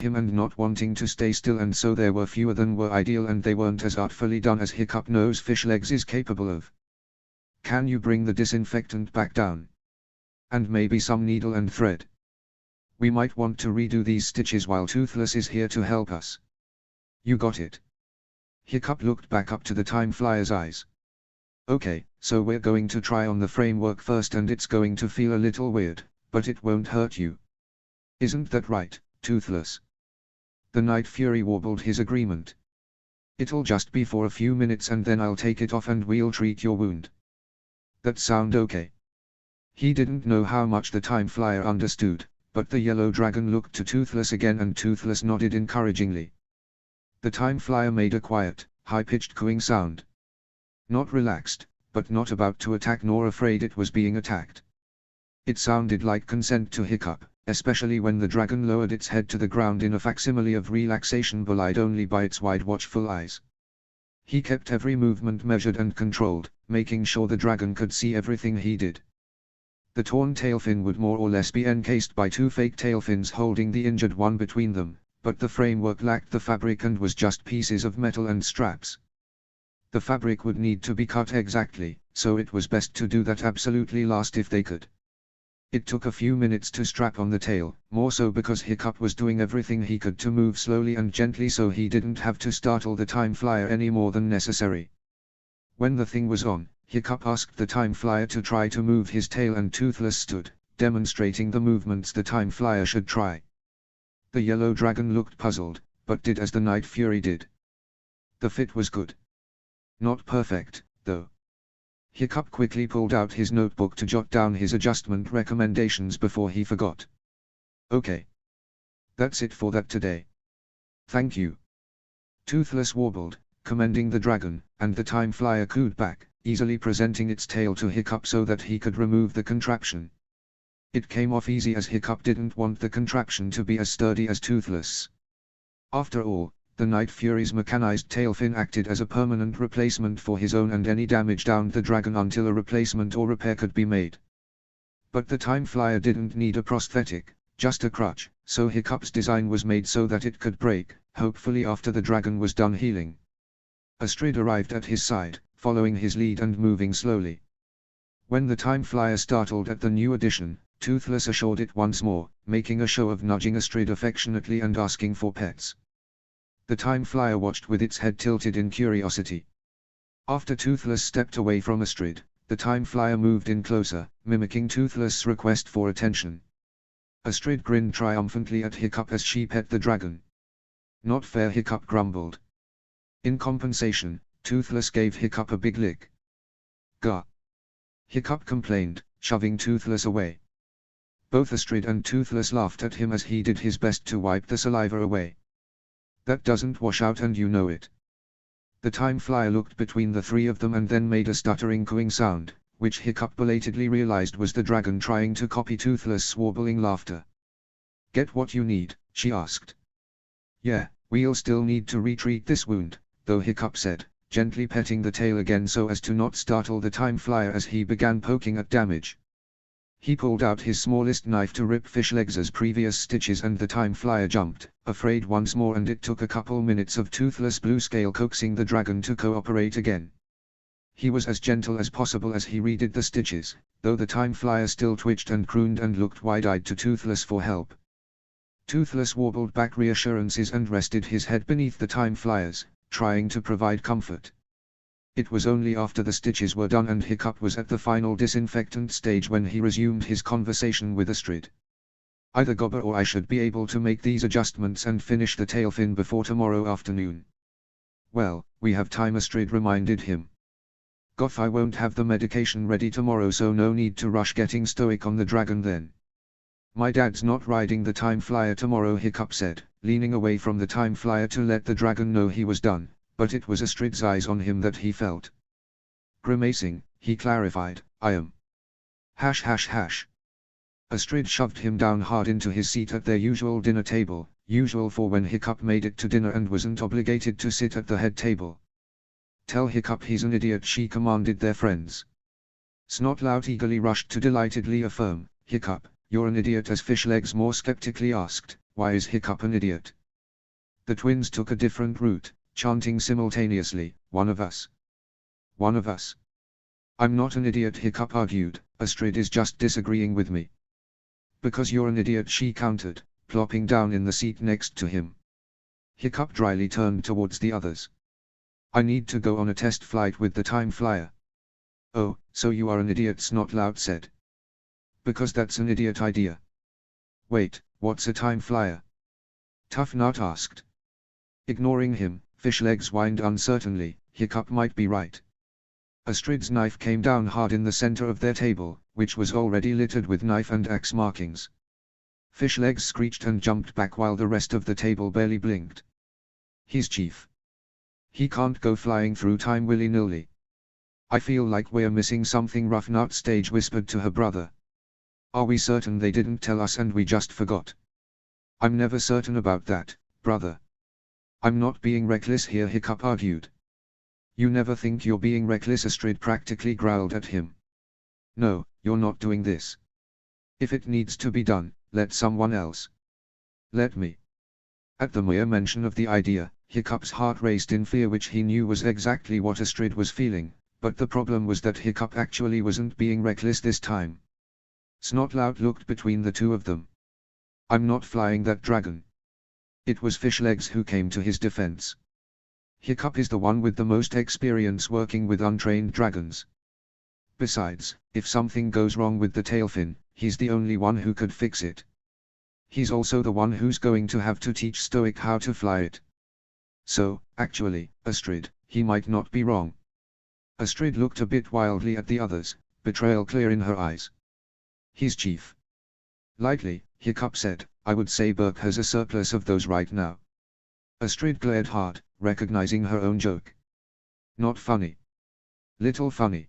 him and not wanting to stay still, and so there were fewer than were ideal and they weren't as artfully done as Hiccup knows fish legs is capable of. Can you bring the disinfectant back down? And maybe some needle and thread. We might want to redo these stitches while Toothless is here to help us. You got it. Hiccup looked back up to the Time Flyer's eyes. Okay, so we're going to try on the framework first and it's going to feel a little weird, but it won't hurt you. Isn't that right, Toothless? The Night Fury warbled his agreement. It'll just be for a few minutes and then I'll take it off and we'll treat your wound. That sound okay? He didn't know how much the Time Flyer understood, but the yellow dragon looked to Toothless again and Toothless nodded encouragingly. The Time Flyer made a quiet, high-pitched cooing sound. Not relaxed, but not about to attack nor afraid it was being attacked. It sounded like consent to Hiccup, especially when the dragon lowered its head to the ground in a facsimile of relaxation belied only by its wide watchful eyes. He kept every movement measured and controlled, making sure the dragon could see everything he did. The torn tailfin would more or less be encased by two fake tailfins holding the injured one between them, but the framework lacked the fabric and was just pieces of metal and straps. The fabric would need to be cut exactly, so it was best to do that absolutely last if they could. It took a few minutes to strap on the tail, more so because Hiccup was doing everything he could to move slowly and gently so he didn't have to startle the Time Flyer any more than necessary. When the thing was on, Hiccup asked the Time Flyer to try to move his tail and Toothless stood, demonstrating the movements the Time Flyer should try. The yellow dragon looked puzzled, but did as the Night Fury did. The fit was good. Not perfect, though. Hiccup quickly pulled out his notebook to jot down his adjustment recommendations before he forgot. Okay. That's it for that today. Thank you. Toothless warbled, commending the dragon, and the Time Flyer cooed back, easily presenting its tail to Hiccup so that he could remove the contraption. It came off easy as Hiccup didn't want the contraption to be as sturdy as Toothless. After all, the Night Fury's mechanized tailfin acted as a permanent replacement for his own and any damage downed the dragon until a replacement or repair could be made. But the Time Flyer didn't need a prosthetic, just a crutch, so Hiccup's design was made so that it could break, hopefully after the dragon was done healing. Astrid arrived at his side, following his lead and moving slowly. When the Time Flyer startled at the new addition, Toothless assured it once more, making a show of nudging Astrid affectionately and asking for pets. The Time Flyer watched with its head tilted in curiosity. After Toothless stepped away from Astrid, the Time Flyer moved in closer, mimicking Toothless' request for attention. Astrid grinned triumphantly at Hiccup as she pet the dragon. Not fair, Hiccup grumbled. In compensation, Toothless gave Hiccup a big lick. Gah! Hiccup complained, shoving Toothless away. Both Astrid and Toothless laughed at him as he did his best to wipe the saliva away. That doesn't wash out and you know it. The Time Flyer looked between the three of them and then made a stuttering cooing sound, which Hiccup belatedly realized was the dragon trying to copy Toothless' warbling laughter. Get what you need, she asked. Yeah, we'll still need to retreat this wound, though, Hiccup said, gently petting the tail again so as to not startle the Time Flyer as he began poking at damage. He pulled out his smallest knife to rip fish legs as previous stitches and the Time Flyer jumped, afraid once more, and it took a couple minutes of Toothless Bluescale coaxing the dragon to cooperate again. He was as gentle as possible as he redid the stitches, though the Time Flyer still twitched and crooned and looked wide-eyed to Toothless for help. Toothless warbled back reassurances and rested his head beneath the Time Flyer's, trying to provide comfort. It was only after the stitches were done and Hiccup was at the final disinfectant stage when he resumed his conversation with Astrid. Either Gobber or I should be able to make these adjustments and finish the tailfin before tomorrow afternoon. Well, we have time, Astrid reminded him. Goth, I won't have the medication ready tomorrow, so no need to rush getting stoic on the dragon then. My dad's not riding the Time Flyer tomorrow, Hiccup said, leaning away from the Time Flyer to let the dragon know he was done, but it was Astrid's eyes on him that he felt. Grimacing, he clarified, I am. Hash hash hash. Astrid shoved him down hard into his seat at their usual dinner table, usual for when Hiccup made it to dinner and wasn't obligated to sit at the head table. Tell Hiccup he's an idiot, she commanded their friends. Snotlout eagerly rushed to delightedly affirm, Hiccup, you're an idiot, as Fishlegs more skeptically asked, why is Hiccup an idiot? The twins took a different route, chanting simultaneously, one of us. One of us. I'm not an idiot, Hiccup argued, Astrid is just disagreeing with me. Because you're an idiot, she countered, plopping down in the seat next to him. Hiccup dryly turned towards the others. I need to go on a test flight with the Time Flyer. Oh, so you are an idiot, Snotlout said. Because that's an idiot idea. Wait, what's a Time Flyer? Tough Nut asked. Ignoring him, Fishlegs whined uncertainly, Hiccup might be right. Astrid's knife came down hard in the center of their table, which was already littered with knife and axe markings. Fishlegs screeched and jumped back while the rest of the table barely blinked. He's chief. He can't go flying through time willy-nilly. I feel like we're missing something, Ruffnut Stage whispered to her brother. Are we certain they didn't tell us and we just forgot? I'm never certain about that, brother. I'm not being reckless here, Hiccup argued. You never think you're being reckless, Astrid practically growled at him. No, you're not doing this. If it needs to be done, let someone else. Let me. At the mere mention of the idea, Hiccup's heart raced in fear, which he knew was exactly what Astrid was feeling, but the problem was that Hiccup actually wasn't being reckless this time. Snotlout looked between the two of them. I'm not flying that dragon. It was Fishlegs who came to his defense. Hiccup is the one with the most experience working with untrained dragons. Besides, if something goes wrong with the tailfin, he's the only one who could fix it. He's also the one who's going to have to teach Stoic how to fly it. So, actually, Astrid, he might not be wrong. Astrid looked a bit wildly at the others, betrayal clear in her eyes. He's chief. Lightly, Hiccup said, I would say Burke has a surplus of those right now. Astrid glared hard, recognizing her own joke. Not funny. Little funny.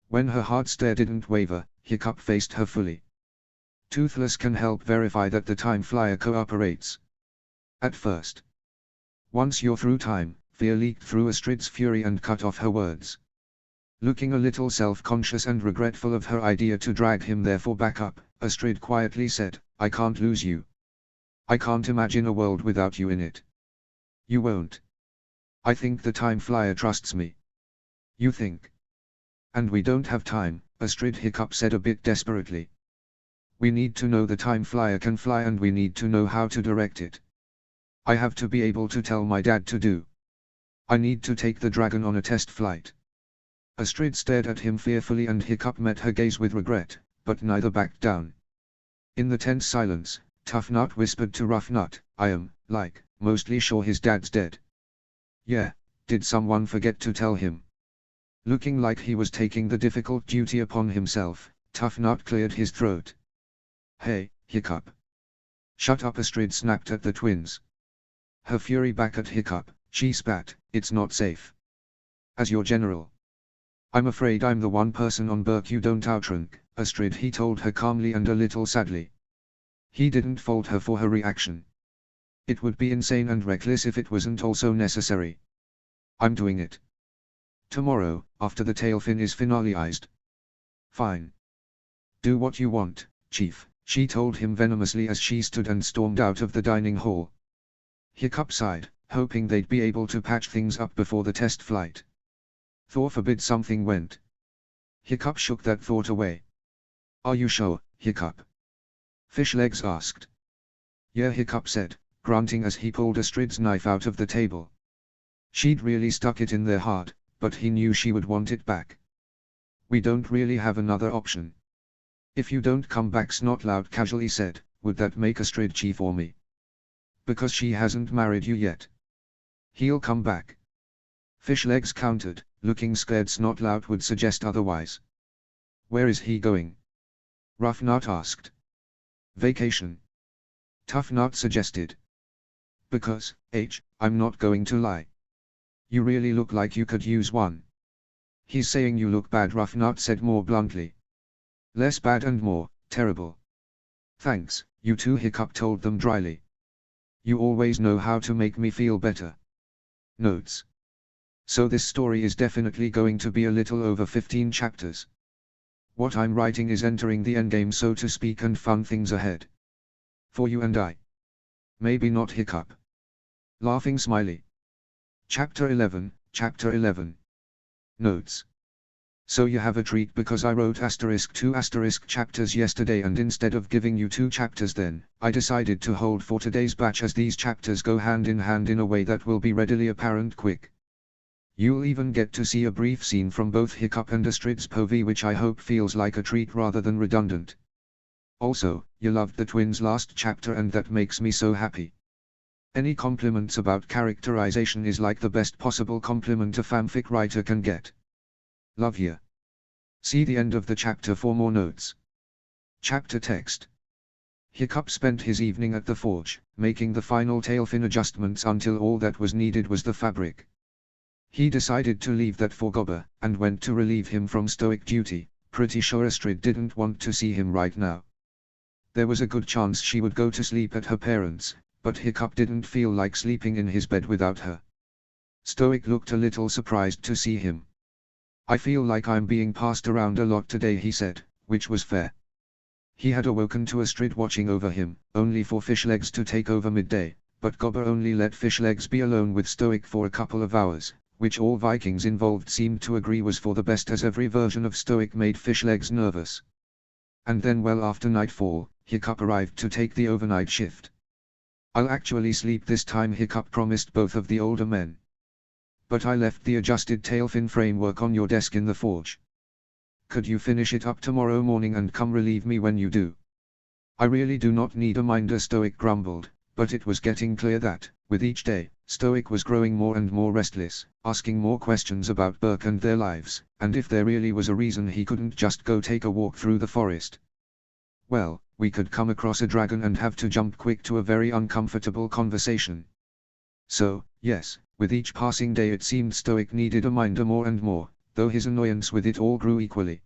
When her hard stare didn't waver, Hiccup faced her fully. Toothless can help verify that the Time Flyer cooperates. At first. Once you're through time, fear leaked through Astrid's fury and cut off her words. Looking a little self-conscious and regretful of her idea to drag him therefore back up, Astrid quietly said, I can't lose you. I can't imagine a world without you in it. You won't. I think the Time Flyer trusts me. You think? And we don't have time, Astrid Hiccup said a bit desperately. We need to know the Time Flyer can fly and we need to know how to direct it. I have to be able to tell my dad to do. I need to take the dragon on a test flight. Astrid stared at him fearfully and Hiccup met her gaze with regret, but neither backed down. In the tense silence, Tough Nut whispered to Rough Nut, I am, mostly sure his dad's dead. Yeah, did someone forget to tell him? Looking like he was taking the difficult duty upon himself, Tough Nut cleared his throat. Hey, Hiccup. Shut up, Astrid snapped at the twins. Her fury back at Hiccup, she spat, it's not safe. As your general. I'm afraid I'm the one person on Burke you don't outrank, Astrid, he told her calmly and a little sadly. He didn't fault her for her reaction. It would be insane and reckless if it wasn't also necessary. I'm doing it. Tomorrow, after the tailfin is finalized. Fine. Do what you want, Chief, she told him venomously as she stood and stormed out of the dining hall. Hiccup sighed, hoping they'd be able to patch things up before the test flight. Thor forbid something went. Hiccup shook that thought away. Are you sure, Hiccup? Fishlegs asked. Yeah, Hiccup said, grunting as he pulled Astrid's knife out of the table. She'd really stuck it in there hard, but he knew she would want it back. We don't really have another option. If you don't come back, Snotlout casually said, would that make Astrid chief or me? Because she hasn't married you yet. He'll come back. Fishlegs countered, looking scared. Snotlout would suggest otherwise. Where is he going? Rough Nut asked. Vacation. Tough Nut suggested. Because, I'm not going to lie. You really look like you could use one. He's saying you look bad, Rough Nut said more bluntly. Less bad and more terrible. Thanks, you two, Hiccup told them dryly. You always know how to make me feel better. Notes. So this story is definitely going to be a little over 15 chapters. What I'm writing is entering the endgame, so to speak, and fun things ahead. For you and I. Maybe not hiccup. Laughing smiley. Chapter 11, Chapter 11. Notes. So you have a treat because I wrote *2* chapters yesterday, and instead of giving you 2 chapters then, I decided to hold for today's batch, as these chapters go hand in hand in a way that will be readily apparent quick. You'll even get to see a brief scene from both Hiccup and Astrid's POV, which I hope feels like a treat rather than redundant. Also, you loved the twins' last chapter and that makes me so happy. Any compliments about characterization is like the best possible compliment a fanfic writer can get. Love ya. See the end of the chapter for more notes. Chapter text. Hiccup spent his evening at the forge, making the final tailfin adjustments until all that was needed was the fabric. He decided to leave that for Gobber, and went to relieve him from stoic duty. Pretty sure Astrid didn't want to see him right now. There was a good chance she would go to sleep at her parents', but Hiccup didn't feel like sleeping in his bed without her. Stoic looked a little surprised to see him. I feel like I'm being passed around a lot today, he said, which was fair. He had awoken to Astrid watching over him, only for Fishlegs to take over midday, but Gobber only let Fishlegs be alone with Stoic for a couple of hours, which all Vikings involved seemed to agree was for the best, as every version of Stoic made Fishlegs nervous. And then well after nightfall, Hiccup arrived to take the overnight shift. I'll actually sleep this time, Hiccup promised both of the older men. But I left the adjusted tailfin framework on your desk in the forge. Could you finish it up tomorrow morning and come relieve me when you do? I really do not need a minder, Stoic grumbled, but it was getting clear that, with each day, Stoic was growing more and more restless, asking more questions about Berk and their lives, and if there really was a reason he couldn't just go take a walk through the forest. Well, we could come across a dragon and have to jump quick to a very uncomfortable conversation. So, yes, with each passing day it seemed Stoic needed a minder more and more, though his annoyance with it all grew equally.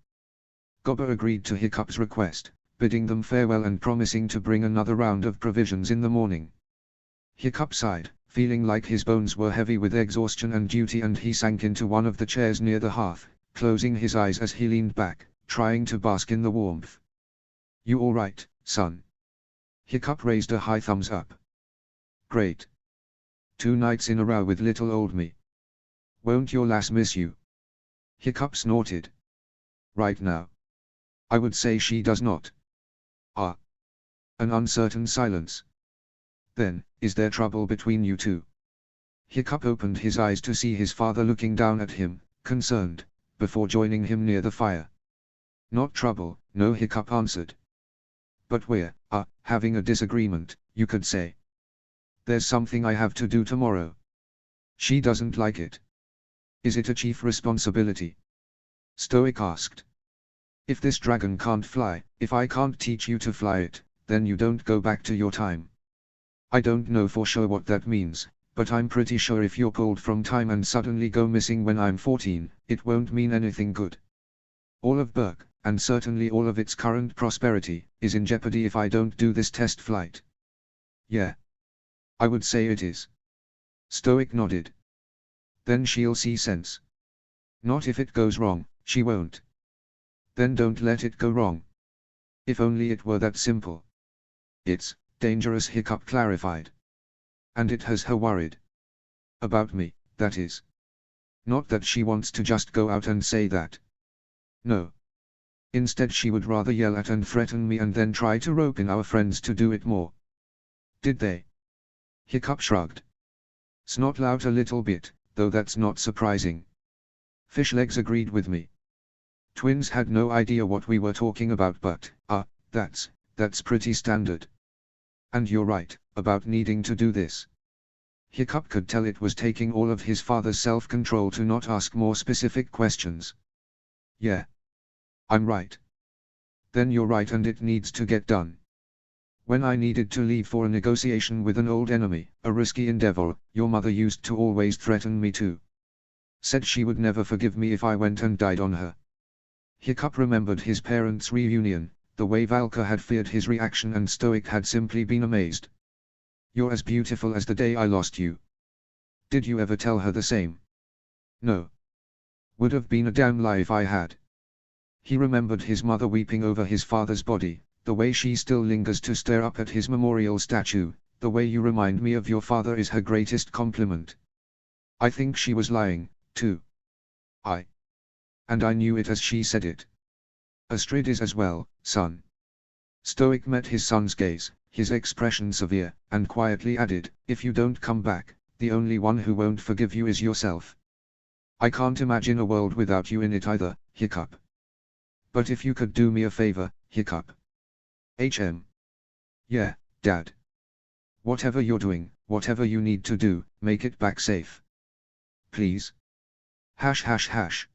Gobber agreed to Hiccup's request, bidding them farewell and promising to bring another round of provisions in the morning. Hiccup sighed, feeling like his bones were heavy with exhaustion and duty, and he sank into one of the chairs near the hearth, closing his eyes as he leaned back, trying to bask in the warmth. You all right, son? Hiccup raised a high thumbs up. Great. 2 nights in a row with little old me. Won't your lass miss you? Hiccup snorted. Right now. I would say she does not. Ah. An uncertain silence. Then, is there trouble between you two? Hiccup opened his eyes to see his father looking down at him, concerned, before joining him near the fire. Not trouble, no, Hiccup answered. But we're, having a disagreement, you could say. There's something I have to do tomorrow. She doesn't like it. Is it a chief responsibility? Stoic asked. If this dragon can't fly, if I can't teach you to fly it, then you don't go back to your time. I don't know for sure what that means, but I'm pretty sure if you're pulled from time and suddenly go missing when I'm 14, it won't mean anything good. All of Berk, and certainly all of its current prosperity, is in jeopardy if I don't do this test flight. Yeah. I would say it is. Stoic nodded. Then she'll see sense. Not if it goes wrong, she won't. Then don't let it go wrong. If only it were that simple. It's dangerous, Hiccup clarified. And it has her worried. About me, that is. Not that she wants to just go out and say that. No. Instead she would rather yell at and threaten me and then try to rope in our friends to do it more. Did they? Hiccup shrugged. Snot out a little bit, though that's not surprising. Fishlegs agreed with me. Twins had no idea what we were talking about, but, that's pretty standard. And you're right, about needing to do this. Hiccup could tell it was taking all of his father's self-control to not ask more specific questions. Yeah. I'm right. Then you're right and it needs to get done. When I needed to leave for a negotiation with an old enemy, a risky endeavor, your mother used to always threaten me too. Said she would never forgive me if I went and died on her. Hiccup remembered his parents' reunion, the way Valka had feared his reaction and Stoic had simply been amazed. You're as beautiful as the day I lost you. Did you ever tell her the same? No. Would have been a damn lie if I had. He remembered his mother weeping over his father's body, the way she still lingers to stare up at his memorial statue, the way you remind me of your father is her greatest compliment. I think she was lying, too. And I knew it as she said it. Astrid is as well, son. Stoic met his son's gaze, his expression severe, and quietly added, if you don't come back, the only one who won't forgive you is yourself. I can't imagine a world without you in it either, hiccup. But if you could do me a favor, hiccup. Yeah, Dad. Whatever you're doing, whatever you need to do, make it back safe. Please. ###.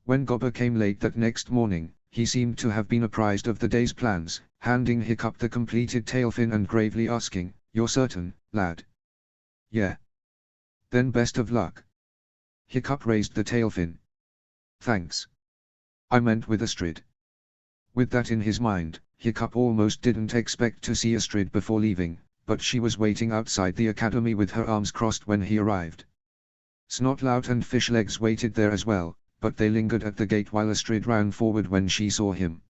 When Gobber came late that next morning, he seemed to have been apprised of the day's plans, handing Hiccup the completed tailfin and gravely asking, "You're certain, lad?" "Yeah." "Then best of luck." Hiccup raised the tailfin. "Thanks. I meant with Astrid." With that in his mind, Hiccup almost didn't expect to see Astrid before leaving, but she was waiting outside the academy with her arms crossed when he arrived. Snotlout and Fishlegs waited there as well, but they lingered at the gate while Astrid ran forward when she saw him.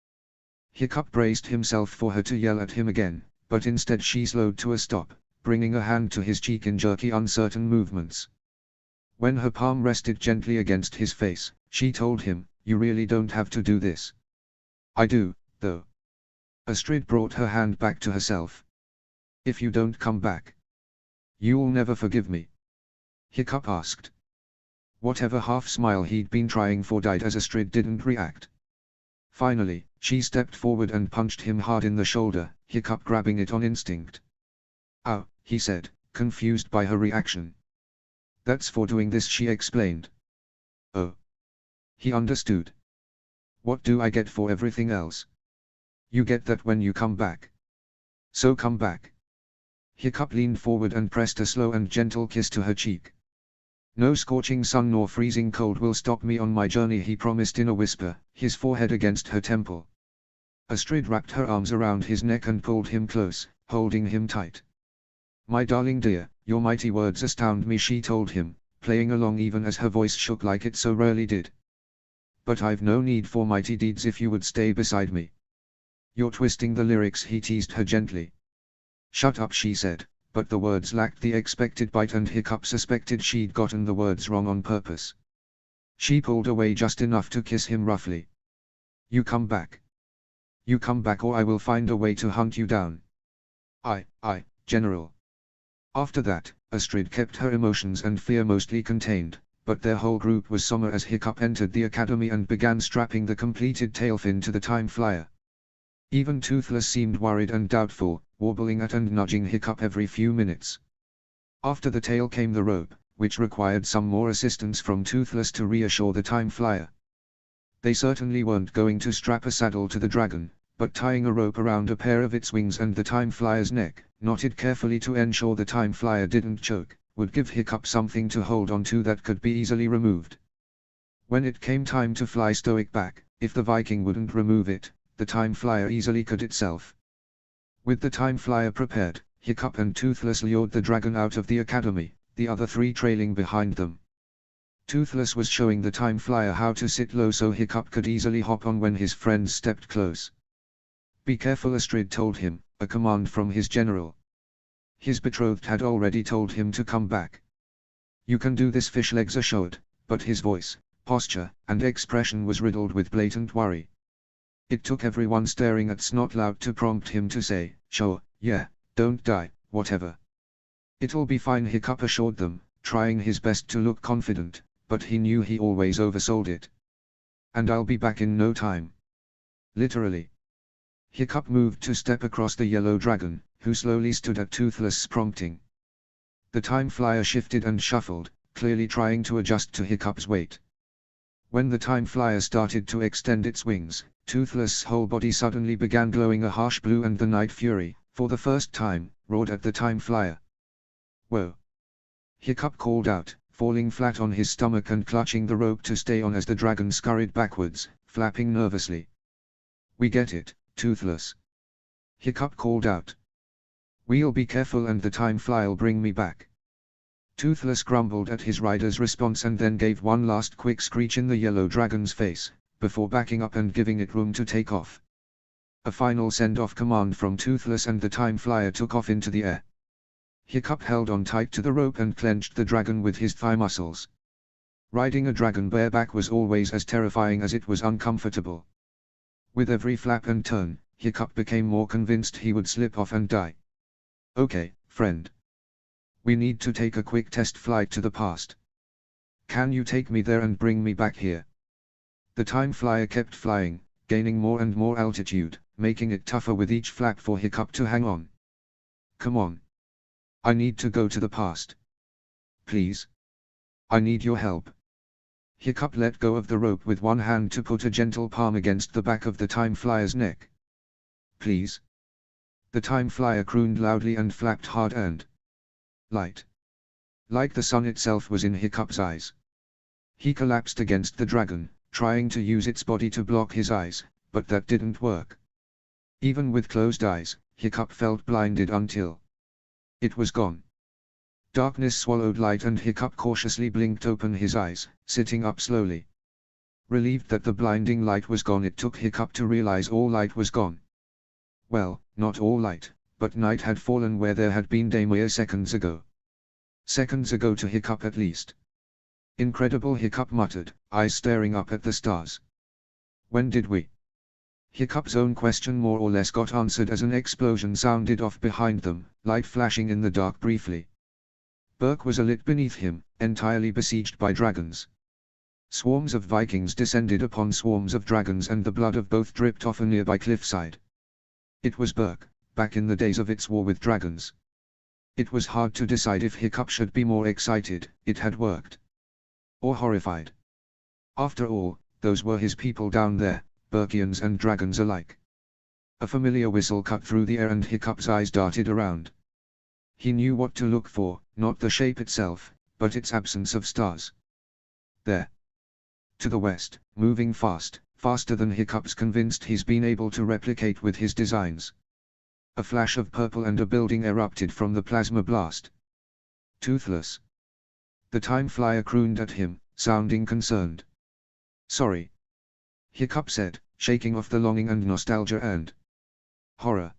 Hiccup braced himself for her to yell at him again, but instead she slowed to a stop, bringing a hand to his cheek in jerky uncertain movements. When her palm rested gently against his face, she told him, "You really don't have to do this." "I do, though." Astrid brought her hand back to herself. "If you don't come back, you'll never forgive me?" Hiccup asked. Whatever half-smile he'd been trying for died as Astrid didn't react. Finally, she stepped forward and punched him hard in the shoulder, Hiccup grabbing it on instinct. "Ow," he said, confused by her reaction. "That's for doing this," she explained. "Oh." He understood. "What do I get for everything else?" "You get that when you come back. So come back." Hiccup leaned forward and pressed a slow and gentle kiss to her cheek. "No scorching sun nor freezing cold will stop me on my journey," he promised in a whisper, his forehead against her temple. Astrid wrapped her arms around his neck and pulled him close, holding him tight. "My darling dear, your mighty words astound me," she told him, playing along even as her voice shook like it so rarely did. "But I've no need for mighty deeds if you would stay beside me." "You're twisting the lyrics," he teased her gently. "Shut up," she said, but the words lacked the expected bite and Hiccup suspected she'd gotten the words wrong on purpose. She pulled away just enough to kiss him roughly. "You come back. You come back or I will find a way to hunt you down." I, General." After that, Astrid kept her emotions and fear mostly contained, but their whole group was somber as Hiccup entered the academy and began strapping the completed tailfin to the time flyer. Even Toothless seemed worried and doubtful, warbling at and nudging Hiccup every few minutes. After the tail came the rope, which required some more assistance from Toothless to reassure the time flyer. They certainly weren't going to strap a saddle to the dragon, but tying a rope around a pair of its wings and the time flyer's neck, knotted carefully to ensure the time flyer didn't choke, would give Hiccup something to hold on to that could be easily removed. When it came time to fly Stoic back, if the Viking wouldn't remove it, the time flyer easily could itself. With the time flyer prepared, Hiccup and Toothless lured the dragon out of the academy, the other three trailing behind them. Toothless was showing the time flyer how to sit low so Hiccup could easily hop on when his friends stepped close. "Be careful," Astrid told him, a command from his general. His betrothed had already told him to come back. "You can do this," Fishlegs assured, but his voice, posture, and expression was riddled with blatant worry. It took everyone staring at Snotlout to prompt him to say, "Sure, yeah, don't die, whatever." "It'll be fine," Hiccup assured them, trying his best to look confident, but he knew he always oversold it. "And I'll be back in no time." Literally. Hiccup moved to step across the yellow dragon, who slowly stood at Toothless' prompting. The time flyer shifted and shuffled, clearly trying to adjust to Hiccup's weight. When the time flyer started to extend its wings, Toothless' whole body suddenly began glowing a harsh blue and the Night Fury, for the first time, roared at the time flyer. "Whoa!" Hiccup called out, falling flat on his stomach and clutching the rope to stay on as the dragon scurried backwards, flapping nervously. "We get it, Toothless," Hiccup called out. "We'll be careful and the time flyer'll bring me back." Toothless grumbled at his rider's response and then gave one last quick screech in the yellow dragon's face, before backing up and giving it room to take off. A final send-off command from Toothless and the time flyer took off into the air. Hiccup held on tight to the rope and clenched the dragon with his thigh muscles. Riding a dragon bareback was always as terrifying as it was uncomfortable. With every flap and turn, Hiccup became more convinced he would slip off and die. Okay, friend. We need to take a quick test flight to the past. Can you take me there and bring me back here? The time flyer kept flying, gaining more and more altitude, making it tougher with each flap for Hiccup to hang on. Come on. I need to go to the past. Please. I need your help. Hiccup let go of the rope with one hand to put a gentle palm against the back of the time flyer's neck. Please. The time flyer crooned loudly and flapped hard and light. Like the sun itself was in Hiccup's eyes. He collapsed against the dragon, trying to use its body to block his eyes, but that didn't work. Even with closed eyes, Hiccup felt blinded until it was gone. Darkness swallowed light and Hiccup cautiously blinked open his eyes, sitting up slowly. Relieved that the blinding light was gone, it took Hiccup to realize all light was gone. Well, not all light, but night had fallen where there had been day mere seconds ago. Seconds ago to Hiccup at least. Incredible, Hiccup muttered, eyes staring up at the stars. When did we? Hiccup's own question more or less got answered as an explosion sounded off behind them, light flashing in the dark briefly. Berk was alit beneath him, entirely besieged by dragons. Swarms of Vikings descended upon swarms of dragons and the blood of both dripped off a nearby cliffside. It was Berk, back in the days of its war with dragons. It was hard to decide if Hiccup should be more excited, it had worked. Or horrified. After all, those were his people down there, Berkians and dragons alike. A familiar whistle cut through the air and Hiccup's eyes darted around. He knew what to look for, not the shape itself, but its absence of stars. There. To the west, moving fast, faster than Hiccup's convinced he's been able to replicate with his designs. A flash of purple and a building erupted from the plasma blast. Toothless. The time flyer crooned at him, sounding concerned. Sorry. Hiccup said, shaking off the longing and nostalgia and horror.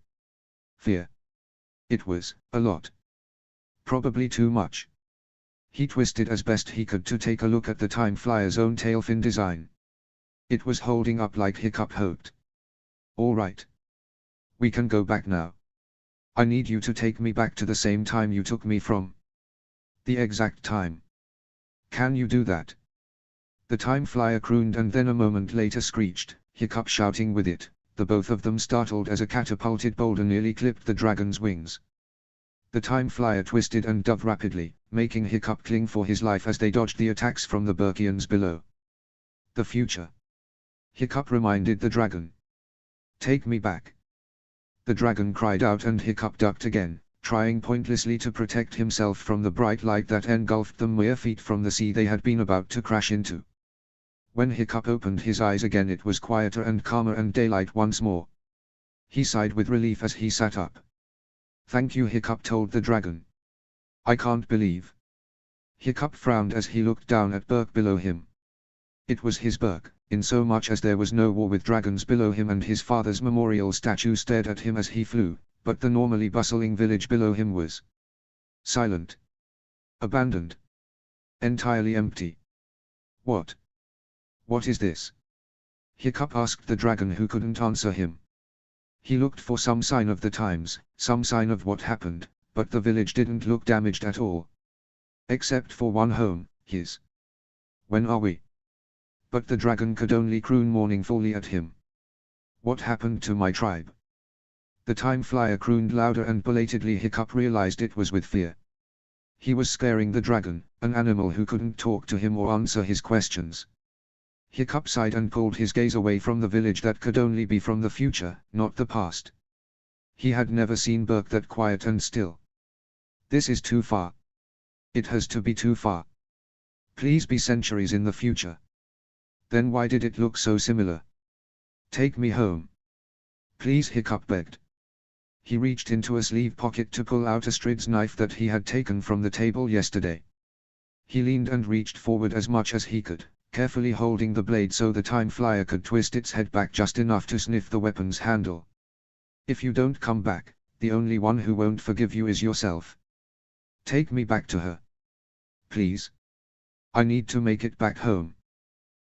Fear. It was a lot. Probably too much. He twisted as best he could to take a look at the time flyer's own tail fin design. It was holding up like Hiccup hoped. All right. We can go back now. I need you to take me back to the same time you took me from. The exact time. Can you do that? The time flyer crooned and then a moment later screeched, Hiccup shouting with it, the both of them startled as a catapulted boulder nearly clipped the dragon's wings. The time flyer twisted and dove rapidly, making Hiccup cling for his life as they dodged the attacks from the Berkians below. The future. Hiccup reminded the dragon. Take me back. The dragon cried out and Hiccup ducked again, trying pointlessly to protect himself from the bright light that engulfed them mere feet from the sea they had been about to crash into. When Hiccup opened his eyes again, it was quieter and calmer and daylight once more. He sighed with relief as he sat up. Thank you, Hiccup told the dragon. I can't believe. Hiccup frowned as he looked down at Berk below him. It was his Berk, in so much as there was no war with dragons below him and his father's memorial statue stared at him as he flew, but the normally bustling village below him was silent. Abandoned. Entirely empty. What? What is this? Hiccup asked the dragon who couldn't answer him. He looked for some sign of the times, some sign of what happened, but the village didn't look damaged at all. Except for one home, his. When are we? But the dragon could only croon mournfully at him. What happened to my tribe? The time flyer crooned louder and belatedly Hiccup realized it was with fear. He was scaring the dragon, an animal who couldn't talk to him or answer his questions. Hiccup sighed and pulled his gaze away from the village that could only be from the future, not the past. He had never seen Berk that quiet and still. This is too far. It has to be too far. Please be centuries in the future. Then why did it look so similar? Take me home. Please, Hiccup begged. He reached into a sleeve pocket to pull out Astrid's knife that he had taken from the table yesterday. He leaned and reached forward as much as he could, carefully holding the blade so the time flyer could twist its head back just enough to sniff the weapon's handle. If you don't come back, the only one who won't forgive you is yourself. Take me back to her. Please. I need to make it back home.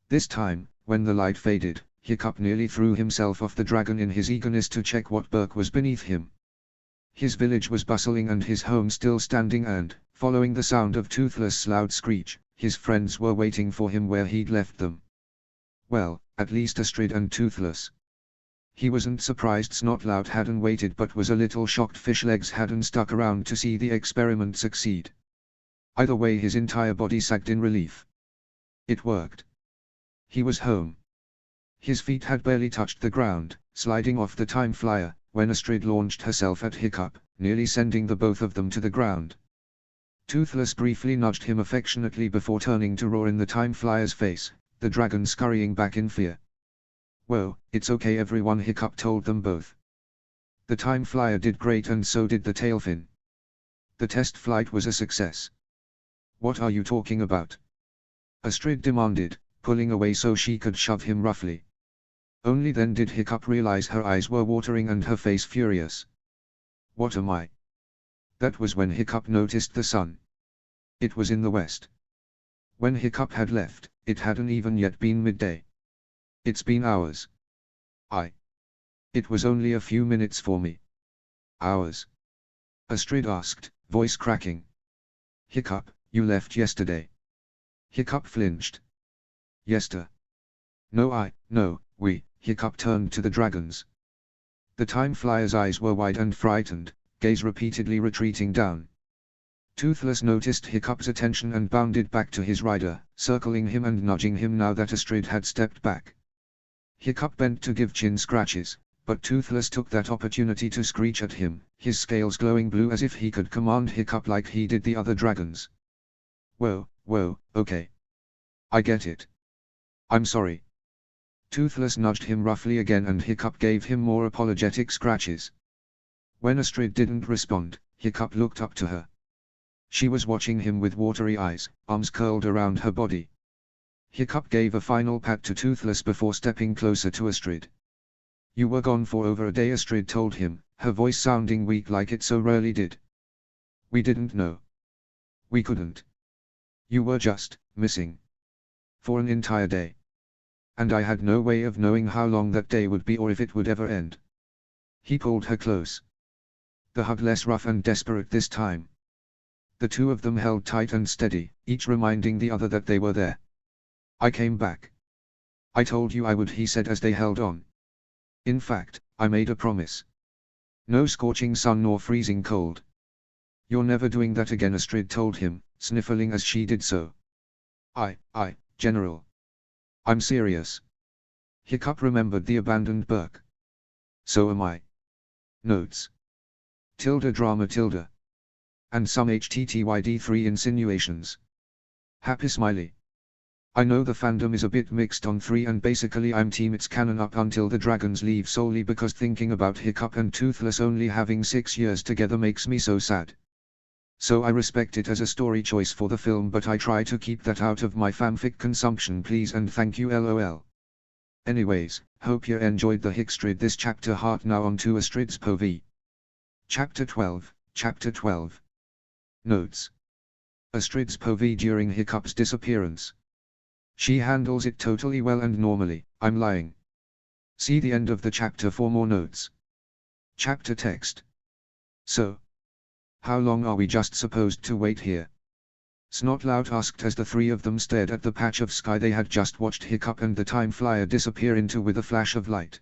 This time, when the light faded, Hiccup nearly threw himself off the dragon in his eagerness to check what Berk was beneath him. His village was bustling and his home still standing and, following the sound of Toothless' loud screech, his friends were waiting for him where he'd left them. Well, at least Astrid and Toothless. He wasn't surprised Snotlout hadn't waited but was a little shocked Fishlegs hadn't stuck around to see the experiment succeed. Either way his entire body sagged in relief. It worked. He was home. His feet had barely touched the ground, sliding off the time flyer, when Astrid launched herself at Hiccup, nearly sending the both of them to the ground. Toothless briefly nudged him affectionately before turning to roar in the time flyer's face, the dragon scurrying back in fear. Whoa, it's okay everyone, Hiccup told them both. The time flyer did great and so did the tailfin. The test flight was a success. What are you talking about? Astrid demanded, pulling away so she could shove him roughly. Only then did Hiccup realize her eyes were watering and her face furious. What am I? That was when Hiccup noticed the sun. It was in the west. When Hiccup had left, it hadn't even yet been midday. It's been hours. It was only a few minutes for me. Hours? Astrid asked, voice cracking. Hiccup, you left yesterday. Hiccup flinched. Yester. No, we, Hiccup turned to the dragons. The time flyer's eyes were wide and frightened, gaze repeatedly retreating down. Toothless noticed Hiccup's attention and bounded back to his rider, circling him and nudging him now that Astrid had stepped back. Hiccup bent to give chin scratches, but Toothless took that opportunity to screech at him, his scales glowing blue as if he could command Hiccup like he did the other dragons. Whoa, okay. I get it. I'm sorry. Toothless nudged him roughly again and Hiccup gave him more apologetic scratches. When Astrid didn't respond, Hiccup looked up to her. She was watching him with watery eyes, arms curled around her body. Hiccup gave a final pat to Toothless before stepping closer to Astrid. You were gone for over a day, Astrid told him, her voice sounding weak like it so rarely did. We didn't know. We couldn't. You were just missing. For an entire day. And I had no way of knowing how long that day would be or if it would ever end. He pulled her close. The hug less rough and desperate this time. The two of them held tight and steady, each reminding the other that they were there. I came back. I told you I would, he said as they held on. In fact, I made a promise. No scorching sun nor freezing cold. You're never doing that again, Astrid told him, sniffling as she did so. General. I'm serious. Hiccup remembered the abandoned Berk. So am I. Notes. Drama. And some HTTYD3 insinuations. Happy smiley. I know the fandom is a bit mixed on 3 and basically I'm team it's canon up until the dragons leave solely because thinking about Hiccup and Toothless only having 6 years together makes me so sad. So I respect it as a story choice for the film but I try to keep that out of my fanfic consumption please and thank you lol. Anyways, hope you enjoyed the Hickstrid this chapter heart now on to Astrid's POV. Chapter 12. Notes. Astrid's POV during Hiccup's disappearance. She handles it totally well and normally, I'm lying. See the end of the chapter for more notes. Chapter text. So. How long are we just supposed to wait here? Snotlout asked as the three of them stared at the patch of sky they had just watched Hiccup and the time flyer disappear into with a flash of light.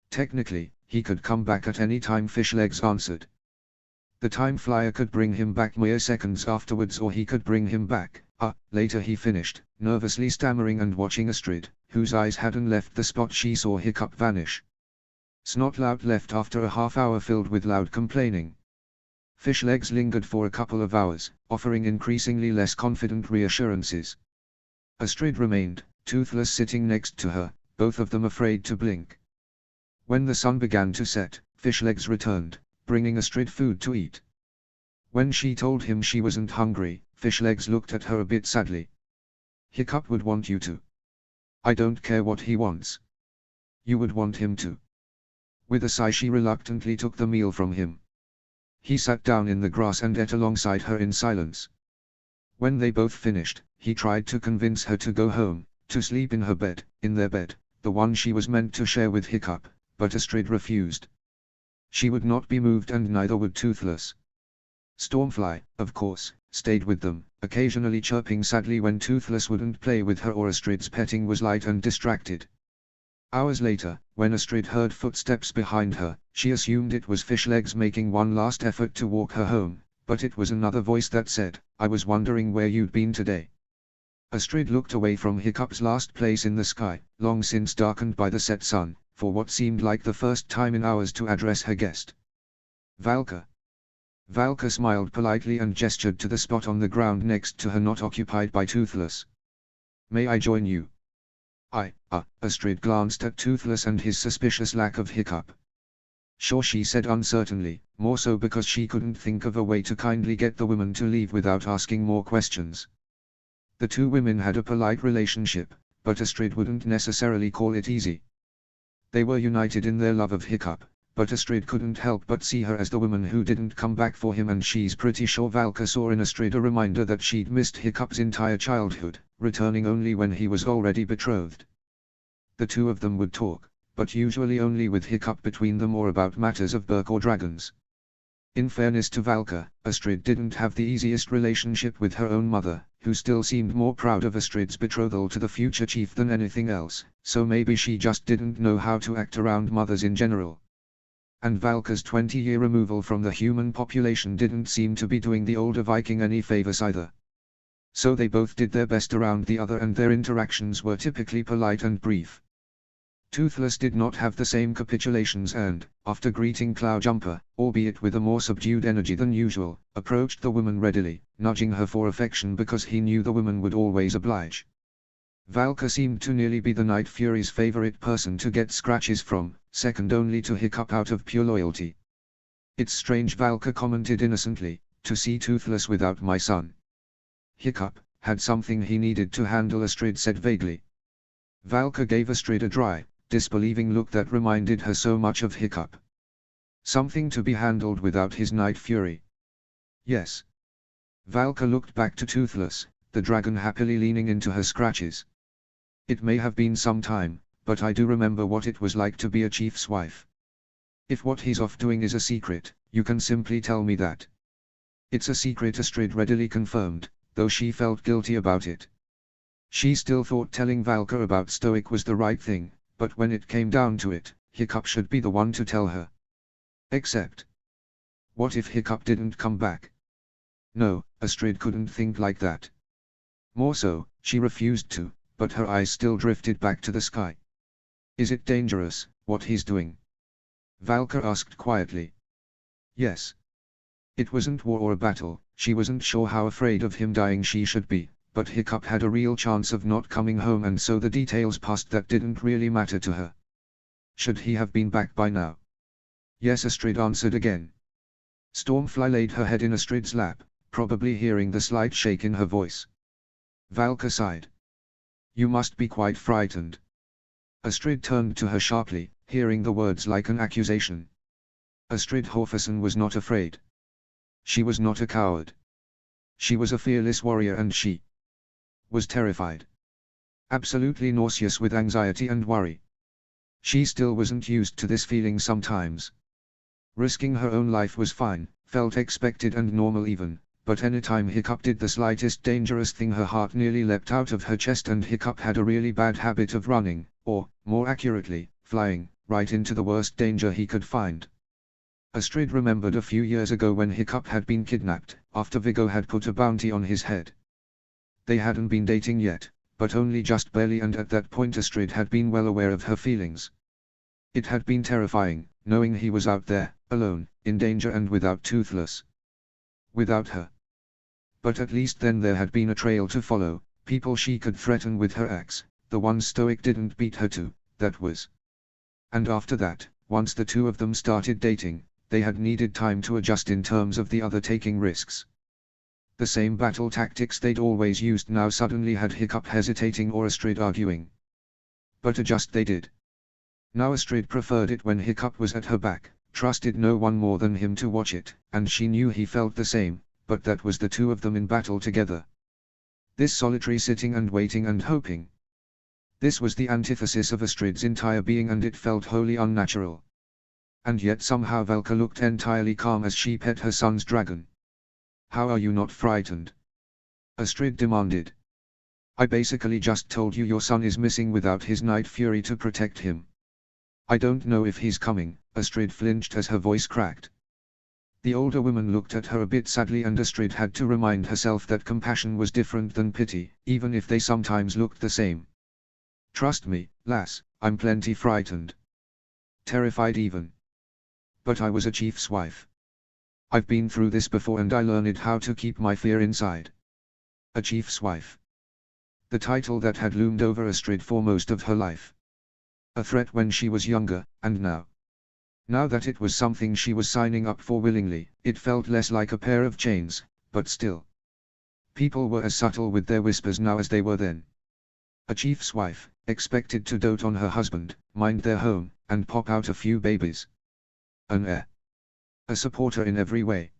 Technically, he could come back at any time, Fishlegs answered. The time flyer could bring him back mere seconds afterwards or he could bring him back, later he finished, nervously stammering and watching Astrid, whose eyes hadn't left the spot she saw Hiccup vanish. Snotlout left after a half hour filled with loud complaining. Fishlegs lingered for a couple of hours, offering increasingly less confident reassurances. Astrid remained, Toothless sitting next to her, both of them afraid to blink. When the sun began to set, Fishlegs returned, bringing Astrid food to eat. When she told him she wasn't hungry, Fishlegs looked at her a bit sadly. Hiccup would want you to. I don't care what he wants. You would want him to. With a sigh she reluctantly took the meal from him. He sat down in the grass and ate alongside her in silence. When they both finished, he tried to convince her to go home, to sleep in her bed, in their bed, the one she was meant to share with Hiccup, but Astrid refused. She would not be moved and neither would Toothless. Stormfly, of course, stayed with them, occasionally chirping sadly when Toothless wouldn't play with her or Astrid's petting was light and distracted. Hours later, when Astrid heard footsteps behind her, she assumed it was Fishlegs making one last effort to walk her home, but it was another voice that said, "I was wondering where you'd been today." Astrid looked away from Hiccup's last place in the sky, long since darkened by the set sun, for what seemed like the first time in hours to address her guest. "Valka." Valka smiled politely and gestured to the spot on the ground next to her not occupied by Toothless. "May I join you?" Astrid glanced at Toothless and his suspicious lack of Hiccup. "Sure," she said uncertainly, more so because she couldn't think of a way to kindly get the woman to leave without asking more questions. The two women had a polite relationship, but Astrid wouldn't necessarily call it easy. They were united in their love of Hiccup, but Astrid couldn't help but see her as the woman who didn't come back for him, and she's pretty sure Valka saw in Astrid a reminder that she'd missed Hiccup's entire childhood, returning only when he was already betrothed. The two of them would talk, but usually only with Hiccup between them or about matters of Berk or dragons. In fairness to Valka, Astrid didn't have the easiest relationship with her own mother, who still seemed more proud of Astrid's betrothal to the future chief than anything else, so maybe she just didn't know how to act around mothers in general. And Valka's 20-year removal from the human population didn't seem to be doing the older Viking any favors either. So they both did their best around the other, and their interactions were typically polite and brief. Toothless did not have the same capitulations and, after greeting Cloudjumper, albeit with a more subdued energy than usual, approached the woman readily, nudging her for affection because he knew the woman would always oblige. Valka seemed to nearly be the Night Fury's favorite person to get scratches from, second only to Hiccup out of pure loyalty. "It's strange," Valka commented innocently, "to see Toothless without my son." Hiccup had something he needed to handle, Astrid said vaguely. Valka gave Astrid a dry, disbelieving look that reminded her so much of Hiccup. "Something to be handled without his Night Fury?" "Yes." Valka looked back to Toothless, the dragon happily leaning into her scratches. "It may have been some time, but I do remember what it was like to be a chief's wife. If what he's off doing is a secret, you can simply tell me that." "It's a secret," Astrid readily confirmed, though she felt guilty about it. She still thought telling Valka about Stoic was the right thing, but when it came down to it, Hiccup should be the one to tell her. Except, what if Hiccup didn't come back? No, Astrid couldn't think like that. More so, she refused to, but her eyes still drifted back to the sky. "Is it dangerous, what he's doing?" Valka asked quietly. "Yes. It wasn't war or a battle, she wasn't sure how afraid of him dying she should be, but Hiccup had a real chance of not coming home, and so the details past that didn't really matter to her. Should he have been back by now?" "Yes," Astrid answered again. Stormfly laid her head in Astrid's lap, probably hearing the slight shake in her voice. Valka sighed. "You must be quite frightened." Astrid turned to her sharply, hearing the words like an accusation. Astrid Horfason was not afraid. She was not a coward. She was a fearless warrior, and she was terrified. Absolutely nauseous with anxiety and worry. She still wasn't used to this feeling sometimes. Risking her own life was fine, felt expected and normal even, but anytime Hiccup did the slightest dangerous thing her heart nearly leapt out of her chest, and Hiccup had a really bad habit of running, or, more accurately, flying, right into the worst danger he could find. Astrid remembered a few years ago when Hiccup had been kidnapped, after Viggo had put a bounty on his head. They hadn't been dating yet, but only just barely, and at that point Astrid had been well aware of her feelings. It had been terrifying, knowing he was out there, alone, in danger and without Toothless. Without her. But at least then there had been a trail to follow, people she could threaten with her axe, the one Stoic didn't beat her to, that was. And after that, once the two of them started dating, they had needed time to adjust in terms of the other taking risks. The same battle tactics they'd always used now suddenly had Hiccup hesitating or Astrid arguing. But adjust they did. Now Astrid preferred it when Hiccup was at her back, trusted no one more than him to watch it, and she knew he felt the same, but that was the two of them in battle together. This solitary sitting and waiting and hoping. This was the antithesis of Astrid's entire being, and it felt wholly unnatural. And yet somehow Valka looked entirely calm as she pet her son's dragon. "How are you not frightened?" Astrid demanded. "I basically just told you your son is missing without his Night Fury to protect him." "I don't know if he's coming," Astrid flinched as her voice cracked. The older woman looked at her a bit sadly, and Astrid had to remind herself that compassion was different than pity, even if they sometimes looked the same. "Trust me, lass, I'm plenty frightened. Terrified even. But I was a chief's wife. I've been through this before and I learned how to keep my fear inside." A chief's wife. The title that had loomed over Astrid for most of her life. A threat when she was younger, and now. Now that it was something she was signing up for willingly, it felt less like a pair of chains, but still. People were as subtle with their whispers now as they were then. A chief's wife, expected to dote on her husband, mind their home, and pop out a few babies. An heir. A supporter in every way.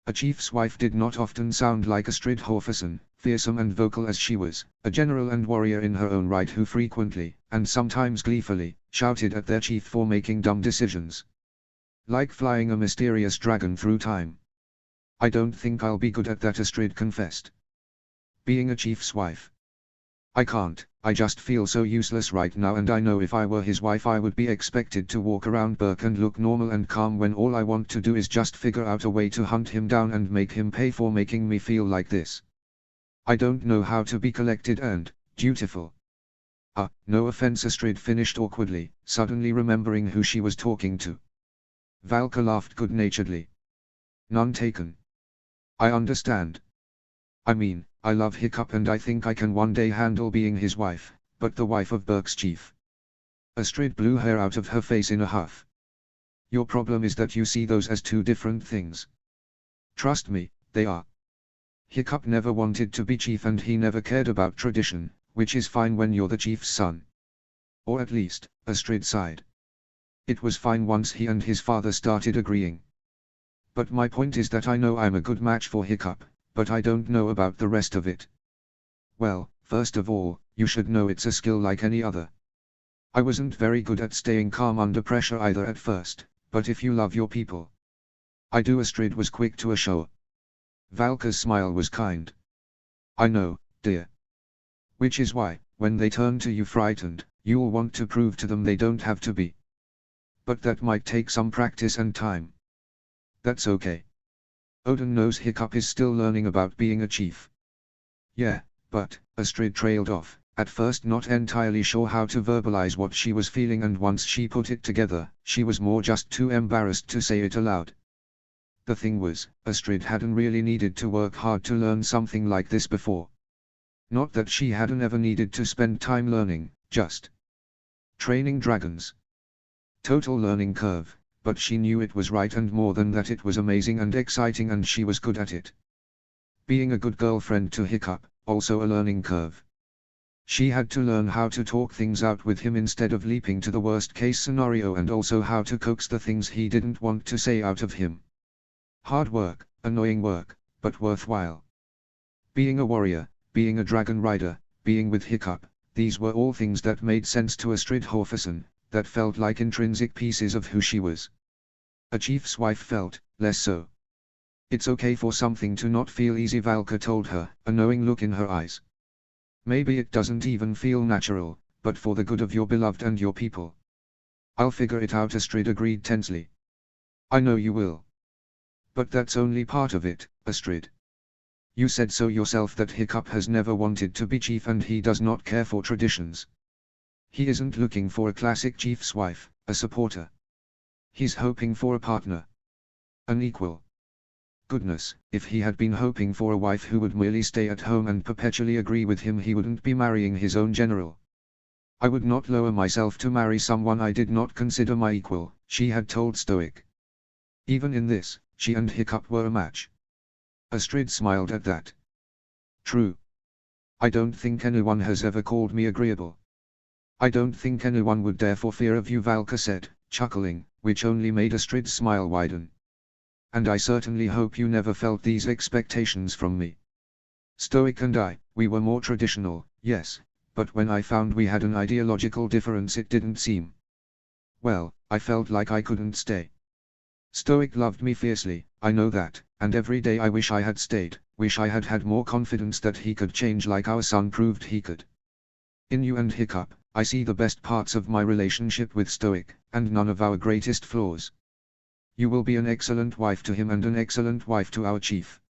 A chief's wife did not often sound like Astrid Horfusson, fearsome and vocal as she was, a general and warrior in her own right who frequently, and sometimes gleefully, shouted at their chief for making dumb decisions. Like flying a mysterious dragon through time. "I don't think I'll be good at that," Astrid confessed. "Being a chief's wife. I can't, I just feel so useless right now, and I know if I were his wife I would be expected to walk around Berk and look normal and calm when all I want to do is just figure out a way to hunt him down and make him pay for making me feel like this. I don't know how to be collected and dutiful." No offense," Astrid finished awkwardly, suddenly remembering who she was talking to. Valka laughed good-naturedly. "None taken. I understand. I mean, I love Hiccup and I think I can one day handle being his wife, but the wife of Berk's chief." Astrid blew hair out of her face in a huff. "Your problem is that you see those as two different things. Trust me, they are. Hiccup never wanted to be chief and he never cared about tradition, which is fine when you're the chief's son. Or at least, Astrid sighed. It was fine once he and his father started agreeing. But my point is that I know I'm a good match for Hiccup, but I don't know about the rest of it. Well, first of all, you should know it's a skill like any other. I wasn't very good at staying calm under pressure either at first, but if you love your people. I do." Astrid was quick to assure. Valka's smile was kind. "I know, dear. Which is why, when they turn to you frightened, you'll want to prove to them they don't have to be. But that might take some practice and time. That's okay. Odin knows Hiccup is still learning about being a chief." "Yeah, but," Astrid trailed off, at first not entirely sure how to verbalize what she was feeling, and once she put it together, she was more just too embarrassed to say it aloud. The thing was, Astrid hadn't really needed to work hard to learn something like this before. Not that she hadn't ever needed to spend time learning, just training dragons. Total learning curve. But she knew it was right, and more than that, it was amazing and exciting, and she was good at it. Being a good girlfriend to Hiccup, also a learning curve. She had to learn how to talk things out with him instead of leaping to the worst case scenario, and also how to coax the things he didn't want to say out of him. Hard work, annoying work, but worthwhile. Being a warrior, being a dragon rider, being with Hiccup, these were all things that made sense to Astrid Horfusson, that felt like intrinsic pieces of who she was. A chief's wife felt, less so. "It's okay for something to not feel easy," Valka told her, a knowing look in her eyes. "Maybe it doesn't even feel natural, but for the good of your beloved and your people." "I'll figure it out," Astrid agreed tensely. "I know you will. But that's only part of it, Astrid. You said so yourself that Hiccup has never wanted to be chief and he does not care for traditions. He isn't looking for a classic chief's wife, a supporter. He's hoping for a partner. An equal. Goodness, if he had been hoping for a wife who would merely stay at home and perpetually agree with him, he wouldn't be marrying his own general. "I would not lower myself to marry someone I did not consider my equal," she had told Stoic. Even in this, she and Hiccup were a match. Astrid smiled at that. "True. I don't think anyone has ever called me agreeable. I don't think anyone would dare for fear of you," Valka said, chuckling, which only made Astrid's smile widen. And I certainly hope you never felt these expectations from me. Stoic and I, we were more traditional, yes, but when I found we had an ideological difference it didn't seem. Well, I felt like I couldn't stay. Stoic loved me fiercely, I know that, and every day I wish I had stayed, wish I had had more confidence that he could change like our son proved he could. In you and Hiccup, I see the best parts of my relationship with Stoic, and none of our greatest flaws. You will be an excellent wife to him and an excellent wife to our chief.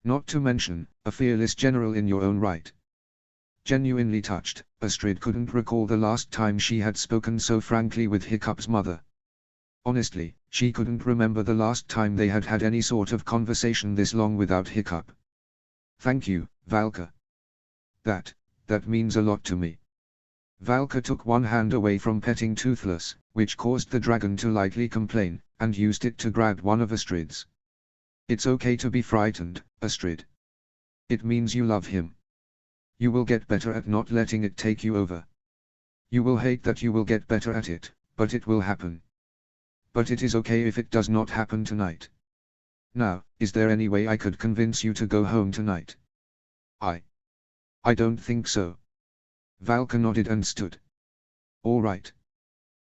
Not to mention, a fearless general in your own right. Genuinely touched, Astrid couldn't recall the last time she had spoken so frankly with Hiccup's mother. Honestly, she couldn't remember the last time they had had any sort of conversation this long without Hiccup. Thank you, Valka. That means a lot to me. Valka took one hand away from petting Toothless, which caused the dragon to lightly complain, and used it to grab one of Astrid's. It's okay to be frightened, Astrid. It means you love him. You will get better at not letting it take you over. You will hate that you will get better at it, but it will happen. But it is okay if it does not happen tonight. Now, is there any way I could convince you to go home tonight? I don't think so. Valka nodded and stood. All right.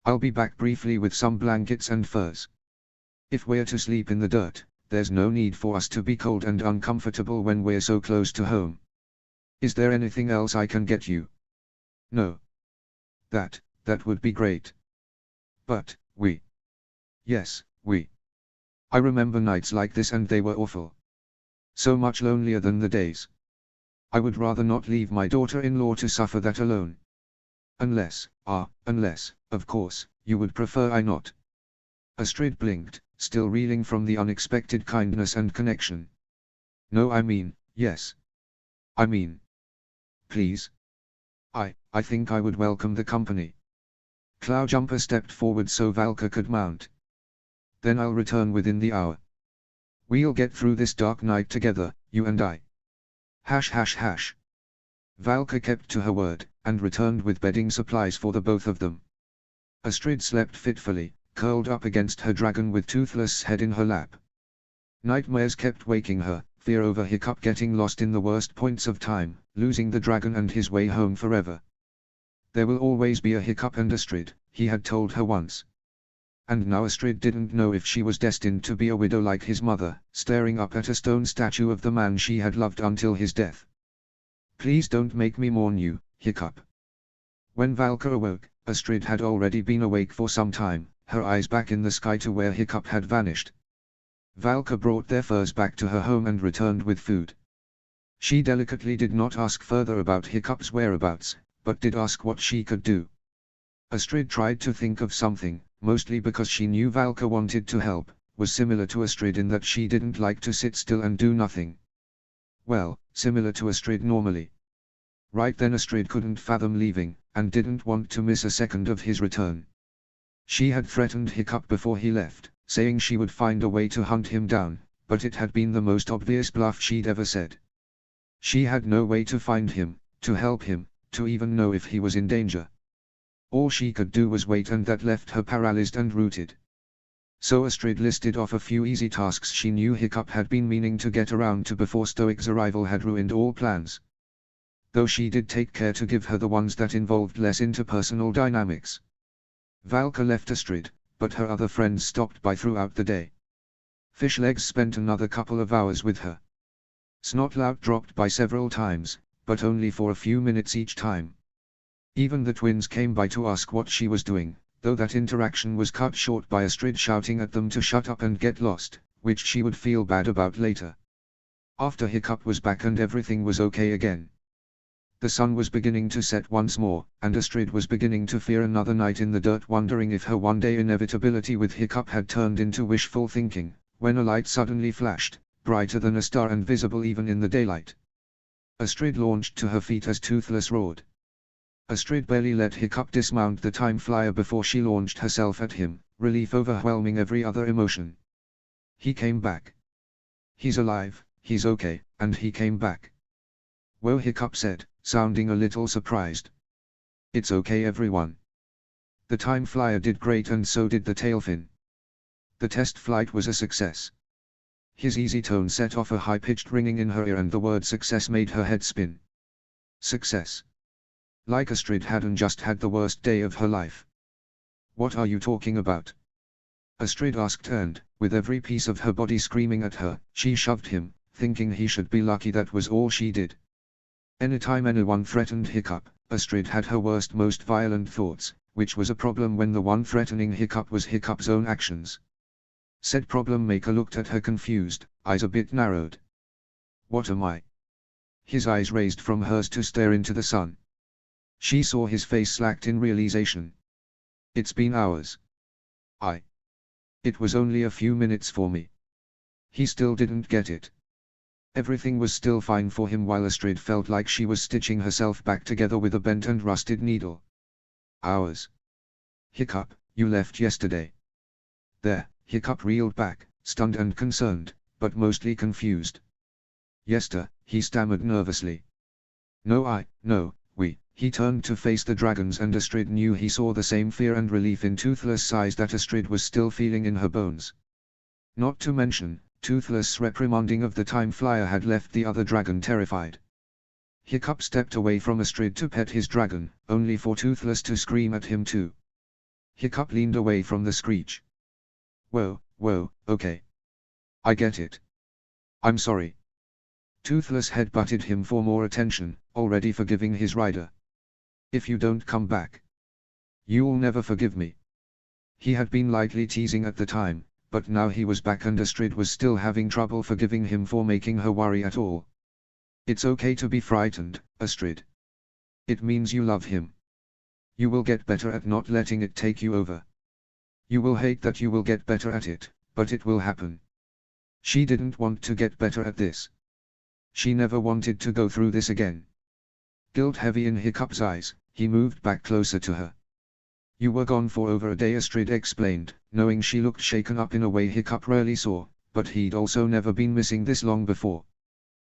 I'll be back briefly with some blankets and furs. If we're to sleep in the dirt, there's no need for us to be cold and uncomfortable when we're so close to home. Is there anything else I can get you? No. That would be great. But, yes, I remember nights like this and they were awful. So much lonelier than the days. I would rather not leave my daughter-in-law to suffer that alone. Unless, of course, you would prefer I not. Astrid blinked, still reeling from the unexpected kindness and connection. No, I mean, yes. I mean, please. I think I would welcome the company. Cloudjumper stepped forward so Valka could mount. Then I'll return within the hour. We'll get through this dark night together, you and I. Hash. Valka kept to her word, and returned with bedding supplies for the both of them. Astrid slept fitfully, curled up against her dragon with Toothless' head in her lap. Nightmares kept waking her, fear over Hiccup getting lost in the worst points of time, losing the dragon and his way home forever. There will always be a Hiccup and Astrid, he had told her once. And now Astrid didn't know if she was destined to be a widow like his mother, staring up at a stone statue of the man she had loved until his death. Please don't make me mourn you, Hiccup. When Valka awoke, Astrid had already been awake for some time, her eyes back in the sky to where Hiccup had vanished. Valka brought their furs back to her home and returned with food. She delicately did not ask further about Hiccup's whereabouts, but did ask what she could do. Astrid tried to think of something, mostly because she knew Valka wanted to help, was similar to Astrid in that she didn't like to sit still and do nothing. Well, similar to Astrid normally. Right then Astrid couldn't fathom leaving, and didn't want to miss a second of his return. She had threatened Hiccup before he left, saying she would find a way to hunt him down, but it had been the most obvious bluff she'd ever said. She had no way to find him, to help him, to even know if he was in danger. All she could do was wait, and that left her paralyzed and rooted. So Astrid listed off a few easy tasks she knew Hiccup had been meaning to get around to before Stoic's arrival had ruined all plans. Though she did take care to give her the ones that involved less interpersonal dynamics. Valka left Astrid, but her other friends stopped by throughout the day. Fishlegs spent another couple of hours with her. Snotlout dropped by several times, but only for a few minutes each time. Even the twins came by to ask what she was doing, though that interaction was cut short by Astrid shouting at them to shut up and get lost, which she would feel bad about later. After Hiccup was back and everything was okay again. The sun was beginning to set once more, and Astrid was beginning to fear another night in the dirt, wondering if her one-day inevitability with Hiccup had turned into wishful thinking, when a light suddenly flashed, brighter than a star and visible even in the daylight. Astrid launched to her feet as Toothless roared. Astrid barely let Hiccup dismount the time flyer before she launched herself at him, relief overwhelming every other emotion. He came back. He's alive, he's okay, and he came back. Whoa, Hiccup said, sounding a little surprised. It's okay everyone. The time flyer did great and so did the tailfin. The test flight was a success. His easy tone set off a high-pitched ringing in her ear and the word success made her head spin. Success. Like Astrid hadn't just had the worst day of her life. What are you talking about? Astrid asked and, with every piece of her body screaming at her, she shoved him, thinking he should be lucky that was all she did. Anytime anyone threatened Hiccup, Astrid had her worst most violent thoughts, which was a problem when the one threatening Hiccup was Hiccup's own actions. Said problem maker looked at her confused, eyes a bit narrowed. What am I? His eyes raised from hers to stare into the sun. She saw his face slacked in realization. It's been hours. It was only a few minutes for me. He still didn't get it. Everything was still fine for him while Astrid felt like she was stitching herself back together with a bent and rusted needle. Hours. Hiccup, you left yesterday. There, Hiccup reeled back, stunned and concerned, but mostly confused. Yester, he stammered nervously. No, he turned to face the dragons and Astrid knew he saw the same fear and relief in Toothless' eyes that Astrid was still feeling in her bones. Not to mention, Toothless' reprimanding of the time flyer had left the other dragon terrified. Hiccup stepped away from Astrid to pet his dragon, only for Toothless to scream at him too. Hiccup leaned away from the screech. Whoa, okay. I get it. I'm sorry. Toothless headbutted him for more attention, already forgiving his rider. If you don't come back, you'll never forgive me. He had been lightly teasing at the time, but now he was back and Astrid was still having trouble forgiving him for making her worry at all. It's okay to be frightened, Astrid. It means you love him. You will get better at not letting it take you over. You will hate that you will get better at it, but it will happen. She didn't want to get better at this. She never wanted to go through this again. Guilt heavy in Hiccup's eyes, he moved back closer to her. You were gone for over a day, Astrid explained, knowing she looked shaken up in a way Hiccup rarely saw, but he'd also never been missing this long before.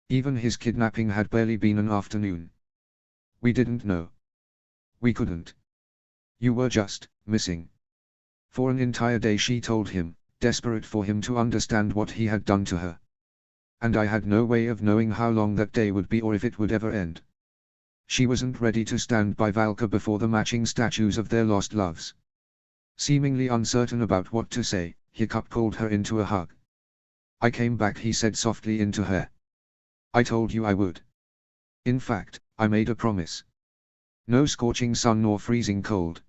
Even his kidnapping had barely been an afternoon. We didn't know. We couldn't. You were just missing. For an entire day, she told him, desperate for him to understand what he had done to her. And I had no way of knowing how long that day would be or if it would ever end. She wasn't ready to stand by Valka before the matching statues of their lost loves. Seemingly uncertain about what to say, Hiccup pulled her into a hug. I came back, he said softly into her. I told you I would. In fact, I made a promise. No scorching sun nor freezing cold.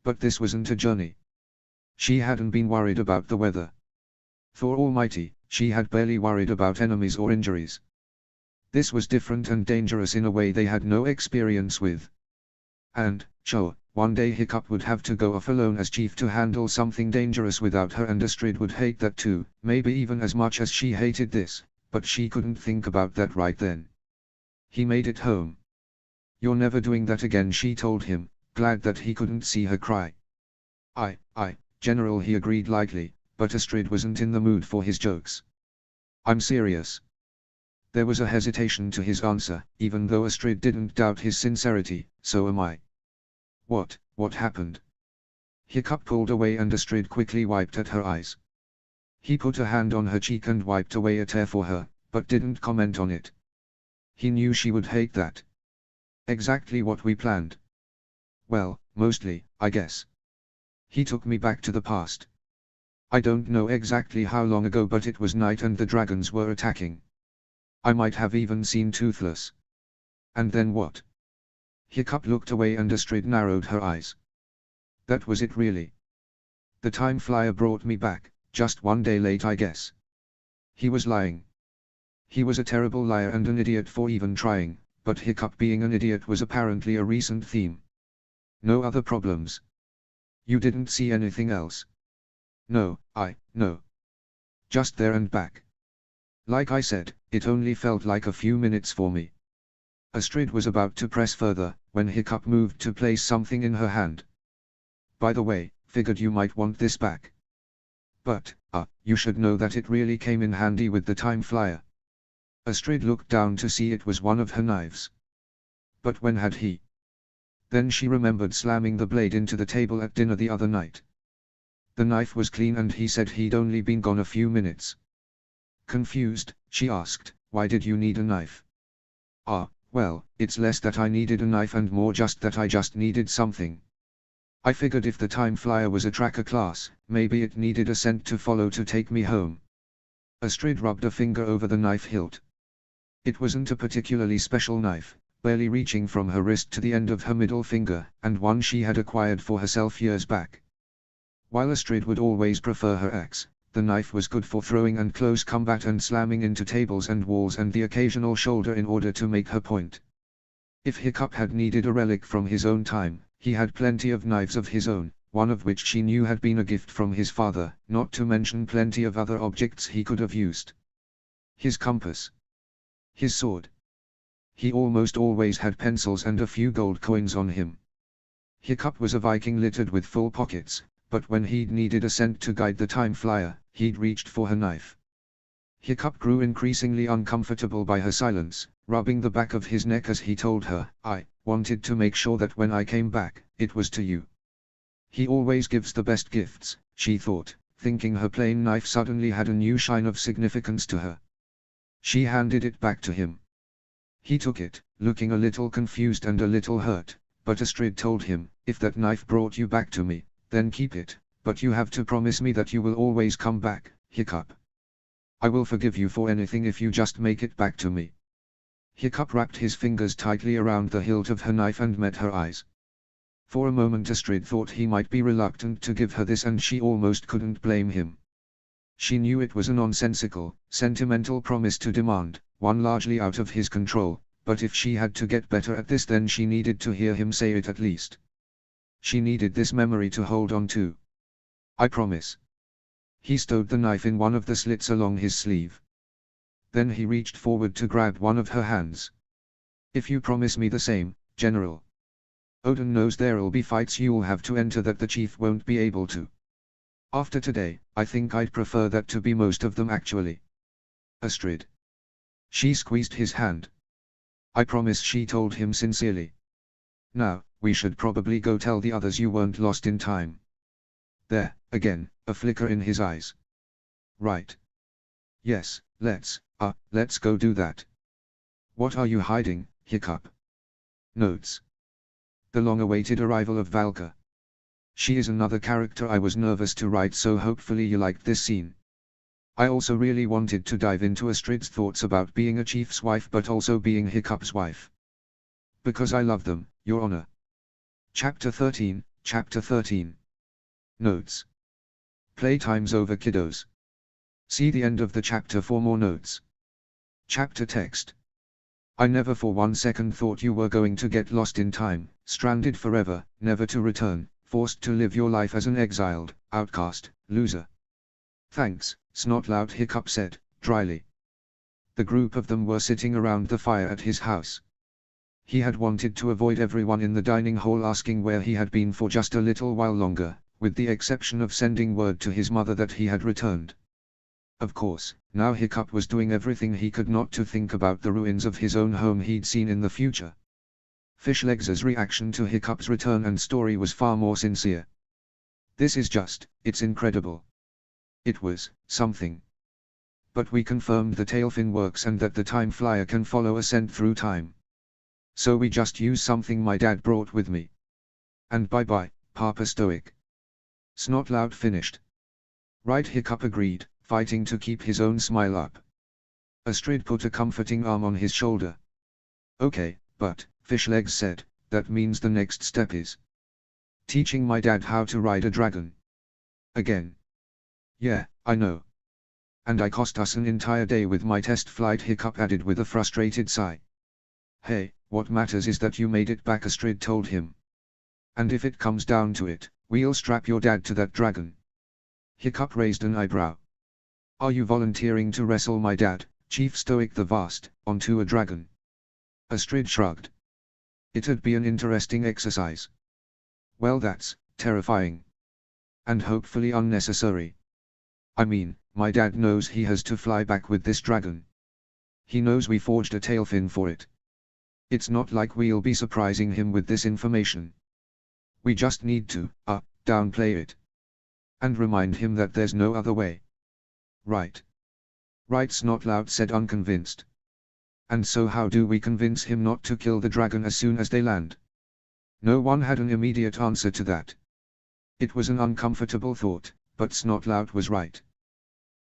But this wasn't a journey. She hadn't been worried about the weather. Thor Almighty, she had barely worried about enemies or injuries. This was different and dangerous in a way they had no experience with. And, sure, one day Hiccup would have to go off alone as chief to handle something dangerous without her, and Astrid would hate that too, maybe even as much as she hated this, but she couldn't think about that right then. He made it home. You're never doing that again, she told him, glad that he couldn't see her cry. General, he agreed lightly, but Astrid wasn't in the mood for his jokes. I'm serious. There was a hesitation to his answer, even though Astrid didn't doubt his sincerity. So am I. What happened? Hiccup pulled away and Astrid quickly wiped at her eyes. He put a hand on her cheek and wiped away a tear for her, but didn't comment on it. He knew she would hate that. Exactly what we planned. Well, mostly, I guess. He took me back to the past. I don't know exactly how long ago, but it was night and the dragons were attacking. I might have even seen Toothless. And then what? Hiccup looked away and Astrid narrowed her eyes. That was it really. The time flyer brought me back, just one day late I guess. He was lying. He was a terrible liar and an idiot for even trying, but Hiccup being an idiot was apparently a recent theme. No other problems. You didn't see anything else? No. Just there and back. Like I said, it only felt like a few minutes for me. Astrid was about to press further, when Hiccup moved to place something in her hand. By the way, figured you might want this back. But, you should know that it really came in handy with the time flyer. Astrid looked down to see it was one of her knives. But when had he? Then she remembered slamming the blade into the table at dinner the other night. The knife was clean and he said he'd only been gone a few minutes. Confused, she asked, "Why did you need a knife?" "Ah, well, it's less that I needed a knife and more just that I just needed something. I figured if the time flyer was a tracker class, maybe it needed a scent to follow to take me home." Astrid rubbed a finger over the knife hilt. It wasn't a particularly special knife, barely reaching from her wrist to the end of her middle finger, and one she had acquired for herself years back. While Astrid would always prefer her axe, the knife was good for throwing and close combat and slamming into tables and walls and the occasional shoulder in order to make her point. If Hiccup had needed a relic from his own time, he had plenty of knives of his own, one of which she knew had been a gift from his father, not to mention plenty of other objects he could have used. His compass. His sword. He almost always had pencils and a few gold coins on him. Hiccup was a Viking littered with full pockets, but when he'd needed a scent to guide the time flyer, he'd reached for her knife. Hiccup grew increasingly uncomfortable by her silence, rubbing the back of his neck as he told her, "I wanted to make sure that when I came back, it was to you." He always gives the best gifts, she thought, thinking her plain knife suddenly had a new shine of significance to her. She handed it back to him. He took it, looking a little confused and a little hurt, but Astrid told him, "If that knife brought you back to me, then keep it, but you have to promise me that you will always come back, Hiccup. I will forgive you for anything if you just make it back to me." Hiccup wrapped his fingers tightly around the hilt of her knife and met her eyes. For a moment Astrid thought he might be reluctant to give her this and she almost couldn't blame him. She knew it was a nonsensical, sentimental promise to demand, one largely out of his control, but if she had to get better at this then she needed to hear him say it at least. She needed this memory to hold on to. "I promise." He stowed the knife in one of the slits along his sleeve. Then he reached forward to grab one of her hands. "If you promise me the same, General. Odin knows there'll be fights you'll have to enter that the chief won't be able to. After today, I think I'd prefer that to be most of them actually." Astrid. She squeezed his hand. "I promise," she told him sincerely. "Now, we should probably go tell the others you weren't lost in time." There, again, a flicker in his eyes. "Right. Yes, let's go do that." "What are you hiding, Hiccup?" Notes. The long-awaited arrival of Valka. She is another character I was nervous to write, so hopefully you liked this scene. I also really wanted to dive into Astrid's thoughts about being a chief's wife but also being Hiccup's wife. Because I love them, Your Honor. Chapter 13, Chapter 13. Notes. Playtime's over, kiddos. See the end of the chapter for more notes. Chapter text. I never for one second thought you were going to get lost in time, stranded forever, never to return, forced to live your life as an exiled, outcast, loser. Thanks, Snotlout, Hiccup said, dryly. The group of them were sitting around the fire at his house. He had wanted to avoid everyone in the dining hall asking where he had been for just a little while longer, with the exception of sending word to his mother that he had returned. Of course, now Hiccup was doing everything he could not to think about the ruins of his own home he'd seen in the future. Fishlegs's reaction to Hiccup's return and story was far more sincere. "This is it's incredible. It was something. But we confirmed the tailfin works and that the time flyer can follow a scent through time. So we just use something my dad brought with me. And bye-bye, Papa Stoic." Snotlout finished. "Right," Hiccup agreed, fighting to keep his own smile up. Astrid put a comforting arm on his shoulder. "Okay, but," Fishlegs said, "that means the next step is teaching my dad how to ride a dragon. Again." "Yeah, I know. And I cost us an entire day with my test flight," Hiccup added with a frustrated sigh. "Hey, what matters is that you made it back," Astrid told him. "And if it comes down to it, we'll strap your dad to that dragon." Hiccup raised an eyebrow. "Are you volunteering to wrestle my dad, Chief Stoic the Vast, onto a dragon?" Astrid shrugged. "It'd be an interesting exercise." "Well, that's terrifying. And hopefully unnecessary. I mean, my dad knows he has to fly back with this dragon. He knows we forged a tailfin for it. It's not like we'll be surprising him with this information. We just need to, downplay it. And remind him that there's no other way. Right. Right, Snotlout said, unconvinced. And so how do we convince him not to kill the dragon as soon as they land? No one had an immediate answer to that. It was an uncomfortable thought, but Snotlout was right.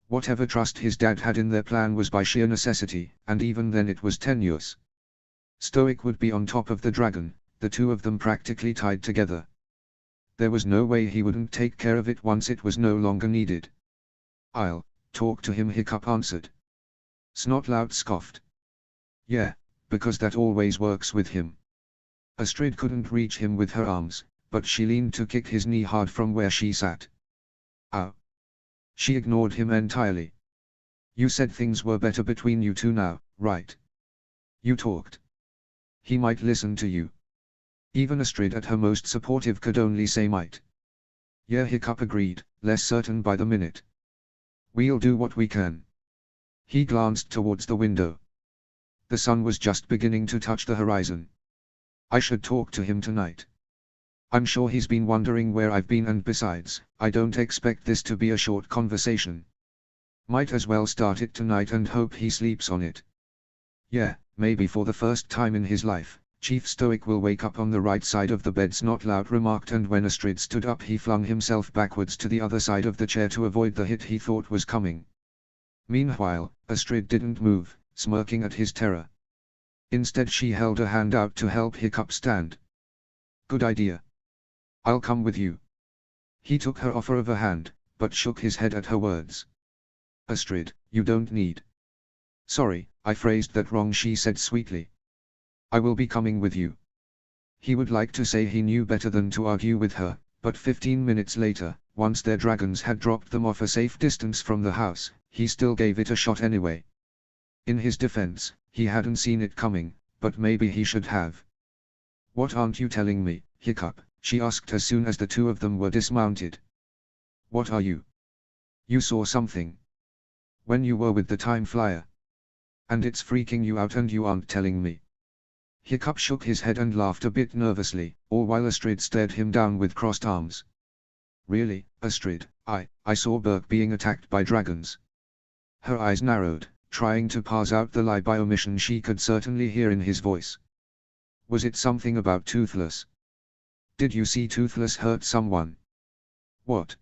Whatever trust his dad had in their plan was by sheer necessity, and even then it was tenuous. Stoic would be on top of the dragon, the two of them practically tied together. There was no way he wouldn't take care of it once it was no longer needed. I'll talk to him, Hiccup answered. Snotlout scoffed. Yeah, because that always works with him. Astrid couldn't reach him with her arms, but she leaned to kick his knee hard from where she sat. Ow. She ignored him entirely. You said things were better between you two now, right? You talked. He might listen to you. Even Astrid at her most supportive could only say might. Yeah, Hiccup agreed, less certain by the minute. We'll do what we can. He glanced towards the window. The sun was just beginning to touch the horizon. I should talk to him tonight. I'm sure he's been wondering where I've been, and besides, I don't expect this to be a short conversation. Might as well start it tonight and hope he sleeps on it. Yeah, maybe for the first time in his life, Chief Stoic will wake up on the right side of the bed, Snotlout remarked, and when Astrid stood up he flung himself backwards to the other side of the chair to avoid the hit he thought was coming. Meanwhile, Astrid didn't move, smirking at his terror. Instead she held a hand out to help Hiccup stand. Good idea. I'll come with you. He took her offer of a hand, but shook his head at her words. Astrid, you don't need. Sorry, I phrased that wrong, she said sweetly. I will be coming with you. He would like to say he knew better than to argue with her, but 15 minutes later, once their dragons had dropped them off a safe distance from the house, he still gave it a shot anyway. In his defense, he hadn't seen it coming, but maybe he should have. What aren't you telling me, Hiccup? She asked as soon as the two of them were dismounted. What are you? You saw something. When you were with the Time Flyer. And it's freaking you out and you aren't telling me. Hiccup shook his head and laughed a bit nervously, all while Astrid stared him down with crossed arms. Really, Astrid, I saw Berk being attacked by dragons. Her eyes narrowed, trying to parse out the lie by omission she could certainly hear in his voice. Was it something about Toothless? Did you see Toothless hurt someone? What?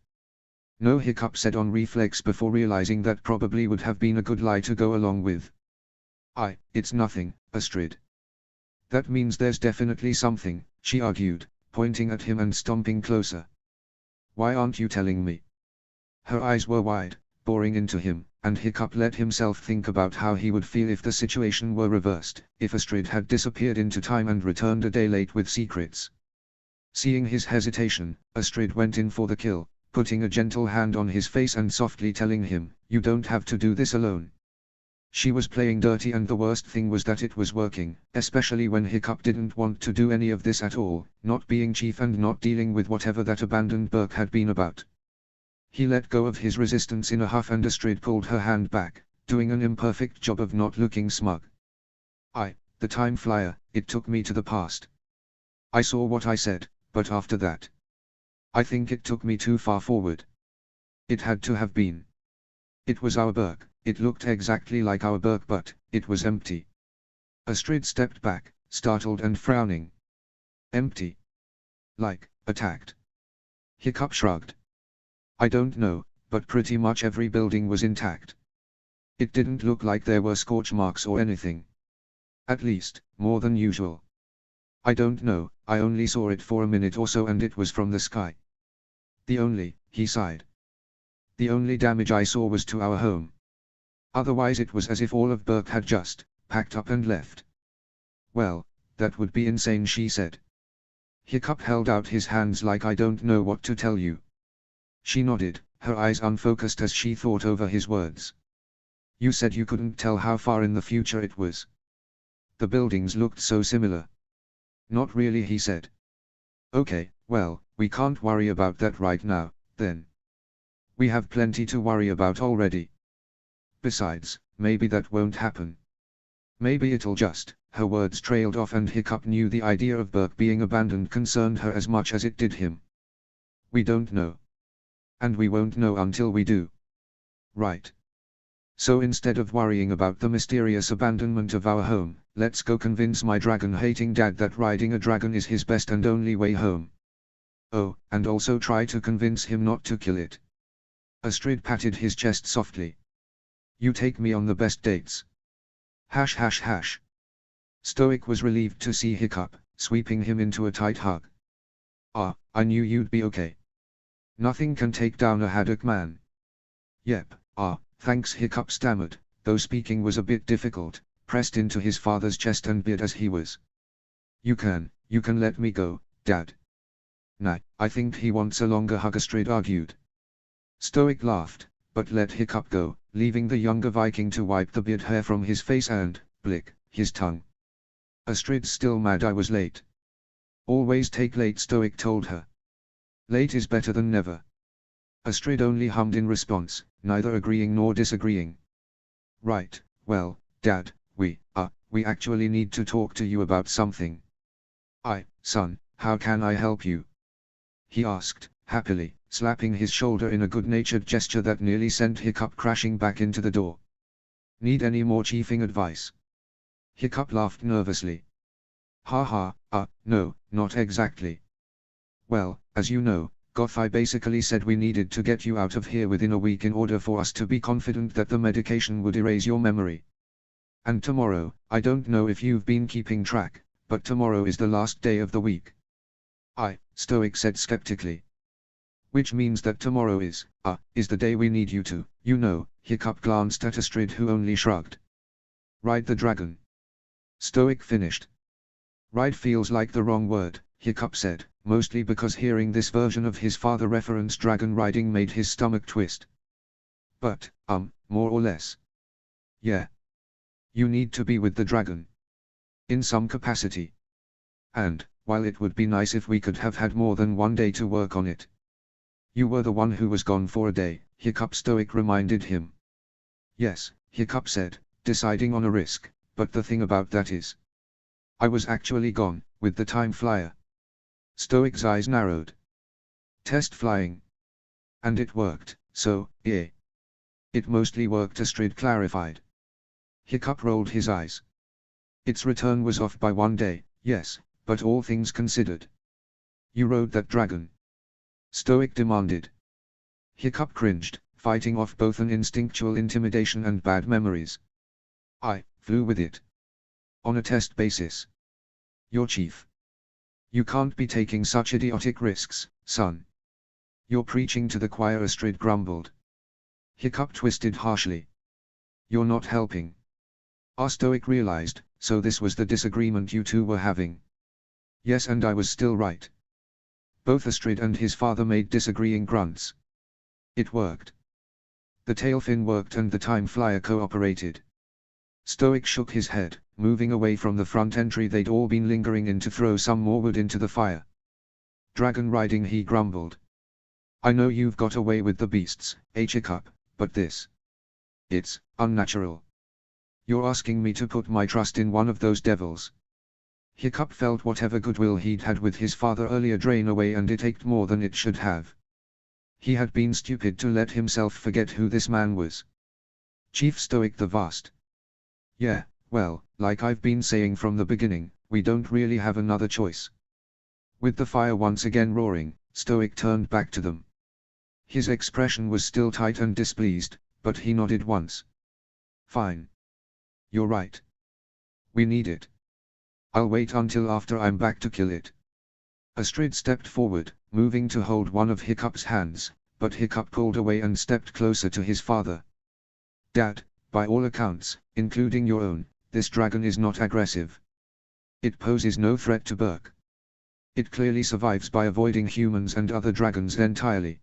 No, Hiccup said on reflex before realizing that probably would have been a good lie to go along with. It's nothing, Astrid. That means there's definitely something, she argued, pointing at him and stomping closer. Why aren't you telling me? Her eyes were wide, boring into him, and Hiccup let himself think about how he would feel if the situation were reversed, if Astrid had disappeared into time and returned a day late with secrets. Seeing his hesitation, Astrid went in for the kill, putting a gentle hand on his face and softly telling him, "You don't have to do this alone." She was playing dirty, and the worst thing was that it was working, especially when Hiccup didn't want to do any of this at all, not being chief and not dealing with whatever that abandoned Berk had been about. He let go of his resistance in a huff and Astrid pulled her hand back, doing an imperfect job of not looking smug. The Time Flyer, it took me to the past. I saw what I said, but after that, I think it took me too far forward. It had to have been. It was our Berk, it looked exactly like our Berk, but it was empty. Astrid stepped back, startled and frowning. Empty? Like, attacked? Hiccup shrugged. I don't know, but pretty much every building was intact. It didn't look like there were scorch marks or anything. At least, more than usual. I don't know, I only saw it for a minute or so and it was from the sky. He sighed. The only damage I saw was to our home. Otherwise it was as if all of Berk had just packed up and left. Well, that would be insane, she said. Hiccup held out his hands like, I don't know what to tell you. She nodded, her eyes unfocused as she thought over his words. You said you couldn't tell how far in the future it was. The buildings looked so similar. Not really, he said. Okay, well, we can't worry about that right now, then. We have plenty to worry about already. Besides, maybe that won't happen. Maybe it'll just Her words trailed off and Hiccup knew the idea of Burke being abandoned concerned her as much as it did him. We don't know. And we won't know until we do. Right. So instead of worrying about the mysterious abandonment of our home, let's go convince my dragon-hating dad that riding a dragon is his best and only way home. Oh, and also try to convince him not to kill it. Astrid patted his chest softly. You take me on the best dates. Hash hash hash. Stoic was relieved to see Hiccup, sweeping him into a tight hug. Ah, I knew you'd be okay. Nothing can take down a Haddock man. Yep, thanks, Hiccup stammered, though speaking was a bit difficult, pressed into his father's chest and beard as he was. You can let me go, Dad. Nah, I think he wants a longer hug, Astrid argued. Stoic laughed, but let Hiccup go, leaving the younger Viking to wipe the beard hair from his face and, blick, his tongue. Astrid's still mad I was late. Always take late, Stoic told her. Late is better than never. Astrid only hummed in response, neither agreeing nor disagreeing. Right, well, Dad, we actually need to talk to you about something. Son, how can I help you? He asked, happily, slapping his shoulder in a good-natured gesture that nearly sent Hiccup crashing back into the door. Need any more chiefing advice? Hiccup laughed nervously. No, not exactly. Well, as you know, Gothai basically said we needed to get you out of here within a week in order for us to be confident that the medication would erase your memory. And tomorrow, I don't know if you've been keeping track, but tomorrow is the last day of the week. Stoic said skeptically. Which means that tomorrow is the day we need you to, Hiccup glanced at Astrid who only shrugged. Ride the dragon. Stoic finished. Ride feels like the wrong word, Hiccup said, mostly because hearing this version of his father reference dragon riding made his stomach twist. But, more or less. Yeah. You need to be with the dragon. In some capacity. And, while it would be nice if we could have had more than one day to work on it. You were the one who was gone for a day, Hiccup Stoic reminded him. Yes, Hiccup said, deciding on a risk, but the thing about that is. I was actually gone, with the time flyer. Stoic's eyes narrowed. Test flying. And it worked, so, yeah. It mostly worked, Astrid clarified. Hiccup rolled his eyes. Its return was off by 1 day, yes, but all things considered. You rode that dragon? Stoic demanded. Hiccup cringed, fighting off both an instinctual intimidation and bad memories. I flew with it. On a test basis. Your chief. You can't be taking such idiotic risks, son. You're preaching to the choir, Astrid grumbled. Hiccup twisted harshly. You're not helping. Stoic realized, so this was the disagreement you two were having. Yes, and I was still right. Both Astrid and his father made disagreeing grunts. It worked. The tail fin worked and the time flyer cooperated. Stoic shook his head, moving away from the front entry they'd all been lingering in to throw some more wood into the fire. Dragon riding, he grumbled. I know you've got away with the beasts, Hiccup, but this. It's unnatural. You're asking me to put my trust in one of those devils. Hiccup felt whatever goodwill he'd had with his father earlier drain away, and it ached more than it should have. He had been stupid to let himself forget who this man was. Chief Stoic the Vast. Yeah, well, like I've been saying from the beginning, we don't really have another choice. With the fire once again roaring, Stoic turned back to them. His expression was still tight and displeased, but he nodded once. Fine. You're right. We need it. I'll wait until after I'm back to kill it. Astrid stepped forward, moving to hold one of Hiccup's hands, but Hiccup pulled away and stepped closer to his father. Dad, by all accounts, including your own, this dragon is not aggressive. It poses no threat to Burke. It clearly survives by avoiding humans and other dragons entirely.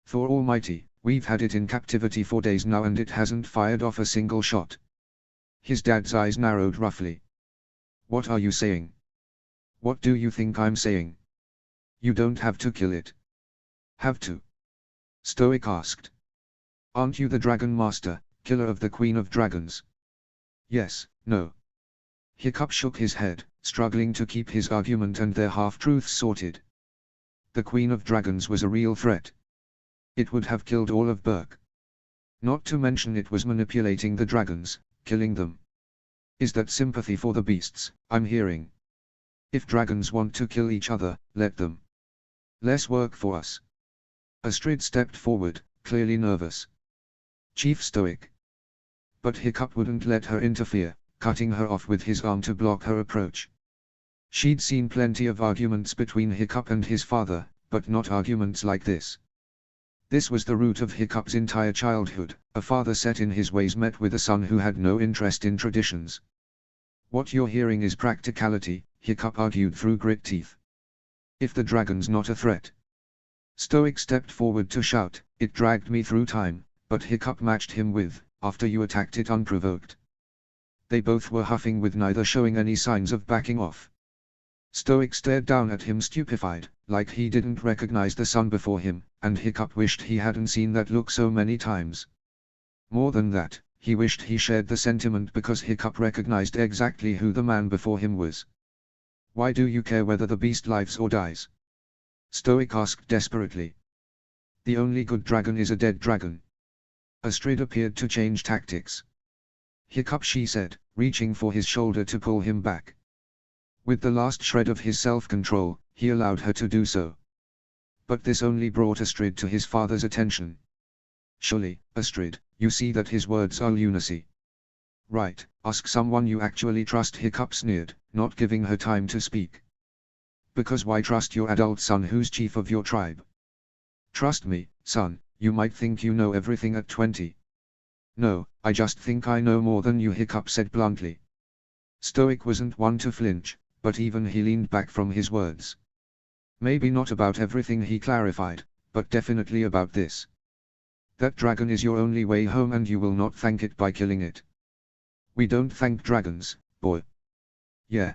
Thor Almighty, we've had it in captivity for days now and it hasn't fired off a single shot. His dad's eyes narrowed roughly. What are you saying? What do you think I'm saying? You don't have to kill it. Have to? Stoic asked. Aren't you the Dragon Master, killer of the Queen of Dragons? Yes, no. Hiccup shook his head, struggling to keep his argument and their half-truths sorted. The Queen of Dragons was a real threat. It would have killed all of Berk. Not to mention it was manipulating the dragons, killing them. Is that sympathy for the beasts, I'm hearing? If dragons want to kill each other, let them. Less work for us. Astrid stepped forward, clearly nervous. Chief Stoic. But Hiccup wouldn't let her interfere, cutting her off with his arm to block her approach. She'd seen plenty of arguments between Hiccup and his father, but not arguments like this. This was the root of Hiccup's entire childhood, a father set in his ways met with a son who had no interest in traditions. What you're hearing is practicality, Hiccup argued through grit teeth. If the dragon's not a threat. Stoic stepped forward to shout, it dragged me through time, but Hiccup matched him with, after you attacked it unprovoked. They both were huffing with neither showing any signs of backing off. Stoic stared down at him stupefied, like he didn't recognize the son before him, and Hiccup wished he hadn't seen that look so many times. More than that, he wished he shared the sentiment because Hiccup recognized exactly who the man before him was. Why do you care whether the beast lives or dies? Stoic asked desperately. The only good dragon is a dead dragon. Astrid appeared to change tactics. Hiccup, she said, reaching for his shoulder to pull him back. With the last shred of his self-control, he allowed her to do so. But this only brought Astrid to his father's attention. Surely, Astrid, you see that his words are lunacy. Right, ask someone you actually trust, Hiccup sneered, not giving her time to speak. Because why trust your adult son who's chief of your tribe? Trust me, son, you might think you know everything at 20. No, I just think I know more than you, Hiccup said bluntly. Stoic wasn't one to flinch, but even he leaned back from his words. Maybe not about everything, he clarified, but definitely about this. That dragon is your only way home and you will not thank it by killing it. We don't thank dragons, boy. Yeah?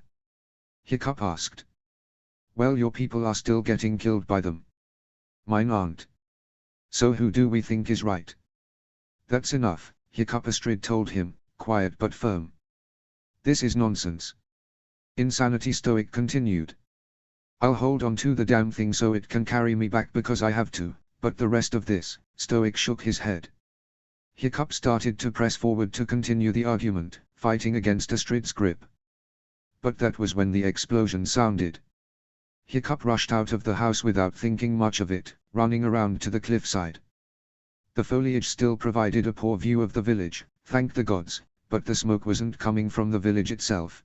Hiccup asked. Well, your people are still getting killed by them. Mine aren't. So who do we think is right? That's enough, Hiccup, Astrid told him, quiet but firm. This is nonsense. Insanity, Stoic continued. I'll hold on to the damn thing so it can carry me back because I have to, but the rest of this, Stoic shook his head. Hiccup started to press forward to continue the argument, fighting against Astrid's grip. But that was when the explosion sounded. Hiccup rushed out of the house without thinking much of it, running around to the cliffside. The foliage still provided a poor view of the village, thank the gods, but the smoke wasn't coming from the village itself.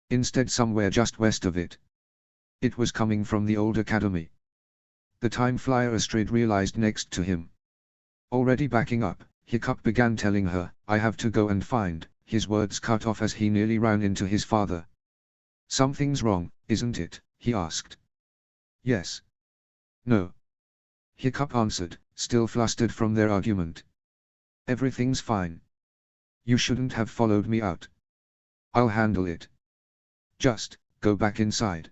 Instead, somewhere just west of it. It was coming from the old academy. The time flyer, Astrid realized next to him. Already backing up, Hiccup began telling her, I have to go and find, his words cut off as he nearly ran into his father. Something's wrong, isn't it? He asked. Yes. No. Hiccup answered, still flustered from their argument. Everything's fine. You shouldn't have followed me out. I'll handle it. Just, go back inside.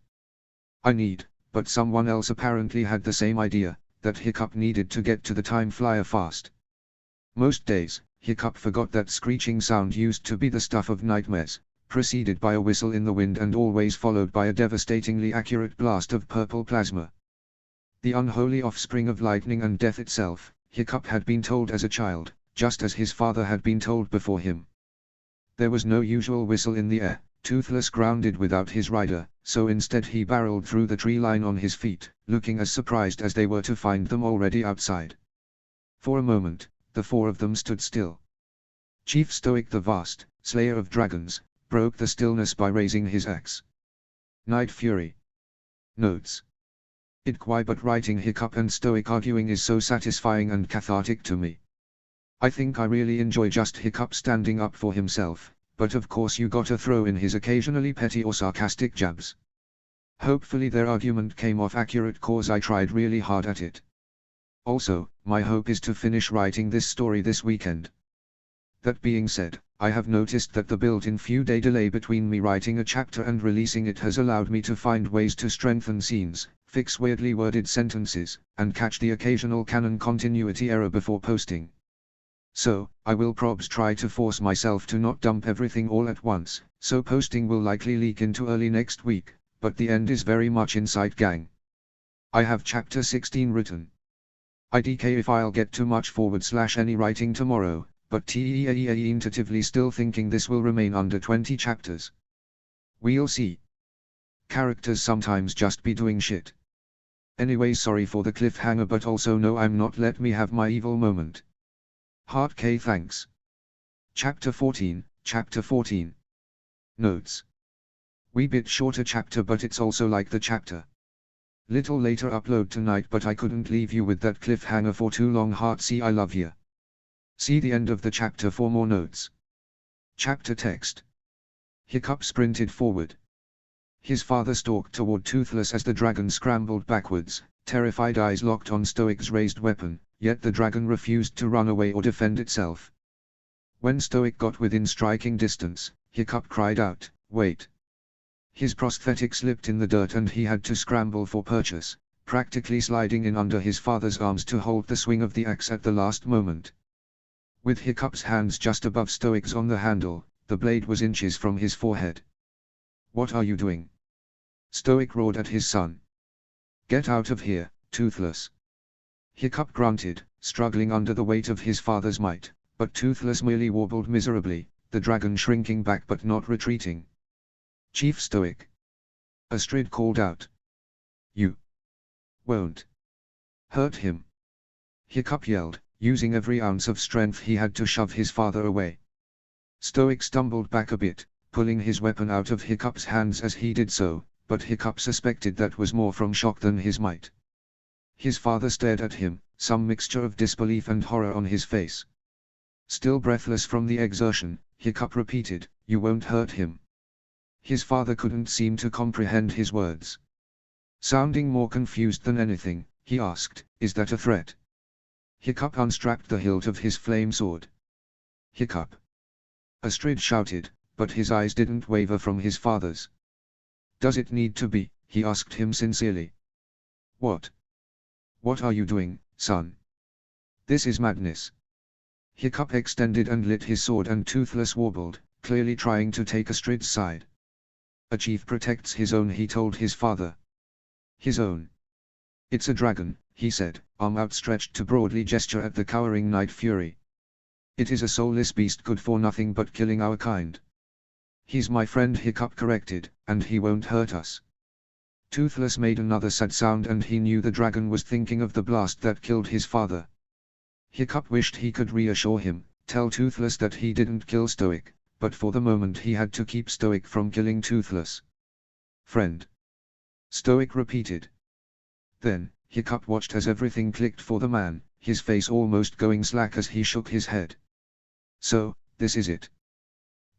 But someone else apparently had the same idea, that Hiccup needed to get to the time flyer fast. Most days, Hiccup forgot that screeching sound used to be the stuff of nightmares, preceded by a whistle in the wind and always followed by a devastatingly accurate blast of purple plasma. The unholy offspring of lightning and death itself, Hiccup had been told as a child, just as his father had been told before him. There was no usual whistle in the air, Toothless grounded without his rider, so instead he barreled through the tree line on his feet, looking as surprised as they were to find them already outside. For a moment, the four of them stood still. Chief Stoic, the vast, slayer of dragons, broke the stillness by raising his axe. Night Fury. Notes. It quite but writing Hiccup and Stoic arguing is so satisfying and cathartic to me. I think I really enjoy just Hiccup standing up for himself, but of course you gotta throw in his occasionally petty or sarcastic jabs. Hopefully their argument came off accurate cause I tried really hard at it. Also, my hope is to finish writing this story this weekend. That being said, I have noticed that the built-in few-day delay between me writing a chapter and releasing it has allowed me to find ways to strengthen scenes, fix weirdly worded sentences, and catch the occasional canon continuity error before posting. So, I will probs try to force myself to not dump everything all at once, so posting will likely leak into early next week, but the end is very much in sight, gang. I have chapter 16 written. IDK if I'll get too much / any writing tomorrow, but tentatively still thinking this will remain under 20 chapters. We'll see. Characters sometimes just be doing shit. Anyway, sorry for the cliffhanger, but also no, I'm not, let me have my evil moment. Heart K, thanks. Chapter 14. Notes. Wee bit shorter chapter, but it's also like the chapter. Little later upload tonight, but I couldn't leave you with that cliffhanger for too long. Heart C, I love ya. See the end of the chapter for more notes. Chapter text. Hiccup sprinted forward. His father stalked toward Toothless as the dragon scrambled backwards, terrified eyes locked on Stoic's raised weapon, yet the dragon refused to run away or defend itself. When Stoic got within striking distance, Hiccup cried out, "Wait!" His prosthetic slipped in the dirt and he had to scramble for purchase, practically sliding in under his father's arms to hold the swing of the axe at the last moment. With Hiccup's hands just above Stoic's on the handle, the blade was inches from his forehead. "What are you doing?" Stoic roared at his son. "Get out of here, Toothless." Hiccup grunted, struggling under the weight of his father's might, but Toothless merely warbled miserably, the dragon shrinking back but not retreating. "Chief Stoic!" Astrid called out. "You won't hurt him!" Hiccup yelled, using every ounce of strength he had to shove his father away. Stoic stumbled back a bit, pulling his weapon out of Hiccup's hands as he did so, but Hiccup suspected that was more from shock than his might. His father stared at him, some mixture of disbelief and horror on his face. Still breathless from the exertion, Hiccup repeated, "You won't hurt him." His father couldn't seem to comprehend his words. Sounding more confused than anything, he asked, "Is that a threat?" Hiccup unstrapped the hilt of his flame sword. "Hiccup!" Astrid shouted, but his eyes didn't waver from his father's. "Does it need to be?" he asked him sincerely. What are you doing, son? This is madness." Hiccup extended and lit his sword and Toothless warbled, clearly trying to take Astrid's side. "A chief protects his own," he told his father. "His own? It's a dragon," he said, arm outstretched to broadly gesture at the cowering Night Fury. "It is a soulless beast good for nothing but killing our kind." "He's my friend," Hiccup corrected, "and he won't hurt us." Toothless made another sad sound and he knew the dragon was thinking of the blast that killed his father. Hiccup wished he could reassure him, tell Toothless that he didn't kill Stoic, but for the moment he had to keep Stoic from killing Toothless. "Friend?" Stoic repeated. Then, Hiccup watched as everything clicked for the man, his face almost going slack as he shook his head. "So, this is it?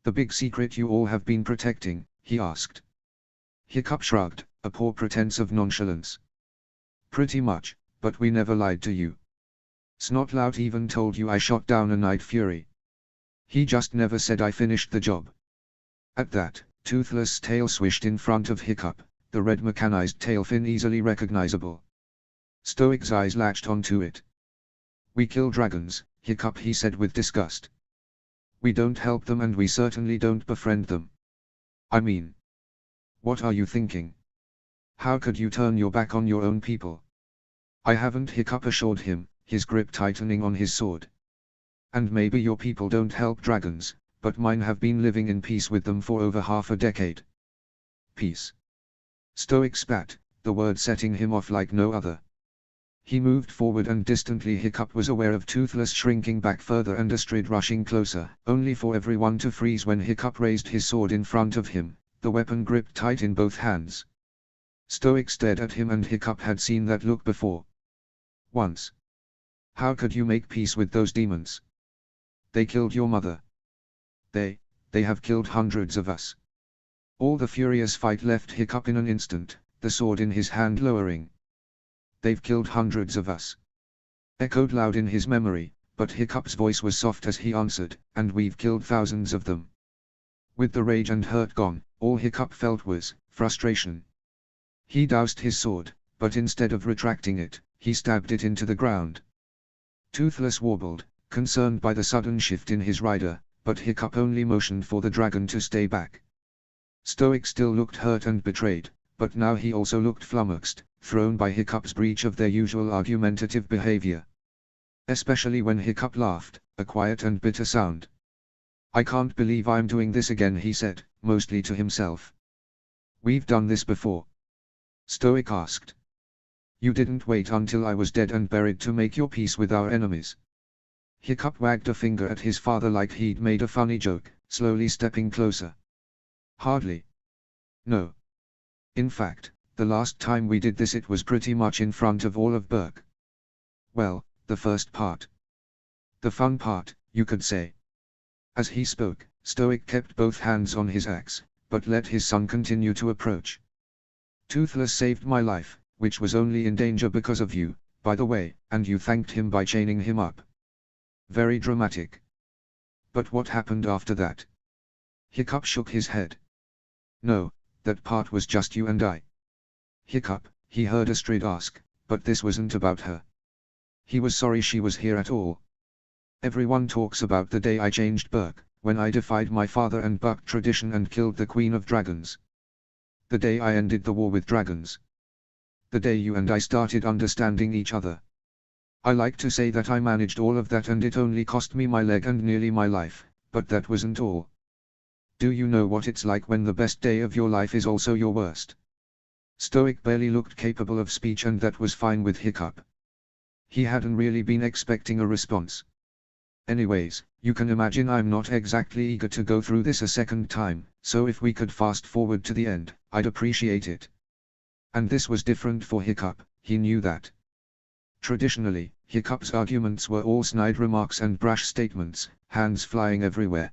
The big secret you all have been protecting?" he asked. Hiccup shrugged, a poor pretense of nonchalance. "Pretty much, but we never lied to you. Snotlout even told you I shot down a Night Fury. He just never said I finished the job." At that, Toothless' tail swished in front of Hiccup, the red mechanized tail fin easily recognizable. Stoic's eyes latched onto it. "We kill dragons, Hiccup," he said with disgust. "We don't help them and we certainly don't befriend them. I mean, what are you thinking? How could you turn your back on your own people?" "I haven't," Hiccup assured him, his grip tightening on his sword. "And maybe your people don't help dragons, but mine have been living in peace with them for over half a decade." "Peace?" Stoic spat, the word setting him off like no other. He moved forward and distantly Hiccup was aware of Toothless shrinking back further and Astrid rushing closer, only for everyone to freeze when Hiccup raised his sword in front of him, the weapon gripped tight in both hands. Stoic stared at him and Hiccup had seen that look before. Once. "How could you make peace with those demons? They killed your mother. They have killed hundreds of us." All the furious fight left Hiccup in an instant, the sword in his hand lowering. "They've killed hundreds of us," echoed loud in his memory, but Hiccup's voice was soft as he answered, "and we've killed thousands of them." With the rage and hurt gone, all Hiccup felt was frustration. He doused his sword, but instead of retracting it, he stabbed it into the ground. Toothless warbled, concerned by the sudden shift in his rider, but Hiccup only motioned for the dragon to stay back. Stoic still looked hurt and betrayed, but now he also looked flummoxed, thrown by Hiccup's breach of their usual argumentative behavior. Especially when Hiccup laughed, a quiet and bitter sound. "I can't believe I'm doing this again," he said, mostly to himself. "We've done this before?" Stoic asked. "You didn't wait until I was dead and buried to make your peace with our enemies." Hiccup wagged a finger at his father like he'd made a funny joke, slowly stepping closer. "Hardly. No. In fact, the last time we did this it was pretty much in front of all of Berk. Well, the first part. The fun part, you could say." As he spoke, Stoic kept both hands on his axe, but let his son continue to approach. "Toothless saved my life, which was only in danger because of you, by the way, and you thanked him by chaining him up. Very dramatic. But what happened after that?" Hiccup shook his head. "No, that part was just you and I." "Hiccup," he heard Astrid ask, but this wasn't about her. He was sorry she was here at all. "Everyone talks about the day I changed Berk, when I defied my father and bucked tradition and killed the Queen of Dragons. The day I ended the war with dragons. The day you and I started understanding each other. I like to say that I managed all of that and it only cost me my leg and nearly my life, but that wasn't all. Do you know what it's like when the best day of your life is also your worst?" Stoic barely looked capable of speech, and that was fine with Hiccup. He hadn't really been expecting a response. "Anyways, you can imagine I'm not exactly eager to go through this a second time, so if we could fast forward to the end, I'd appreciate it." And this was different for Hiccup, he knew that. Traditionally, Hiccup's arguments were all snide remarks and brash statements, hands flying everywhere.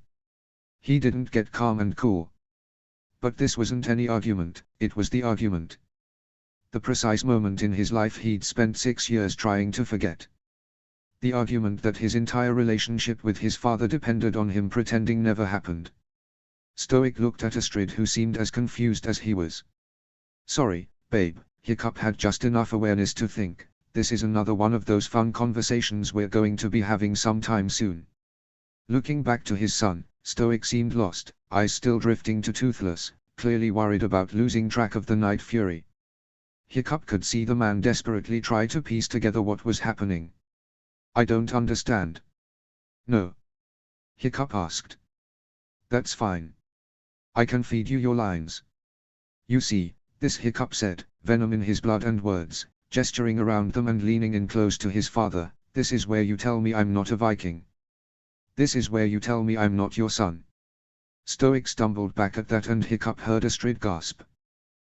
He didn't get calm and cool. But this wasn't any argument, it was the argument. The precise moment in his life he'd spent 6 years trying to forget. The argument that his entire relationship with his father depended on him pretending never happened. Stoic looked at Astrid, who seemed as confused as he was. "Sorry, babe," Hiccup had just enough awareness to think, "this is another one of those fun conversations we're going to be having sometime soon." Looking back to his son, Stoic seemed lost, eyes still drifting to Toothless, clearly worried about losing track of the Night Fury. Hiccup could see the man desperately try to piece together what was happening. "I don't understand." "No?" Hiccup asked. "That's fine. I can feed you your lines. You see, this," Hiccup said, venom in his blood and words, gesturing around them and leaning in close to his father, "this is where you tell me I'm not a Viking. This is where you tell me I'm not your son." Stoic stumbled back at that, and Hiccup heard Astrid gasp.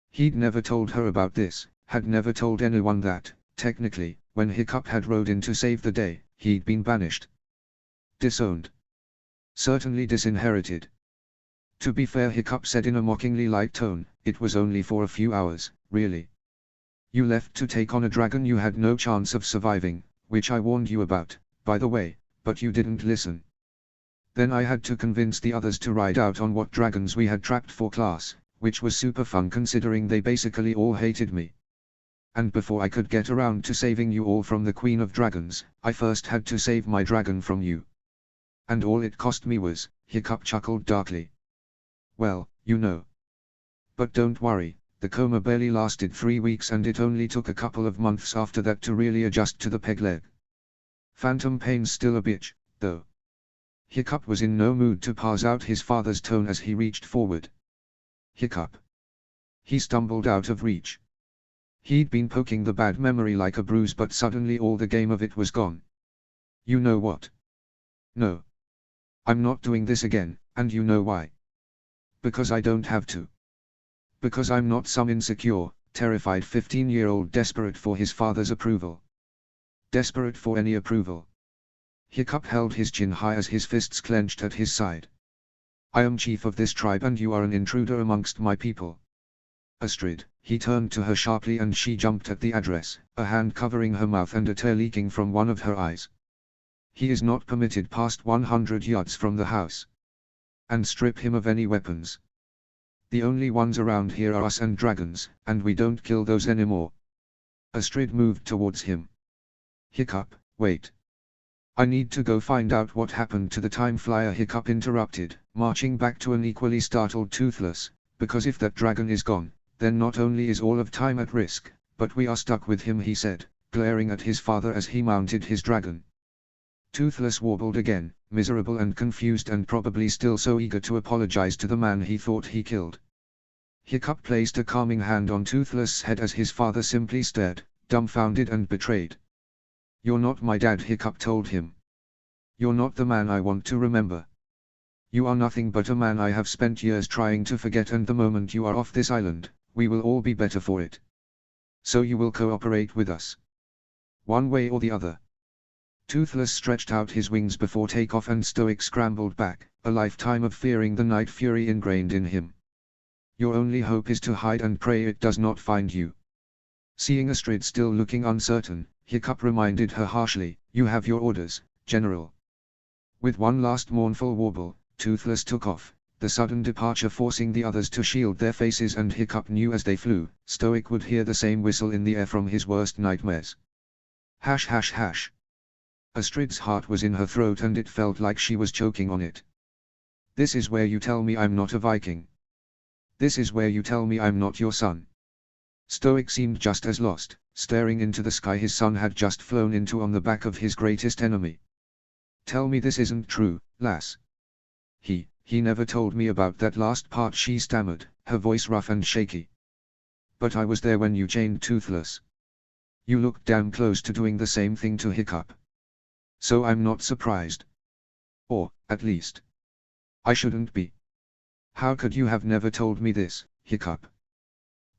He'd never told her about this, had never told anyone that, technically, when Hiccup had rode in to save the day, he'd been banished. Disowned. Certainly disinherited. To be fair, Hiccup said in a mockingly light tone, it was only for a few hours, really. You left to take on a dragon you had no chance of surviving, which I warned you about, by the way, but you didn't listen. Then I had to convince the others to ride out on what dragons we had trapped for class, which was super fun considering they basically all hated me. And before I could get around to saving you all from the Queen of Dragons, I first had to save my dragon from you. And all it cost me was," Hiccup chuckled darkly. "Well, you know. But don't worry, the coma barely lasted 3 weeks and it only took a couple of months after that to really adjust to the peg leg. Phantom pain's still a bitch, though." Hiccup was in no mood to parse out his father's tone as he reached forward. "Hiccup." He stumbled out of reach. He'd been poking the bad memory like a bruise, but suddenly all the game of it was gone. "You know what? No. I'm not doing this again, and you know why. Because I don't have to. Because I'm not some insecure, terrified 15-year-old desperate for his father's approval. Desperate for any approval." Hiccup held his chin high as his fists clenched at his side. "I am chief of this tribe and you are an intruder amongst my people. Astrid." He turned to her sharply and she jumped at the address, a hand covering her mouth and a tear leaking from one of her eyes. "He is not permitted past 100 yards from the house. And strip him of any weapons. The only ones around here are us and dragons, and we don't kill those anymore." Astrid moved towards him. "Hiccup, wait. I need to go find out what happened to the time flyer, Hiccup interrupted, marching back to an equally startled Toothless, because if that dragon is gone, then not only is all of time at risk, but we are stuck with him, he said, glaring at his father as he mounted his dragon. Toothless warbled again, miserable and confused and probably still so eager to apologize to the man he thought he killed. Hiccup placed a calming hand on Toothless' head as his father simply stared, dumbfounded and betrayed. You're not my dad, Hiccup told him. You're not the man I want to remember. You are nothing but a man I have spent years trying to forget, and the moment you are off this island, we will all be better for it. So you will cooperate with us. One way or the other. Toothless stretched out his wings before takeoff and Stoic scrambled back, a lifetime of fearing the night fury ingrained in him. Your only hope is to hide and pray it does not find you. Seeing Astrid still looking uncertain, Hiccup reminded her harshly, you have your orders, General. With one last mournful warble, Toothless took off, the sudden departure forcing the others to shield their faces, and Hiccup knew as they flew, Stoic would hear the same whistle in the air from his worst nightmares. Hash hash hash. Astrid's heart was in her throat and it felt like she was choking on it. This is where you tell me I'm not a Viking. This is where you tell me I'm not your son. Stoic seemed just as lost, staring into the sky his son had just flown into on the back of his greatest enemy. Tell me this isn't true, lass. He never told me about that last part, she stammered, her voice rough and shaky. But I was there when you chained Toothless. You looked damn close to doing the same thing to Hiccup. So I'm not surprised. Or, at least, I shouldn't be. How could you have never told me this, Hiccup?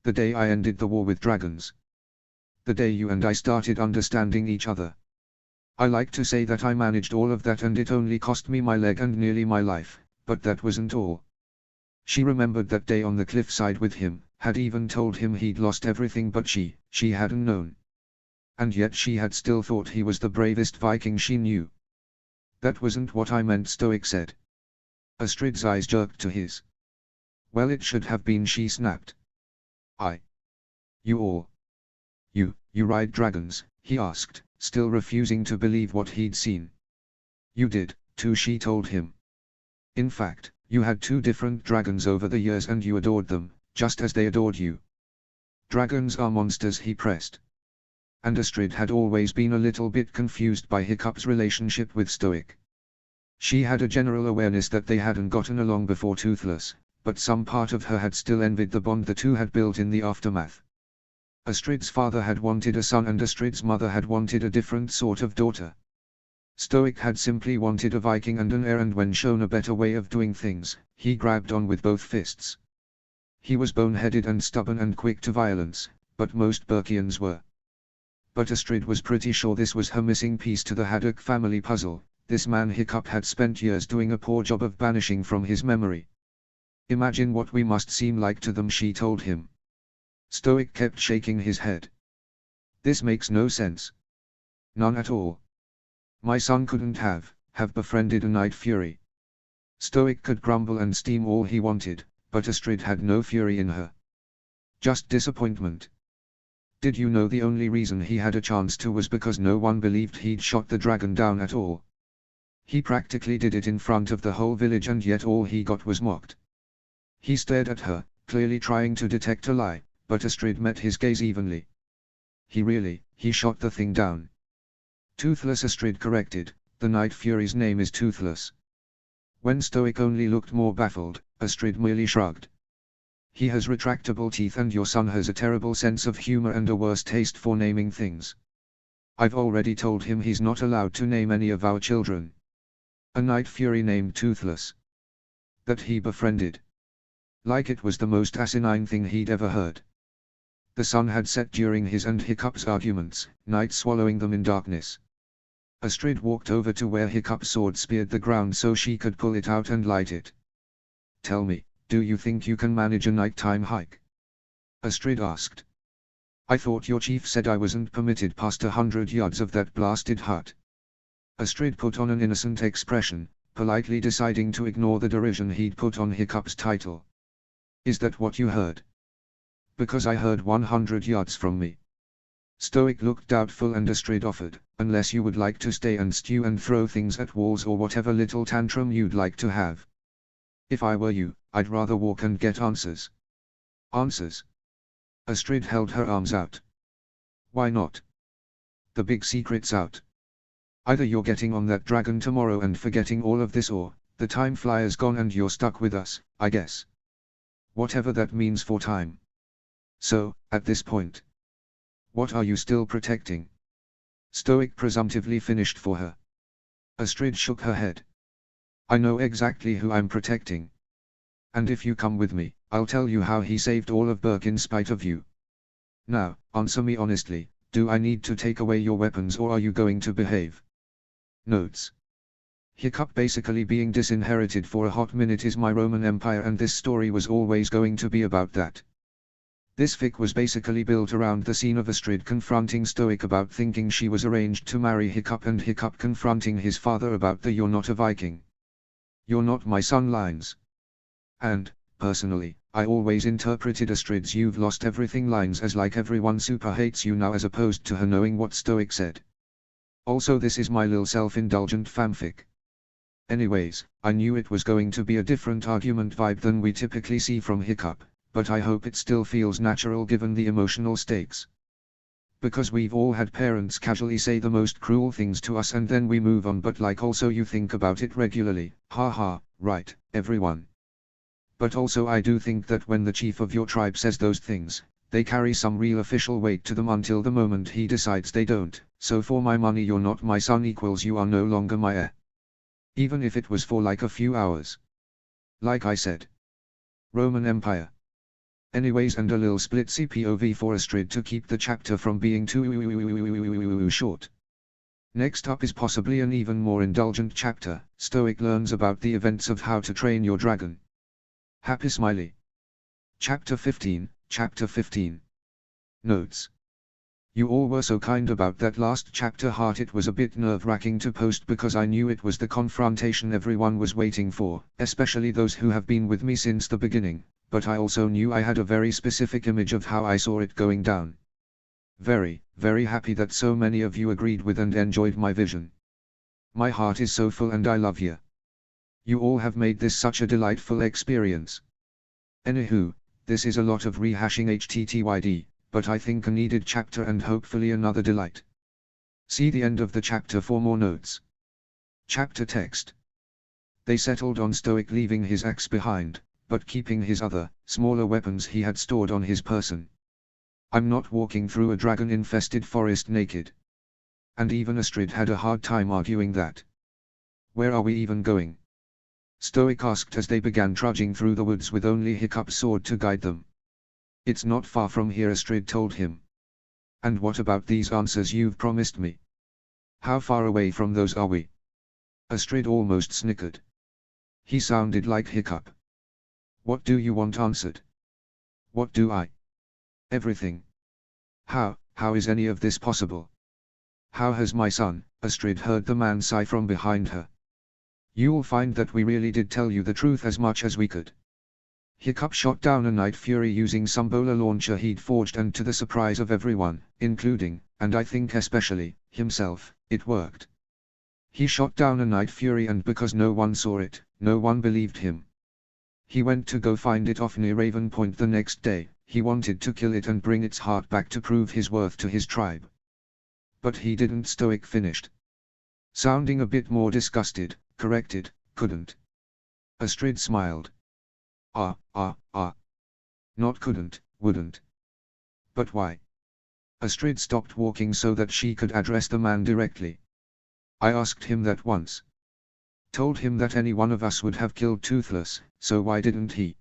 The day I ended the war with dragons. The day you and I started understanding each other. I like to say that I managed all of that and it only cost me my leg and nearly my life, but that wasn't all. She remembered that day on the cliffside with him, had even told him he'd lost everything, but she hadn't known. And yet she had still thought he was the bravest Viking she knew. That wasn't what I meant, Stoic said. Astrid's eyes jerked to his. Well, it should have been, she snapped. You all. You ride dragons, he asked, still refusing to believe what he'd seen. You did, too, she told him. In fact, you had 2 different dragons over the years and you adored them, just as they adored you. Dragons are monsters, he pressed. And Astrid had always been a little bit confused by Hiccup's relationship with Stoic. She had a general awareness that they hadn't gotten along before Toothless, but some part of her had still envied the bond the two had built in the aftermath. Astrid's father had wanted a son and Astrid's mother had wanted a different sort of daughter. Stoic had simply wanted a Viking and an heir, and when shown a better way of doing things, he grabbed on with both fists. He was boneheaded and stubborn and quick to violence, but most Burkians were. But Astrid was pretty sure this was her missing piece to the Haddock family puzzle. This man Hiccup had spent years doing a poor job of banishing from his memory. Imagine what we must seem like to them, she told him. Stoic kept shaking his head. This makes no sense. None at all. My son couldn't have befriended a Night Fury. Stoic could grumble and steam all he wanted, but Astrid had no fury in her. Just disappointment. Did you know the only reason he had a chance to was because no one believed he'd shot the dragon down at all? He practically did it in front of the whole village and yet all he got was mocked. He stared at her, clearly trying to detect a lie, but Astrid met his gaze evenly. He shot the thing down. Toothless, Astrid corrected, the Night Fury's name is Toothless. When Stoic only looked more baffled, Astrid merely shrugged. He has retractable teeth and your son has a terrible sense of humor and a worse taste for naming things. I've already told him he's not allowed to name any of our children. A Night Fury named Toothless. That he befriended. Like it was the most asinine thing he'd ever heard. The sun had set during his and Hiccup's arguments, night swallowing them in darkness. Astrid walked over to where Hiccup's sword speared the ground so she could pull it out and light it. Tell me, do you think you can manage a nighttime hike? Astrid asked. I thought your chief said I wasn't permitted past 100 yards of that blasted hut. Astrid put on an innocent expression, politely deciding to ignore the derision he'd put on Hiccup's title. Is that what you heard? Because I heard 100 yards from me. Stoic looked doubtful and Astrid offered, unless you would like to stay and stew and throw things at walls or whatever little tantrum you'd like to have. If I were you, I'd rather walk and get answers. Answers? Astrid held her arms out. Why not? The big secret's out. Either you're getting on that dragon tomorrow and forgetting all of this, or the time flyer's gone and you're stuck with us, I guess. Whatever that means for time. So, at this point, what are you still protecting? Stoic presumptively finished for her. Astrid shook her head. I know exactly who I'm protecting. And if you come with me, I'll tell you how he saved all of Berk in spite of you. Now, answer me honestly, do I need to take away your weapons or are you going to behave? Notes. Hiccup basically being disinherited for a hot minute is my Roman Empire, and this story was always going to be about that. This fic was basically built around the scene of Astrid confronting Stoic about thinking she was arranged to marry Hiccup, and Hiccup confronting his father about the "you're not a Viking. You're not my son" lines. And, personally, I always interpreted Astrid's "you've lost everything" lines as like everyone super hates you now, as opposed to her knowing what Stoic said. Also, this is my lil self-indulgent fanfic. Anyways, I knew it was going to be a different argument vibe than we typically see from Hiccup, but I hope it still feels natural given the emotional stakes. Because we've all had parents casually say the most cruel things to us and then we move on, but like also you think about it regularly, haha, right, everyone. But also I do think that when the chief of your tribe says those things, they carry some real official weight to them until the moment he decides they don't. So for my money, "you're not my son" equals you are no longer my heir. Even if it was for like a few hours. Like I said. Roman Empire. Anyways, and a little splitsy POV for Astrid to keep the chapter from being too short. Next up is possibly an even more indulgent chapter. Stoic learns about the events of How to Train Your Dragon. Happy smiley. Chapter 15, Chapter 15. Notes. You all were so kind about that last chapter, heart. It was a bit nerve-wracking to post because I knew it was the confrontation everyone was waiting for, especially those who have been with me since the beginning, but I also knew I had a very specific image of how I saw it going down. Very, very happy that so many of you agreed with and enjoyed my vision. My heart is so full and I love you. You all have made this such a delightful experience. Anywho, this is a lot of rehashing HTTYD. But I think a needed chapter and hopefully another delight. See the end of the chapter for more notes. Chapter text. They settled on Stoic leaving his axe behind, but keeping his other, smaller weapons he had stored on his person. I'm not walking through a dragon-infested forest naked. And even Astrid had a hard time arguing that. Where are we even going? Stoic asked as they began trudging through the woods with only Hiccup's sword to guide them. It's not far from here, Astrid told him. And what about these answers you've promised me? How far away from those are we? Astrid almost snickered. He sounded like Hiccup. What do you want answered? What do I? Everything. How is any of this possible? How has my son? Astrid heard the man sigh from behind her. You'll find that we really did tell you the truth as much as we could. Hiccup shot down a Night Fury using some bowler launcher he'd forged, and to the surprise of everyone, including, and I think especially, himself, it worked. He shot down a Night Fury, and because no one saw it, no one believed him. He went to go find it off near Raven Point the next day. He wanted to kill it and bring its heart back to prove his worth to his tribe. But he didn't. Stoic finished. Sounding a bit more disgusted, corrected, couldn't. Astrid smiled. Not couldn't, wouldn't. But why? Astrid stopped walking so that she could address the man directly. I asked him that once. Told him that any one of us would have killed Toothless, so why didn't he?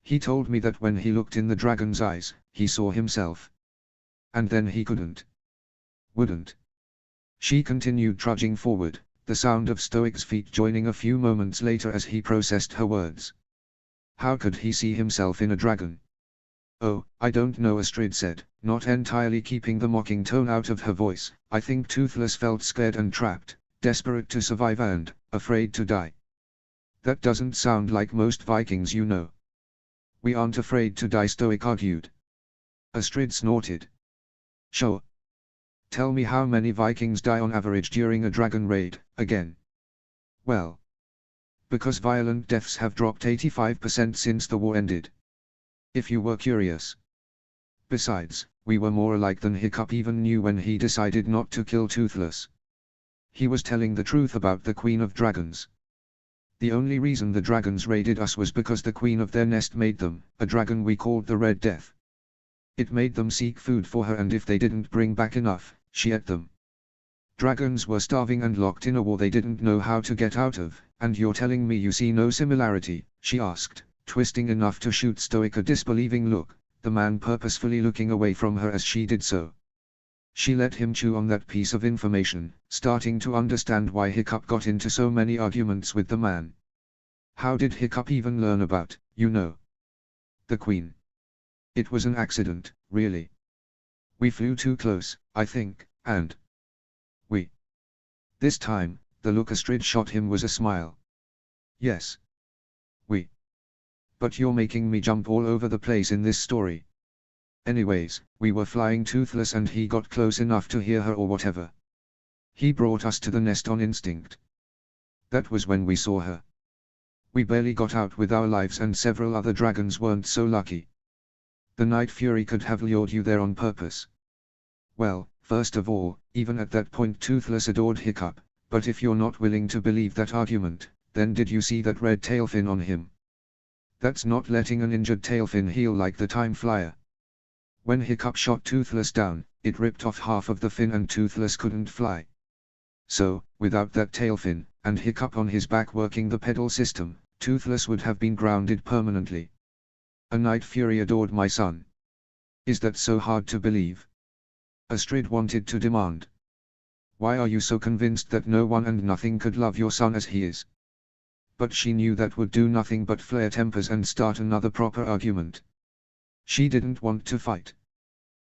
He told me that when he looked in the dragon's eyes, he saw himself. And then he couldn't. Wouldn't. She continued trudging forward, the sound of Stoic's feet joining a few moments later as he processed her words. How could he see himself in a dragon? Oh, I don't know, Astrid said, not entirely keeping the mocking tone out of her voice. I think Toothless felt scared and trapped, desperate to survive and afraid to die. That doesn't sound like most Vikings, you know. We aren't afraid to die, Stoic argued. Astrid snorted. Sure. Tell me how many Vikings die on average during a dragon raid, again. Well. Because violent deaths have dropped 85% since the war ended. If you were curious. Besides, we were more alike than Hiccup even knew when he decided not to kill Toothless. He was telling the truth about the Queen of Dragons. The only reason the dragons raided us was because the queen of their nest made them, a dragon we called the Red Death. It made them seek food for her, and if they didn't bring back enough, she ate them. Dragons were starving and locked in a war they didn't know how to get out of, and you're telling me you see no similarity, she asked, twisting enough to shoot Stoic a disbelieving look, the man purposefully looking away from her as she did so. She let him chew on that piece of information, starting to understand why Hiccup got into so many arguments with the man. How did Hiccup even learn about, the Queen? It was an accident, really. We flew too close, I think, and we. This time, the look Astrid shot him was a smile. Yes. We. But you're making me jump all over the place in this story. Anyways, we were flying Toothless and he got close enough to hear her or whatever. He brought us to the nest on instinct. That was when we saw her. We barely got out with our lives and several other dragons weren't so lucky. The Night Fury could have lured you there on purpose. Well, first of all, even at that point Toothless adored Hiccup, but if you're not willing to believe that argument, then did you see that red tail fin on him? That's not letting an injured tail fin heal like the Time Flyer. When Hiccup shot Toothless down, it ripped off half of the fin and Toothless couldn't fly. So, without that tail fin, and Hiccup on his back working the pedal system, Toothless would have been grounded permanently. A Night Fury adored my son. Is that so hard to believe? Astrid wanted to demand. Why are you so convinced that no one and nothing could love your son as he is? But she knew that would do nothing but flare tempers and start another proper argument. She didn't want to fight.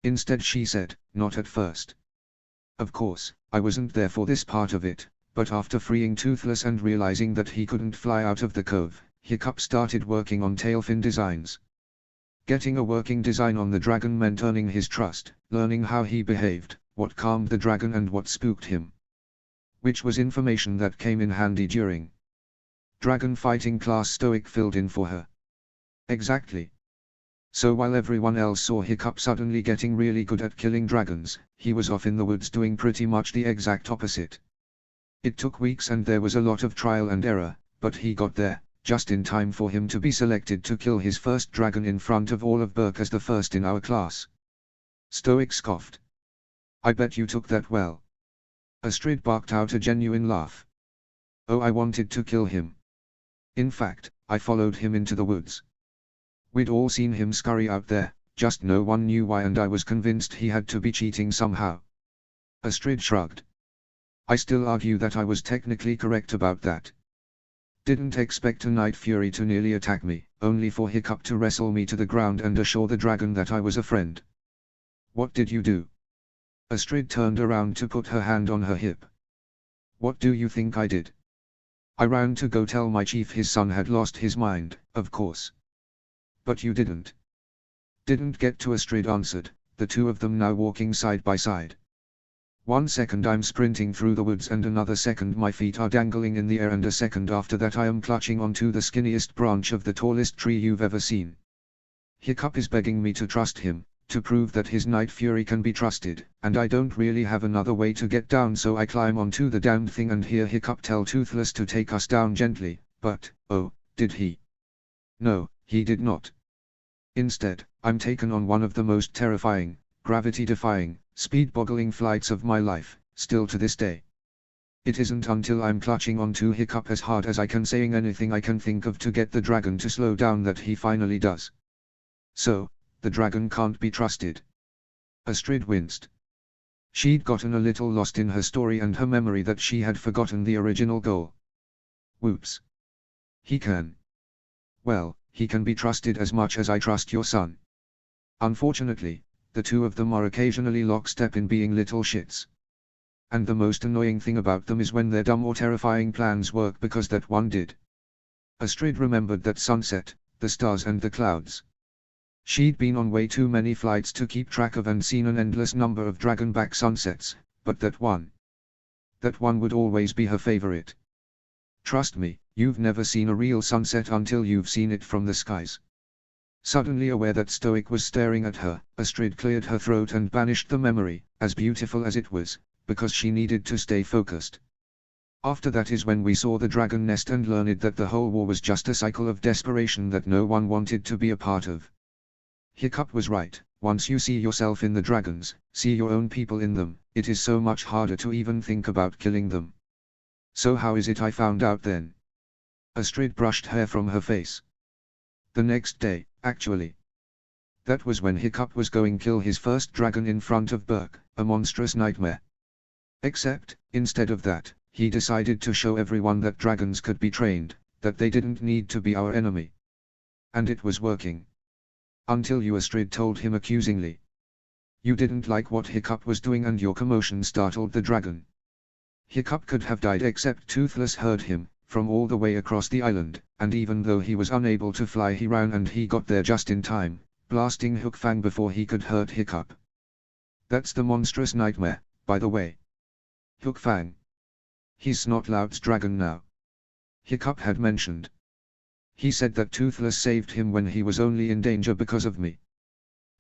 Instead she said, not at first. Of course, I wasn't there for this part of it, but after freeing Toothless and realizing that he couldn't fly out of the cove, Hiccup started working on tailfin designs. Getting a working design on the dragon meant earning his trust, learning how he behaved, what calmed the dragon and what spooked him. Which was information that came in handy during dragon fighting class. Stoic filled in for her. Exactly. So while everyone else saw Hiccup suddenly getting really good at killing dragons, he was off in the woods doing pretty much the exact opposite. It took weeks and there was a lot of trial and error, but he got there, just in time for him to be selected to kill his first dragon in front of all of Burke as the first in our class. Stoic scoffed. I bet you took that well. Astrid barked out a genuine laugh. Oh, I wanted to kill him. In fact, I followed him into the woods. We'd all seen him scurry out there, just no one knew why, and I was convinced he had to be cheating somehow. Astrid shrugged. I still argue that I was technically correct about that. Didn't expect a Night Fury to nearly attack me, only for Hiccup to wrestle me to the ground and assure the dragon that I was a friend. What did you do? Astrid turned around to put her hand on her hip. What do you think I did? I ran to go tell my chief his son had lost his mind, of course. But you didn't. Didn't get to, Astrid answered, the two of them now walking side by side. 1 second I'm sprinting through the woods and another second my feet are dangling in the air and a second after that I am clutching onto the skinniest branch of the tallest tree you've ever seen. Hiccup is begging me to trust him, to prove that his Night Fury can be trusted, and I don't really have another way to get down, so I climb onto the damned thing and hear Hiccup tell Toothless to take us down gently, but, oh, did he? No, he did not. Instead, I'm taken on one of the most terrifying, gravity-defying, speed-boggling flights of my life, still to this day. It isn't until I'm clutching onto Hiccup as hard as I can, saying anything I can think of to get the dragon to slow down, that he finally does. So, the dragon can't be trusted. Astrid winced. She'd gotten a little lost in her story and her memory that she had forgotten the original goal. Whoops. He can. Well, he can be trusted as much as I trust your son. Unfortunately, the two of them are occasionally lockstep in being little shits. And the most annoying thing about them is when their dumb or terrifying plans work, because that one did. Astrid remembered that sunset, the stars and the clouds. She'd been on way too many flights to keep track of and seen an endless number of dragonback sunsets, but that one would always be her favorite. Trust me, you've never seen a real sunset until you've seen it from the skies. Suddenly aware that Stoic was staring at her, Astrid cleared her throat and banished the memory, as beautiful as it was, because she needed to stay focused. After that is when we saw the dragon nest and learned that the whole war was just a cycle of desperation that no one wanted to be a part of. Hiccup was right. Once you see yourself in the dragons, see your own people in them, it is so much harder to even think about killing them. So how is it I found out then? Astrid brushed hair from her face. The next day, actually. That was when Hiccup was going kill his first dragon in front of Berk, a monstrous nightmare. Except, instead of that, he decided to show everyone that dragons could be trained, that they didn't need to be our enemy. And it was working. Until you, Astrid told him accusingly. You didn't like what Hiccup was doing and your commotion startled the dragon. Hiccup could have died except Toothless heard him, from all the way across the island, and even though he was unable to fly he ran and he got there just in time, blasting Hookfang before he could hurt Hiccup. That's the monstrous nightmare, by the way. Hookfang. He's Snotlout's dragon now. Hiccup had mentioned. He said that Toothless saved him when he was only in danger because of me.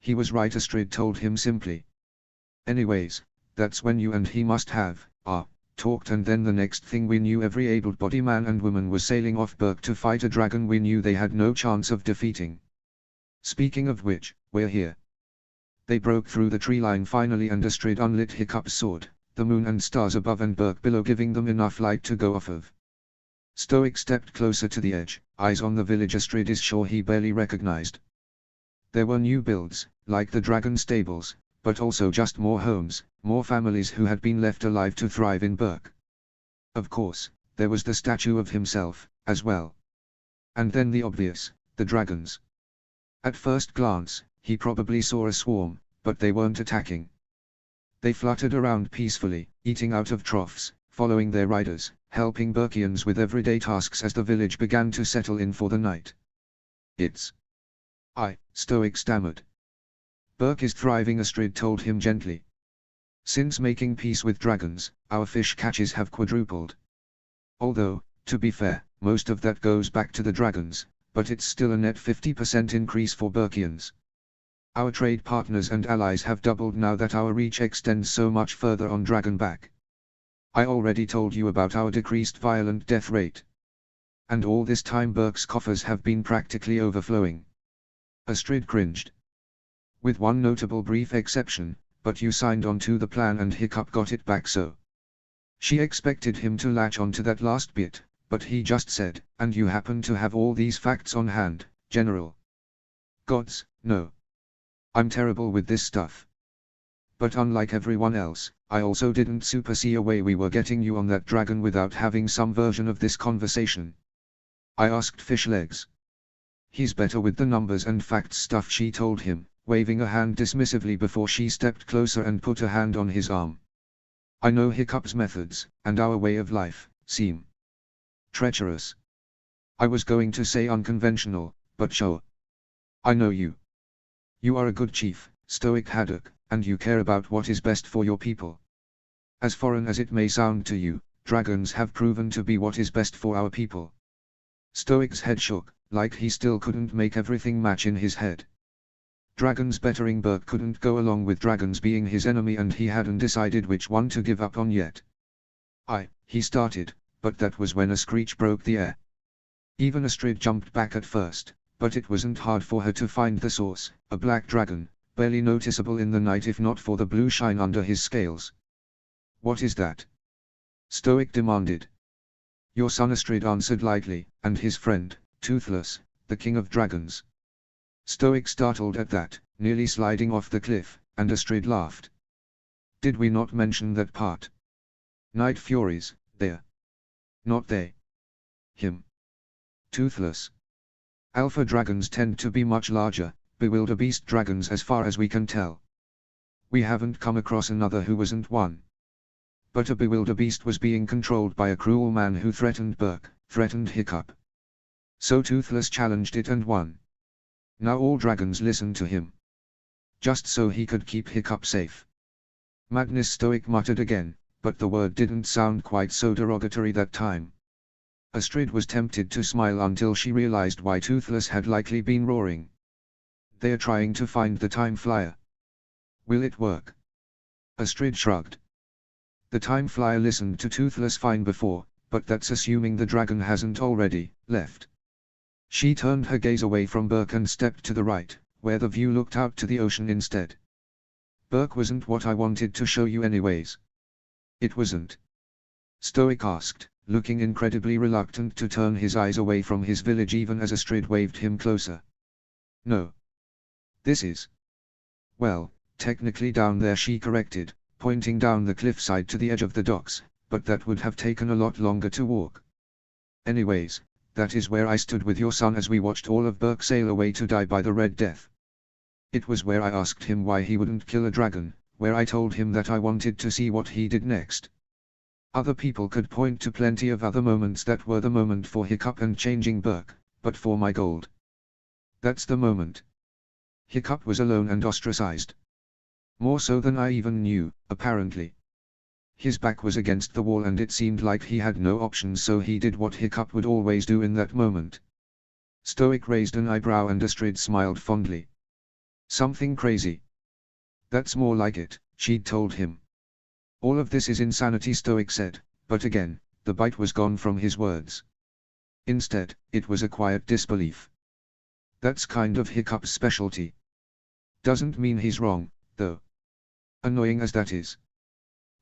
He was right, Astrid told him simply. Anyways, that's when you and he must have, talked, and then the next thing we knew every able-bodied man and woman was sailing off Berk to fight a dragon we knew they had no chance of defeating. Speaking of which, we're here. They broke through the tree line finally and Astrid unlit Hiccup's sword, the moon and stars above and Berk below giving them enough light to go off of. Stoic stepped closer to the edge, eyes on the village Astrid is sure he barely recognized. There were new builds, like the dragon stables, but also just more homes, more families who had been left alive to thrive in Berk. Of course, there was the statue of himself, as well. And then the obvious, the dragons. At first glance, he probably saw a swarm, but they weren't attacking. They fluttered around peacefully, eating out of troughs, following their riders, helping Berkians with everyday tasks as the village began to settle in for the night. Stoic stammered. Berk is thriving, Astrid told him gently. Since making peace with dragons, our fish catches have quadrupled. Although, to be fair, most of that goes back to the dragons, but it's still a net 50% increase for Berkians. Our trade partners and allies have doubled now that our reach extends so much further on Dragonback. I already told you about our decreased violent death rate. And all this time Berk's coffers have been practically overflowing. Astrid cringed. With one notable brief exception, but you signed on to the plan and Hiccup got it back, so. She expected him to latch on to that last bit, but he just said, and you happen to have all these facts on hand, General. Gods, no. I'm terrible with this stuff. But unlike everyone else, I also didn't super see a way we were getting you on that dragon without having some version of this conversation. I asked Fishlegs. He's better with the numbers and facts stuff, she told him, waving a hand dismissively before she stepped closer and put a hand on his arm. I know Hiccup's methods, and our way of life, seem treacherous. I was going to say unconventional, but sure. I know you. You are a good chief, Stoic Haddock, and you care about what is best for your people. As foreign as it may sound to you, dragons have proven to be what is best for our people. Stoic's head shook, like he still couldn't make everything match in his head. Dragons bettering Berk couldn't go along with dragons being his enemy, and he hadn't decided which one to give up on yet. He started, but that was when a screech broke the air. Even Astrid jumped back at first, but it wasn't hard for her to find the source, a black dragon, barely noticeable in the night if not for the blue shine under his scales. What is that? Stoic demanded. Your son, Astrid answered lightly, and his friend, Toothless, the king of dragons. Stoic startled at that, nearly sliding off the cliff, and Astrid laughed. Did we not mention that part? Night Furies, they're not they. Him. Toothless. Alpha dragons tend to be much larger, bewilderbeast dragons as far as we can tell. We haven't come across another who wasn't one. But a bewilderbeast was being controlled by a cruel man who threatened Berk, threatened Hiccup. So Toothless challenged it and won. Now all dragons listened to him. Just so he could keep Hiccup safe. Madness, Stoic muttered again, but the word didn't sound quite so derogatory that time. Astrid was tempted to smile until she realized why Toothless had likely been roaring. They're trying to find the time flyer. Will it work? Astrid shrugged. The time flyer listened to Toothless fine before, but that's assuming the dragon hasn't already left. She turned her gaze away from Berk and stepped to the right, where the view looked out to the ocean instead. Berk wasn't what I wanted to show you anyways. It wasn't? Stoic asked, looking incredibly reluctant to turn his eyes away from his village even as Astrid waved him closer. No. This is. Well, technically down there, she corrected, pointing down the cliffside to the edge of the docks, but that would have taken a lot longer to walk. Anyways, that is where I stood with your son as we watched all of Berk sail away to die by the Red Death. It was where I asked him why he wouldn't kill a dragon, where I told him that I wanted to see what he did next. Other people could point to plenty of other moments that were the moment for Hiccup and changing Berk, but for my gold. That's the moment. Hiccup was alone and ostracized. More so than I even knew, apparently. His back was against the wall and it seemed like he had no options, so he did what Hiccup would always do in that moment. Stoic raised an eyebrow and Astrid smiled fondly. Something crazy. That's more like it, she'd told him. All of this is insanity, Stoic said, but again, the bite was gone from his words. Instead, it was a quiet disbelief. That's kind of Hiccup's specialty. Doesn't mean he's wrong, though. Annoying as that is.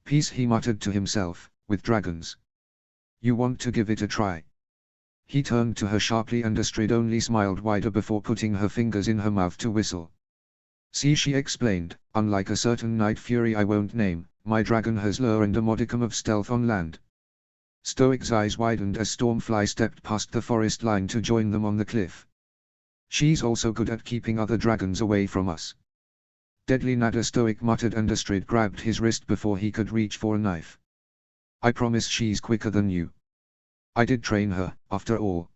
Peace, he muttered to himself, with dragons. You want to give it a try? He turned to her sharply and Astrid only smiled wider before putting her fingers in her mouth to whistle. See, she explained, unlike a certain night fury I won't name, my dragon has lure and a modicum of stealth on land. Stoic's eyes widened as Stormfly stepped past the forest line to join them on the cliff. She's also good at keeping other dragons away from us. Deadly Nada, Stoic muttered and Astrid grabbed his wrist before he could reach for a knife. I promise she's quicker than you. I did train her, after all.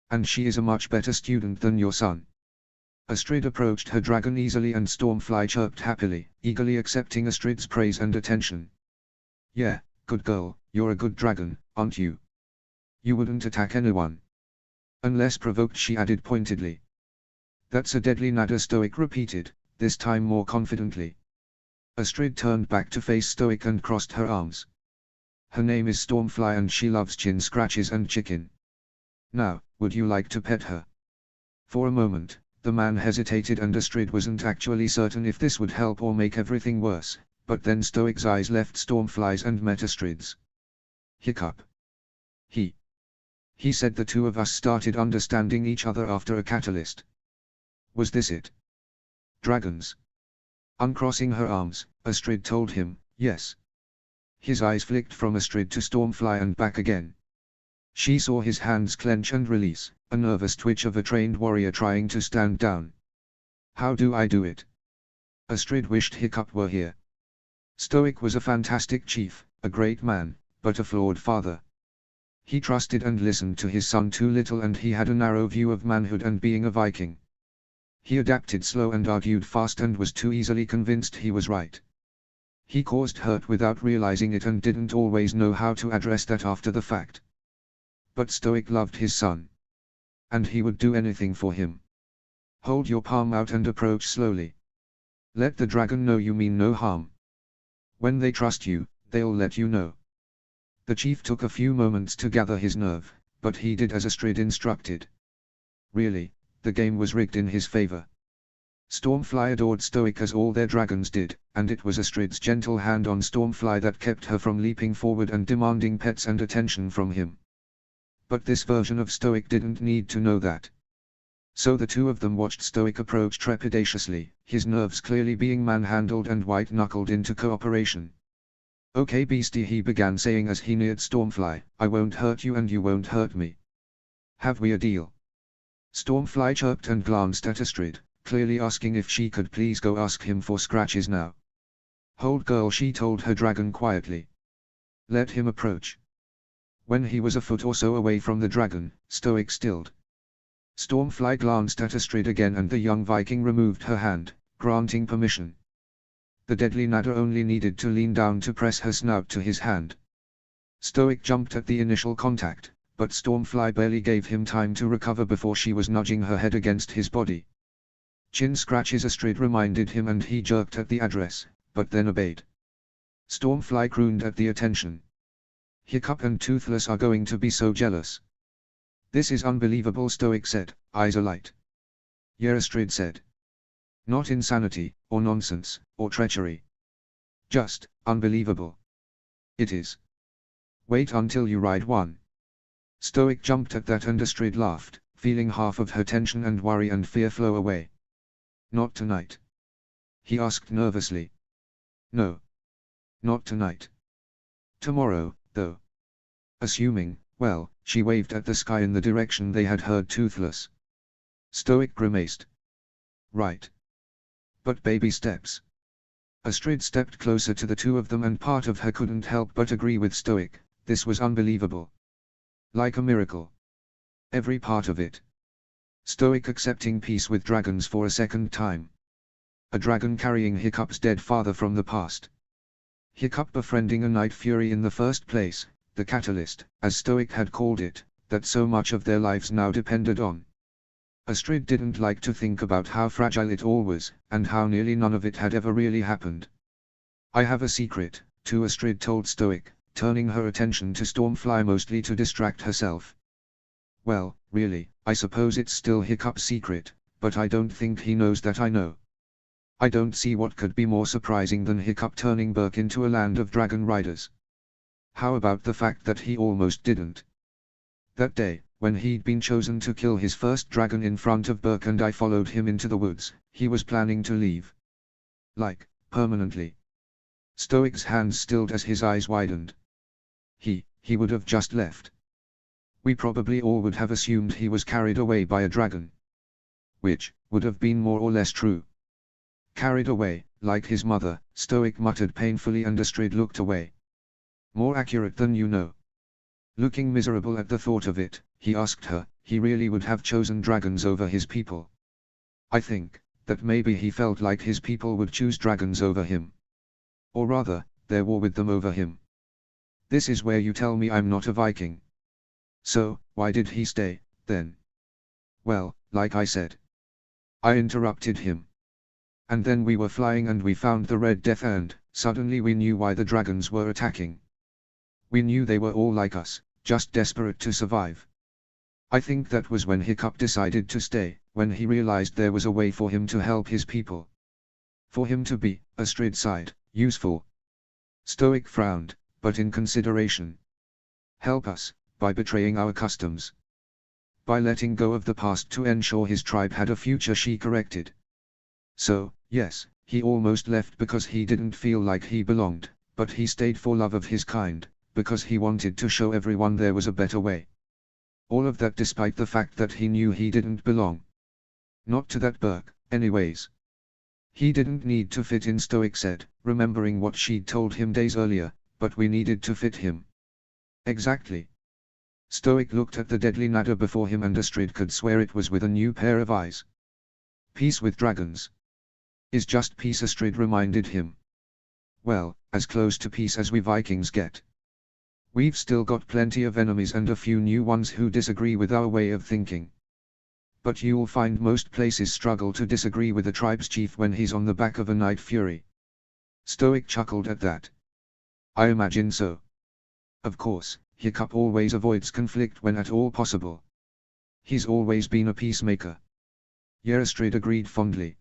And she is a much better student than your son. Astrid approached her dragon easily and Stormfly chirped happily, eagerly accepting Astrid's praise and attention. Yeah, good girl, you're a good dragon, aren't you? You wouldn't attack anyone. Unless provoked, she added pointedly. That's a deadly Nada, Stoic repeated, this time more confidently. Astrid turned back to face Stoic and crossed her arms. Her name is Stormfly and she loves chin scratches and chicken. Now, would you like to pet her? For a moment, the man hesitated and Astrid wasn't actually certain if this would help or make everything worse, but then Stoic's eyes left Stormfly's and met Astrid's. Hiccup. He said the two of us started understanding each other after a catalyst. Was this it? Dragons. Uncrossing her arms, Astrid told him, yes. His eyes flicked from Astrid to Stormfly and back again. She saw his hands clench and release, a nervous twitch of a trained warrior trying to stand down. How do I do it? Astrid wished Hiccup were here. Stoic was a fantastic chief, a great man, but a flawed father. He trusted and listened to his son too little and he had a narrow view of manhood and being a Viking. He adapted slow and argued fast and was too easily convinced he was right. He caused hurt without realizing it and didn't always know how to address that after the fact. But Stoic loved his son. And he would do anything for him. Hold your palm out and approach slowly. Let the dragon know you mean no harm. When they trust you, they'll let you know. The chief took a few moments to gather his nerve, but he did as Astrid instructed. Really, the game was rigged in his favor. Stormfly adored Stoic as all their dragons did, and it was Astrid's gentle hand on Stormfly that kept her from leaping forward and demanding pets and attention from him. But this version of Stoic didn't need to know that. So the two of them watched Stoic approach trepidatiously, his nerves clearly being manhandled and white-knuckled into cooperation. Okay beastie, he began saying as he neared Stormfly, I won't hurt you and you won't hurt me. Have we a deal? Stormfly chirped and glanced at Astrid, clearly asking if she could please go ask him for scratches now. Hold girl, she told her dragon quietly. Let him approach. When he was a foot or so away from the dragon, Stoic stilled. Stormfly glanced at Astrid again and the young Viking removed her hand, granting permission. The deadly Nada only needed to lean down to press her snout to his hand. Stoic jumped at the initial contact, but Stormfly barely gave him time to recover before she was nudging her head against his body. Chin scratches Astrid reminded him and he jerked at the address, but then obeyed. Stormfly crooned at the attention. Hiccup and Toothless are going to be so jealous. This is unbelievable, Stoic said, eyes alight. Yeah, Astrid said. Not insanity, or nonsense, or treachery. Just, unbelievable. It is. Wait until you ride one. Stoic jumped at that and Astrid laughed, feeling half of her tension and worry and fear flow away. Not tonight. He asked nervously. No. Not tonight. Tomorrow, though. Assuming, well, she waved at the sky in the direction they had heard Toothless. Stoic grimaced. Right. But baby steps. Astrid stepped closer to the two of them and part of her couldn't help but agree with Stoic, this was unbelievable. Like a miracle. Every part of it. Stoic accepting peace with dragons for a second time. A dragon carrying Hiccup's dead father from the past. Hiccup befriending a Night Fury in the first place, the catalyst, as Stoic had called it, that so much of their lives now depended on. Astrid didn't like to think about how fragile it all was, and how nearly none of it had ever really happened. I have a secret, too, Astrid told Stoic, turning her attention to Stormfly mostly to distract herself. Well, really, I suppose it's still Hiccup's secret, but I don't think he knows that I know. I don't see what could be more surprising than Hiccup turning Berk into a land of dragon riders. How about the fact that he almost didn't? That day, when he'd been chosen to kill his first dragon in front of Berk and I followed him into the woods, he was planning to leave. Like, permanently. Stoic's hands stilled as his eyes widened. He would have just left. We probably all would have assumed he was carried away by a dragon. Which, would have been more or less true. Carried away, like his mother, Stoic muttered painfully and Astrid looked away. More accurate than you know. Looking miserable at the thought of it, he asked her, he really would have chosen dragons over his people. I think, that maybe he felt like his people would choose dragons over him. Or rather, their war with them over him. This is where you tell me I'm not a Viking. So, why did he stay, then? Well, like I said. I interrupted him. And then we were flying and we found the Red Death and, suddenly we knew why the dragons were attacking. We knew they were all like us, just desperate to survive. I think that was when Hiccup decided to stay, when he realized there was a way for him to help his people. For him to be, Astrid sighed, useful. Stoic frowned, but in consideration. Help us, by betraying our customs. By letting go of the past to ensure his tribe had a future, she corrected. So, yes, he almost left because he didn't feel like he belonged, but he stayed for love of his kind, because he wanted to show everyone there was a better way. All of that despite the fact that he knew he didn't belong. Not to that Berk, anyways. He didn't need to fit in, Stoic said, remembering what she'd told him days earlier, but we needed to fit him. Exactly. Stoic looked at the deadly Nada before him and Astrid could swear it was with a new pair of eyes. Peace with dragons. Is just peace, Astrid reminded him. Well, as close to peace as we Vikings get. We've still got plenty of enemies and a few new ones who disagree with our way of thinking. But you'll find most places struggle to disagree with a tribe's chief when he's on the back of a Night Fury. Stoic chuckled at that. I imagine so. Of course, Hiccup always avoids conflict when at all possible. He's always been a peacemaker. Yeah, Astrid agreed fondly.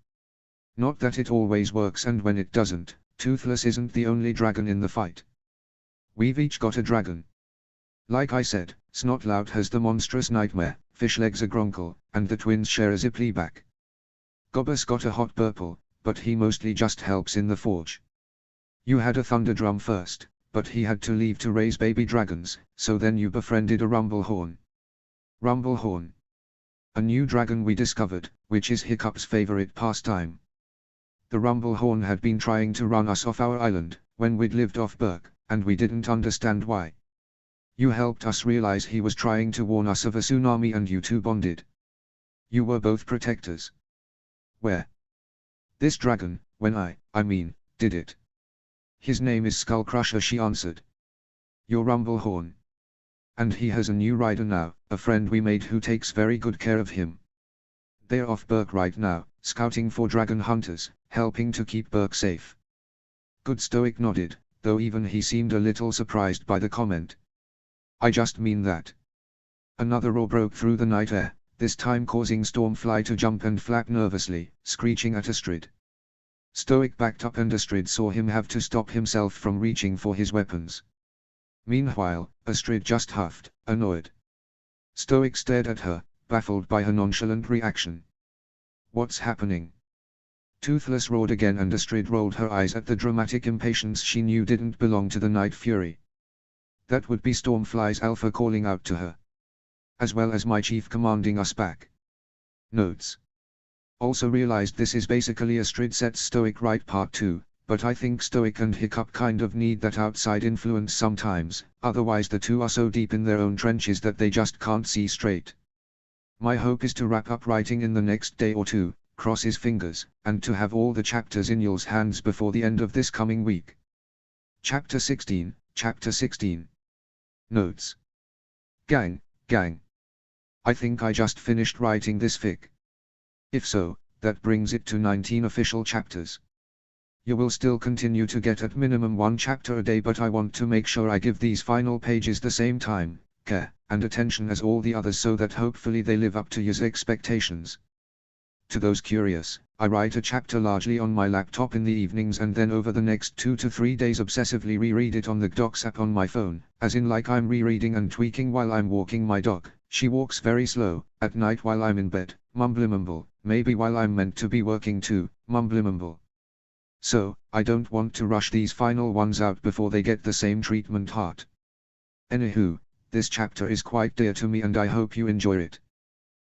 Not that it always works, and when it doesn't, Toothless isn't the only dragon in the fight. We've each got a dragon. Like I said, Snotlout has the monstrous nightmare, Fishlegs a Gronkle, and the twins share a Ziplyback. Gobbus got a hot purple, but he mostly just helps in the forge. You had a Thunderdrum first, but he had to leave to raise baby dragons, so then you befriended a Rumblehorn. Rumblehorn. A new dragon we discovered, which is Hiccup's favorite pastime. The Rumblehorn had been trying to run us off our island, when we'd lived off Berk, and we didn't understand why. You helped us realize he was trying to warn us of a tsunami and you two bonded. You were both protectors. Where? This dragon, when I mean, did it. His name is Skullcrusher, she answered. Your Rumblehorn. And he has a new rider now, a friend we made who takes very good care of him. They're off Berk right now, scouting for dragon hunters, helping to keep Berk safe. Good. Stoic nodded, though even he seemed a little surprised by the comment. I just mean that. Another roar broke through the night air, this time causing Stormfly to jump and flap nervously, screeching at Astrid. Stoic backed up and Astrid saw him have to stop himself from reaching for his weapons. Meanwhile, Astrid just huffed, annoyed. Stoic stared at her, baffled by her nonchalant reaction. What's happening? Toothless roared again and Astrid rolled her eyes at the dramatic impatience she knew didn't belong to the Night Fury. That would be Stormfly's alpha calling out to her. As well as my chief commanding us back. Notes. Also realized this is basically Astrid sets Stoic right part 2, but I think Stoic and Hiccup kind of need that outside influence sometimes, otherwise the two are so deep in their own trenches that they just can't see straight. My hope is to wrap up writing in the next day or two, cross his fingers, and to have all the chapters in Yul's hands before the end of this coming week. Chapter 16, Chapter 16. Notes. Gang. I think I just finished writing this fic. If so, that brings it to 19 official chapters. You will still continue to get at minimum 1 chapter a day, but I want to make sure I give these final pages the same time, care, and attention as all the others so that hopefully they live up to your expectations. To those curious, I write a chapter largely on my laptop in the evenings and then over the next 2 to 3 days obsessively reread it on the Docs app on my phone, as in like I'm rereading and tweaking while I'm walking my dog. She walks very slow, at night while I'm in bed, mumbly-mumble, maybe while I'm meant to be working too, mumbly-mumble. So, I don't want to rush these final ones out before they get the same treatment. Heart. Anywho, this chapter is quite dear to me and I hope you enjoy it.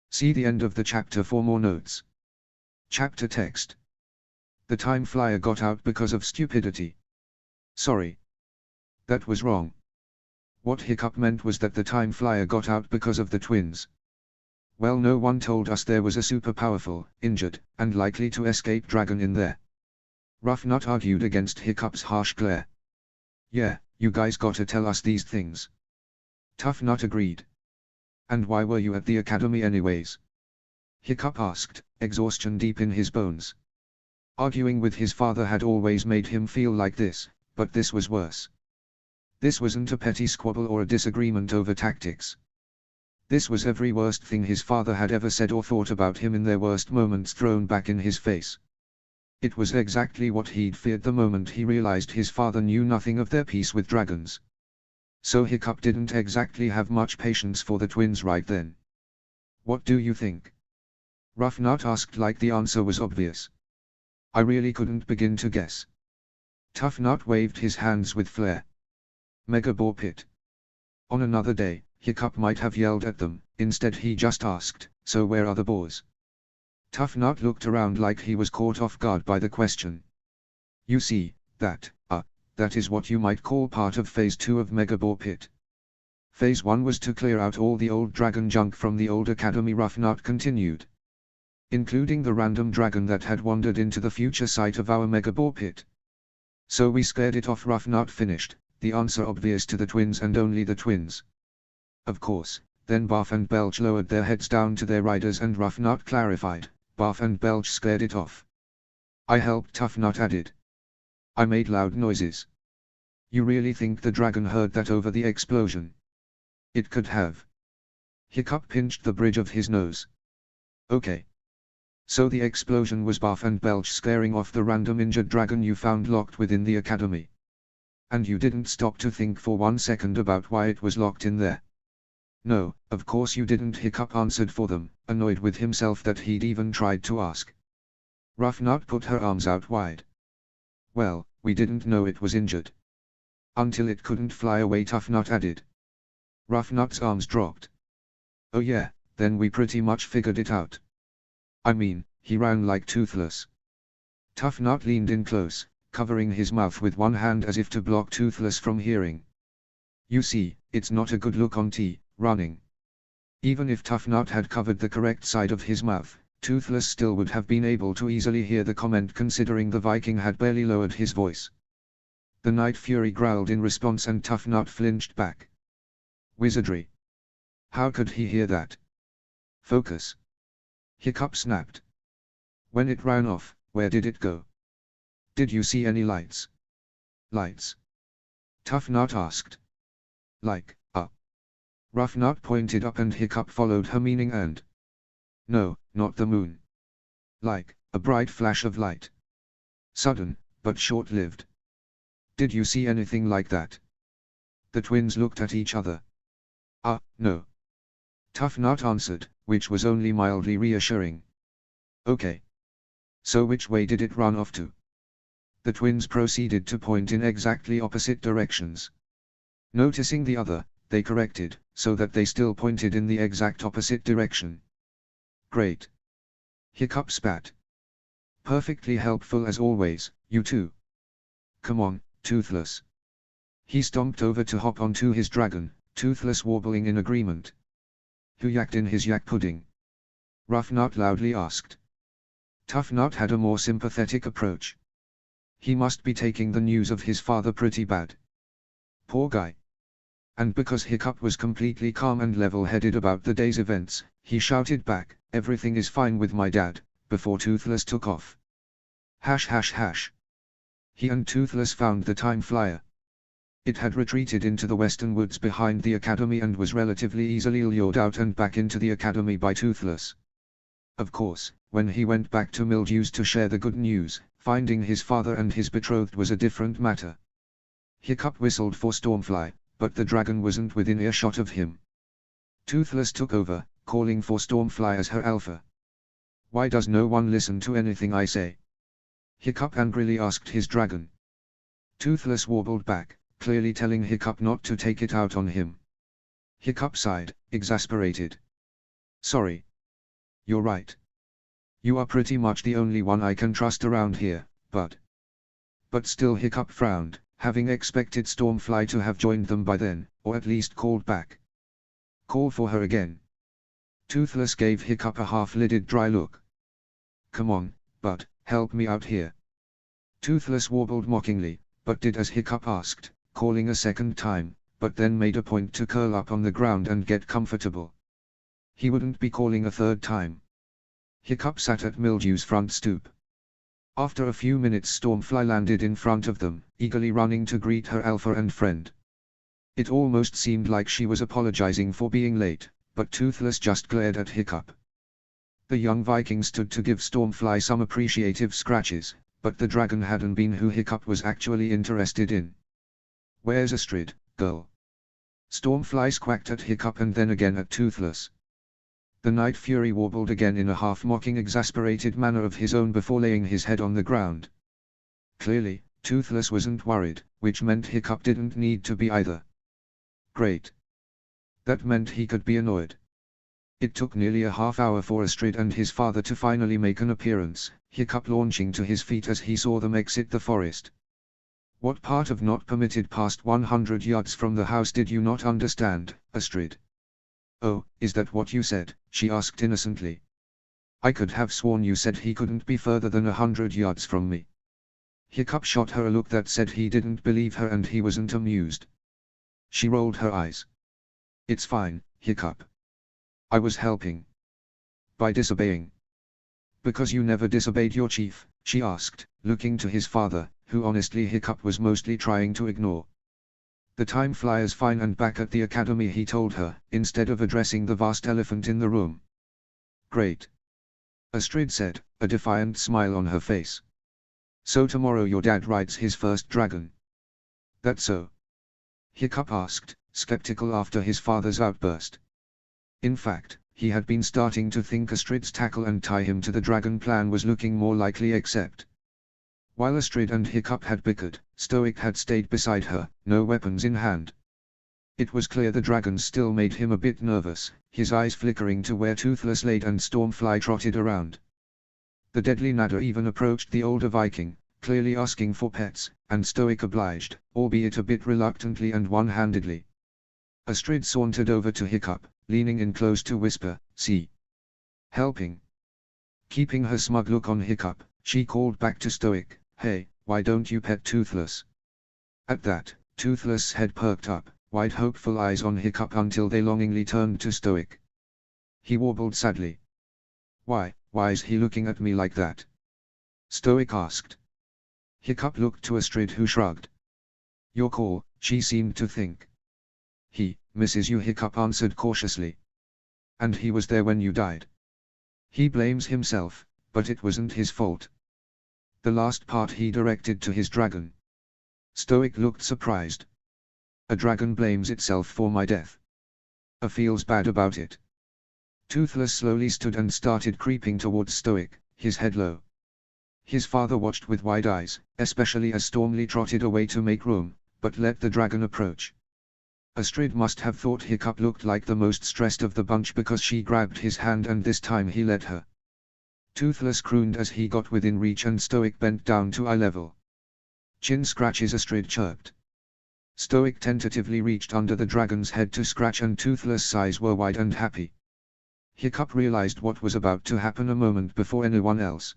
See the end of the chapter for more notes. Chapter text. The Time Flyer got out because of stupidity. Sorry. That was wrong. What Hiccup meant was that the Time Flyer got out because of the twins. Well, no one told us there was a super powerful, injured, and likely to escape dragon in there. Rough Nut argued against Hiccup's harsh glare. Yeah, you guys gotta tell us these things. Tough Nut agreed. And why were you at the academy anyways? Hiccup asked, exhaustion deep in his bones. Arguing with his father had always made him feel like this, but this was worse. This wasn't a petty squabble or a disagreement over tactics. This was every worst thing his father had ever said or thought about him in their worst moments thrown back in his face. It was exactly what he'd feared the moment he realized his father knew nothing of their peace with dragons. So Hiccup didn't exactly have much patience for the twins right then. What do you think? Rough Nut asked like the answer was obvious. I really couldn't begin to guess. Tough Nut waved his hands with flair. Mega Boar Pit. On another day, Hiccup might have yelled at them, instead he just asked, so where are the boars? Tough Nut looked around like he was caught off guard by the question. You see, that is what you might call part of Phase 2 of Mega Boar Pit. Phase 1 was to clear out all the old dragon junk from the old academy. Rough Nut continued. Including the random dragon that had wandered into the future site of our Mega Boar Pit. So we scared it off. Rough Nut finished, the answer obvious to the twins and only the twins. Of course, then Barf and Belch lowered their heads down to their riders and Rough Nut clarified, Barf and Belch scared it off. I helped. Tough Nut added. I made loud noises. You really think the dragon heard that over the explosion? It could have. Hiccup pinched the bridge of his nose. Okay. So the explosion was Barf and Belch scaring off the random injured dragon you found locked within the academy. And you didn't stop to think for 1 second about why it was locked in there? No, of course you didn't. Hiccup answered for them, annoyed with himself that he'd even tried to ask. Rough Nut put her arms out wide. Well, we didn't know it was injured. Until it couldn't fly away. Tough Nut added. Rough Nut's arms dropped. Oh yeah, then we pretty much figured it out. I mean, he ran like Toothless. Tough Nut leaned in close, covering his mouth with one hand as if to block Toothless from hearing. You see, it's not a good look on T, running. Even if Tufnut had covered the correct side of his mouth, Toothless still would have been able to easily hear the comment considering the Viking had barely lowered his voice. The Night Fury growled in response and Tufnut flinched back. Wizardry. How could he hear that? Focus. Hiccup snapped. When it ran off, where did it go? Did you see any lights? Lights? Tufnut asked. Like, Ruffnut pointed up and Hiccup followed her meaning and. No, not the moon. Like, a bright flash of light. Sudden, but short-lived. Did you see anything like that? The twins looked at each other. No. Tufnut answered, which was only mildly reassuring. Okay. So which way did it run off to? The twins proceeded to point in exactly opposite directions. Noticing the other, they corrected, so that they still pointed in the exact opposite direction. Great. Hiccup spat. Perfectly helpful as always, you two. Come on, Toothless. He stomped over to hop onto his dragon, Toothless warbling in agreement. Who yacked in his yak pudding? Ruffnut loudly asked. Tufnut had a more sympathetic approach. He must be taking the news of his father pretty bad. Poor guy. And because Hiccup was completely calm and level-headed about the day's events, he shouted back, everything is fine with my dad, before Toothless took off. Hash hash hash. He and Toothless found the time flyer. It had retreated into the western woods behind the academy and was relatively easily lured out and back into the academy by Toothless. Of course, when he went back to Mildew's to share the good news, finding his father and his betrothed was a different matter. Hiccup whistled for Stormfly, but the dragon wasn't within earshot of him. Toothless took over, calling for Stormfly as her alpha. Why does no one listen to anything I say? Hiccup angrily asked his dragon. Toothless warbled back, clearly telling Hiccup not to take it out on him. Hiccup sighed, exasperated. Sorry. You're right. You are pretty much the only one I can trust around here, but still Hiccup frowned, having expected Stormfly to have joined them by then, or at least called back. Call for her again. Toothless gave Hiccup a half-lidded dry look. Come on, bud, help me out here. Toothless warbled mockingly, but did as Hiccup asked, calling a second time, but then made a point to curl up on the ground and get comfortable. He wouldn't be calling a third time. Hiccup sat at Mildew's front stoop. After a few minutes Stormfly landed in front of them, eagerly running to greet her alpha and friend. It almost seemed like she was apologizing for being late, but Toothless just glared at Hiccup. The young Viking stood to give Stormfly some appreciative scratches, but the dragon hadn't been who Hiccup was actually interested in. Where's Astrid, girl? Stormfly squawked at Hiccup and then again at Toothless. The Night Fury warbled again in a half-mocking exasperated manner of his own before laying his head on the ground. Clearly, Toothless wasn't worried, which meant Hiccup didn't need to be either. Great. That meant he could be annoyed. It took nearly a half hour for Astrid and his father to finally make an appearance, Hiccup launching to his feet as he saw them exit the forest. What part of not permitted past 100 yards from the house did you not understand, Astrid? Oh, is that what you said? She asked innocently. I could have sworn you said he couldn't be further than 100 yards from me. Hiccup shot her a look that said he didn't believe her and he wasn't amused. She rolled her eyes. It's fine, Hiccup. I was helping. By disobeying. Because you never disobeyed your chief, she asked, looking to his father, who honestly Hiccup was mostly trying to ignore. The time flyer's fine and back at the academy, he told her, instead of addressing the vast elephant in the room. Great. Astrid said, a defiant smile on her face. So tomorrow your dad rides his first dragon. That so? Hiccup asked, skeptical after his father's outburst. In fact, he had been starting to think Astrid's tackle and tie him to the dragon plan was looking more likely, except while Astrid and Hiccup had bickered, Stoic had stayed beside her, no weapons in hand. It was clear the dragon still made him a bit nervous, his eyes flickering to where Toothless laid and Stormfly trotted around. The deadly Nada even approached the older Viking, clearly asking for pets, and Stoic obliged, albeit a bit reluctantly and one-handedly. Astrid sauntered over to Hiccup, leaning in close to whisper, "See? Helping." Keeping her smug look on Hiccup, she called back to Stoic, "Hey, why don't you pet Toothless?" At that, Toothless' head perked up, wide hopeful eyes on Hiccup until they longingly turned to Stoic. He warbled sadly. Why is he looking at me like that?" Stoic asked. Hiccup looked to Astrid, who shrugged. "Your call," she seemed to think. "He misses you," Hiccup answered cautiously. "And he was there when you died. He blames himself, but it wasn't his fault. The last part he directed to his dragon." Stoic looked surprised. "A dragon blames itself for my death? Feels bad about it?" Toothless slowly stood and started creeping towards Stoic, his head low. His father watched with wide eyes, especially as Stormly trotted away to make room, but let the dragon approach. Astrid must have thought Hiccup looked like the most stressed of the bunch because she grabbed his hand and this time he let her. Toothless crooned as he got within reach and Stoic bent down to eye level. "Chin scratches," Astrid chirped. Stoic tentatively reached under the dragon's head to scratch and Toothless' eyes were wide and happy. Hiccup realized what was about to happen a moment before anyone else.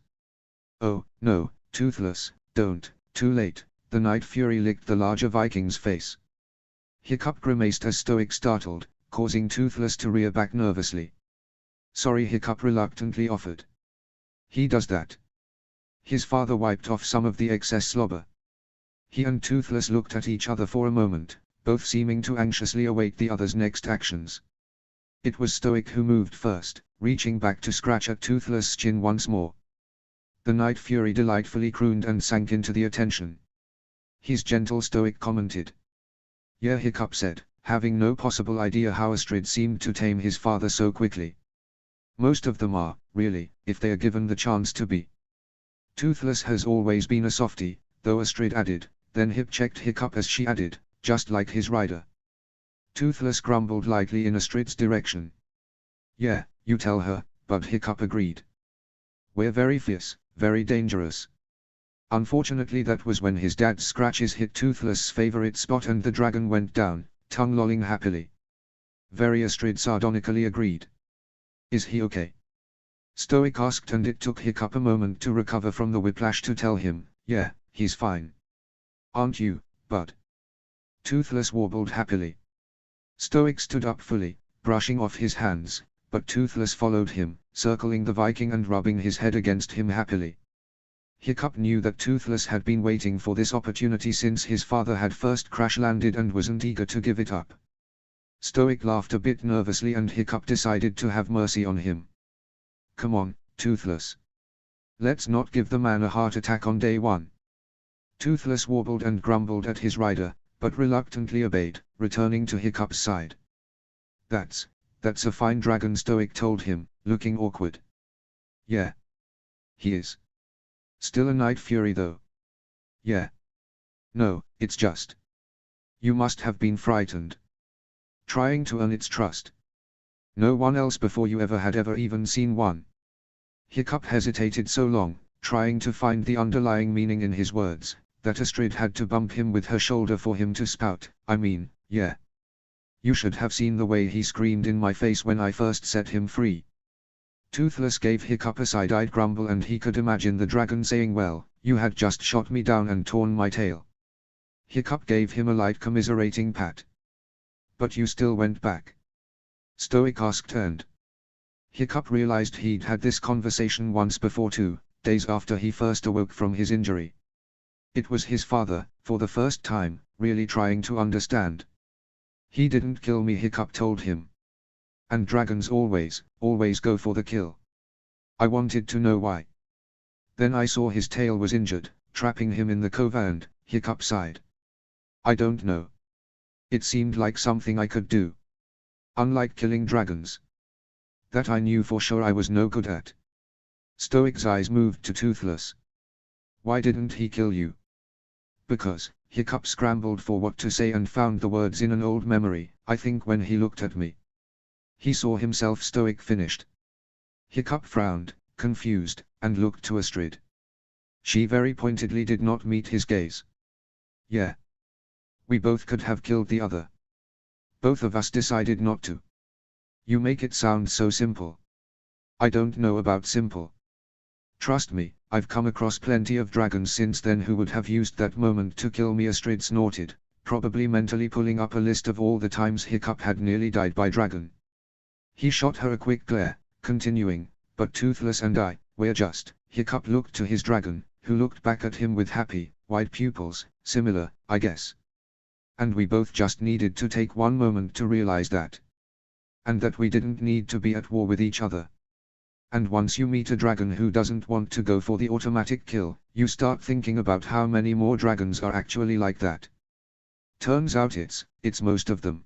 "Oh, no, Toothless, don't," too late, the Night Fury licked the larger Viking's face. Hiccup grimaced as Stoic startled, causing Toothless to rear back nervously. "Sorry," Hiccup reluctantly offered. "He does that." His father wiped off some of the excess slobber. He and Toothless looked at each other for a moment, both seeming to anxiously await the other's next actions. It was Stoic who moved first, reaching back to scratch at Toothless' chin once more. The Night Fury delightfully crooned and sank into the attention. "He's gentle," Stoic commented. "Yeah," Hiccup said, having no possible idea how Astrid seemed to tame his father so quickly. "Most of them are, really, if they are given the chance to be. Toothless has always been a softie," though Astrid added, then hip-checked Hiccup as she added, "just like his rider." Toothless grumbled lightly in Astrid's direction. "Yeah, you tell her," but Hiccup agreed. "We're very fierce, very dangerous." Unfortunately that was when his dad's scratches hit Toothless' favorite spot and the dragon went down, tongue lolling happily. "Very," Astrid sardonically agreed. "Is he okay?" Stoic asked and it took Hiccup a moment to recover from the whiplash to tell him, "Yeah, he's fine." "Aren't you, bud?" Toothless warbled happily. Stoic stood up fully, brushing off his hands, but Toothless followed him, circling the Viking and rubbing his head against him happily. Hiccup knew that Toothless had been waiting for this opportunity since his father had first crash-landed and wasn't eager to give it up. Stoic laughed a bit nervously and Hiccup decided to have mercy on him. "Come on, Toothless. Let's not give the man a heart attack on day one." Toothless warbled and grumbled at his rider, but reluctantly obeyed, returning to Hiccup's side. That's a fine dragon," Stoic told him, looking awkward. "Yeah. He is. Still a Night Fury though." "Yeah. No, it's just. You must have been frightened. Trying to earn its trust. No one else before you had ever even seen one." Hiccup hesitated so long, trying to find the underlying meaning in his words, that Astrid had to bump him with her shoulder for him to spout, "I mean, yeah. You should have seen the way he screamed in my face when I first set him free." Toothless gave Hiccup a side-eyed grumble and he could imagine the dragon saying, "Well, you had just shot me down and torn my tail." Hiccup gave him a light commiserating pat. "But you still went back?" Stoic asked and Hiccup realized he'd had this conversation once before too, days after he first awoke from his injury. It was his father, for the first time, really trying to understand. "He didn't kill me," Hiccup told him. "And dragons always go for the kill. I wanted to know why. Then I saw his tail was injured, trapping him in the cove and," Hiccup sighed. "I don't know. It seemed like something I could do. Unlike killing dragons. That I knew for sure I was no good at." Stoic's eyes moved to Toothless. "Why didn't he kill you?" "Because," Hiccup scrambled for what to say and found the words in an old memory, "I think when he looked at me. He saw himself." Stoic finished. Hiccup frowned, confused, and looked to Astrid. She very pointedly did not meet his gaze. "Yeah. We both could have killed the other. Both of us decided not to." You make it sound so simple. I don't know about simple. Trust me, I've come across plenty of dragons since then who would have used that moment to kill me. Astrid snorted, probably mentally pulling up a list of all the times Hiccup had nearly died by dragon. He shot her a quick glare, continuing, but Toothless and we're just. Hiccup looked to his dragon, who looked back at him with happy, wide pupils, similar, I guess. And we both just needed to take one moment to realize that. And that we didn't need to be at war with each other. And once you meet a dragon who doesn't want to go for the automatic kill, you start thinking about how many more dragons are actually like that. Turns out it's most of them.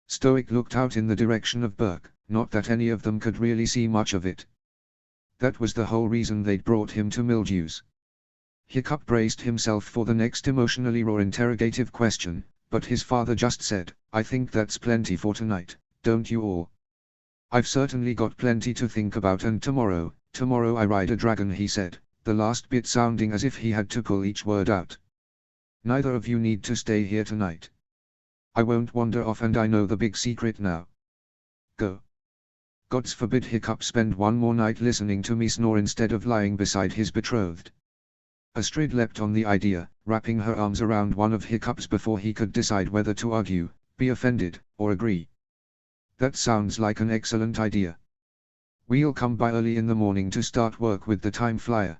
Stoic looked out in the direction of Berk, not that any of them could really see much of it. That was the whole reason they'd brought him to Mildew's. Hiccup braced himself for the next emotionally raw interrogative question, but his father just said, I think that's plenty for tonight, don't you all? I've certainly got plenty to think about, and tomorrow I ride a dragon, he said, the last bit sounding as if he had to pull each word out. Neither of you need to stay here tonight. I won't wander off, and I know the big secret now. Go. Gods forbid Hiccup spend one more night listening to me snore instead of lying beside his betrothed. Astrid leapt on the idea, wrapping her arms around one of Hiccup's before he could decide whether to argue, be offended, or agree. That sounds like an excellent idea. We'll come by early in the morning to start work with the time flyer.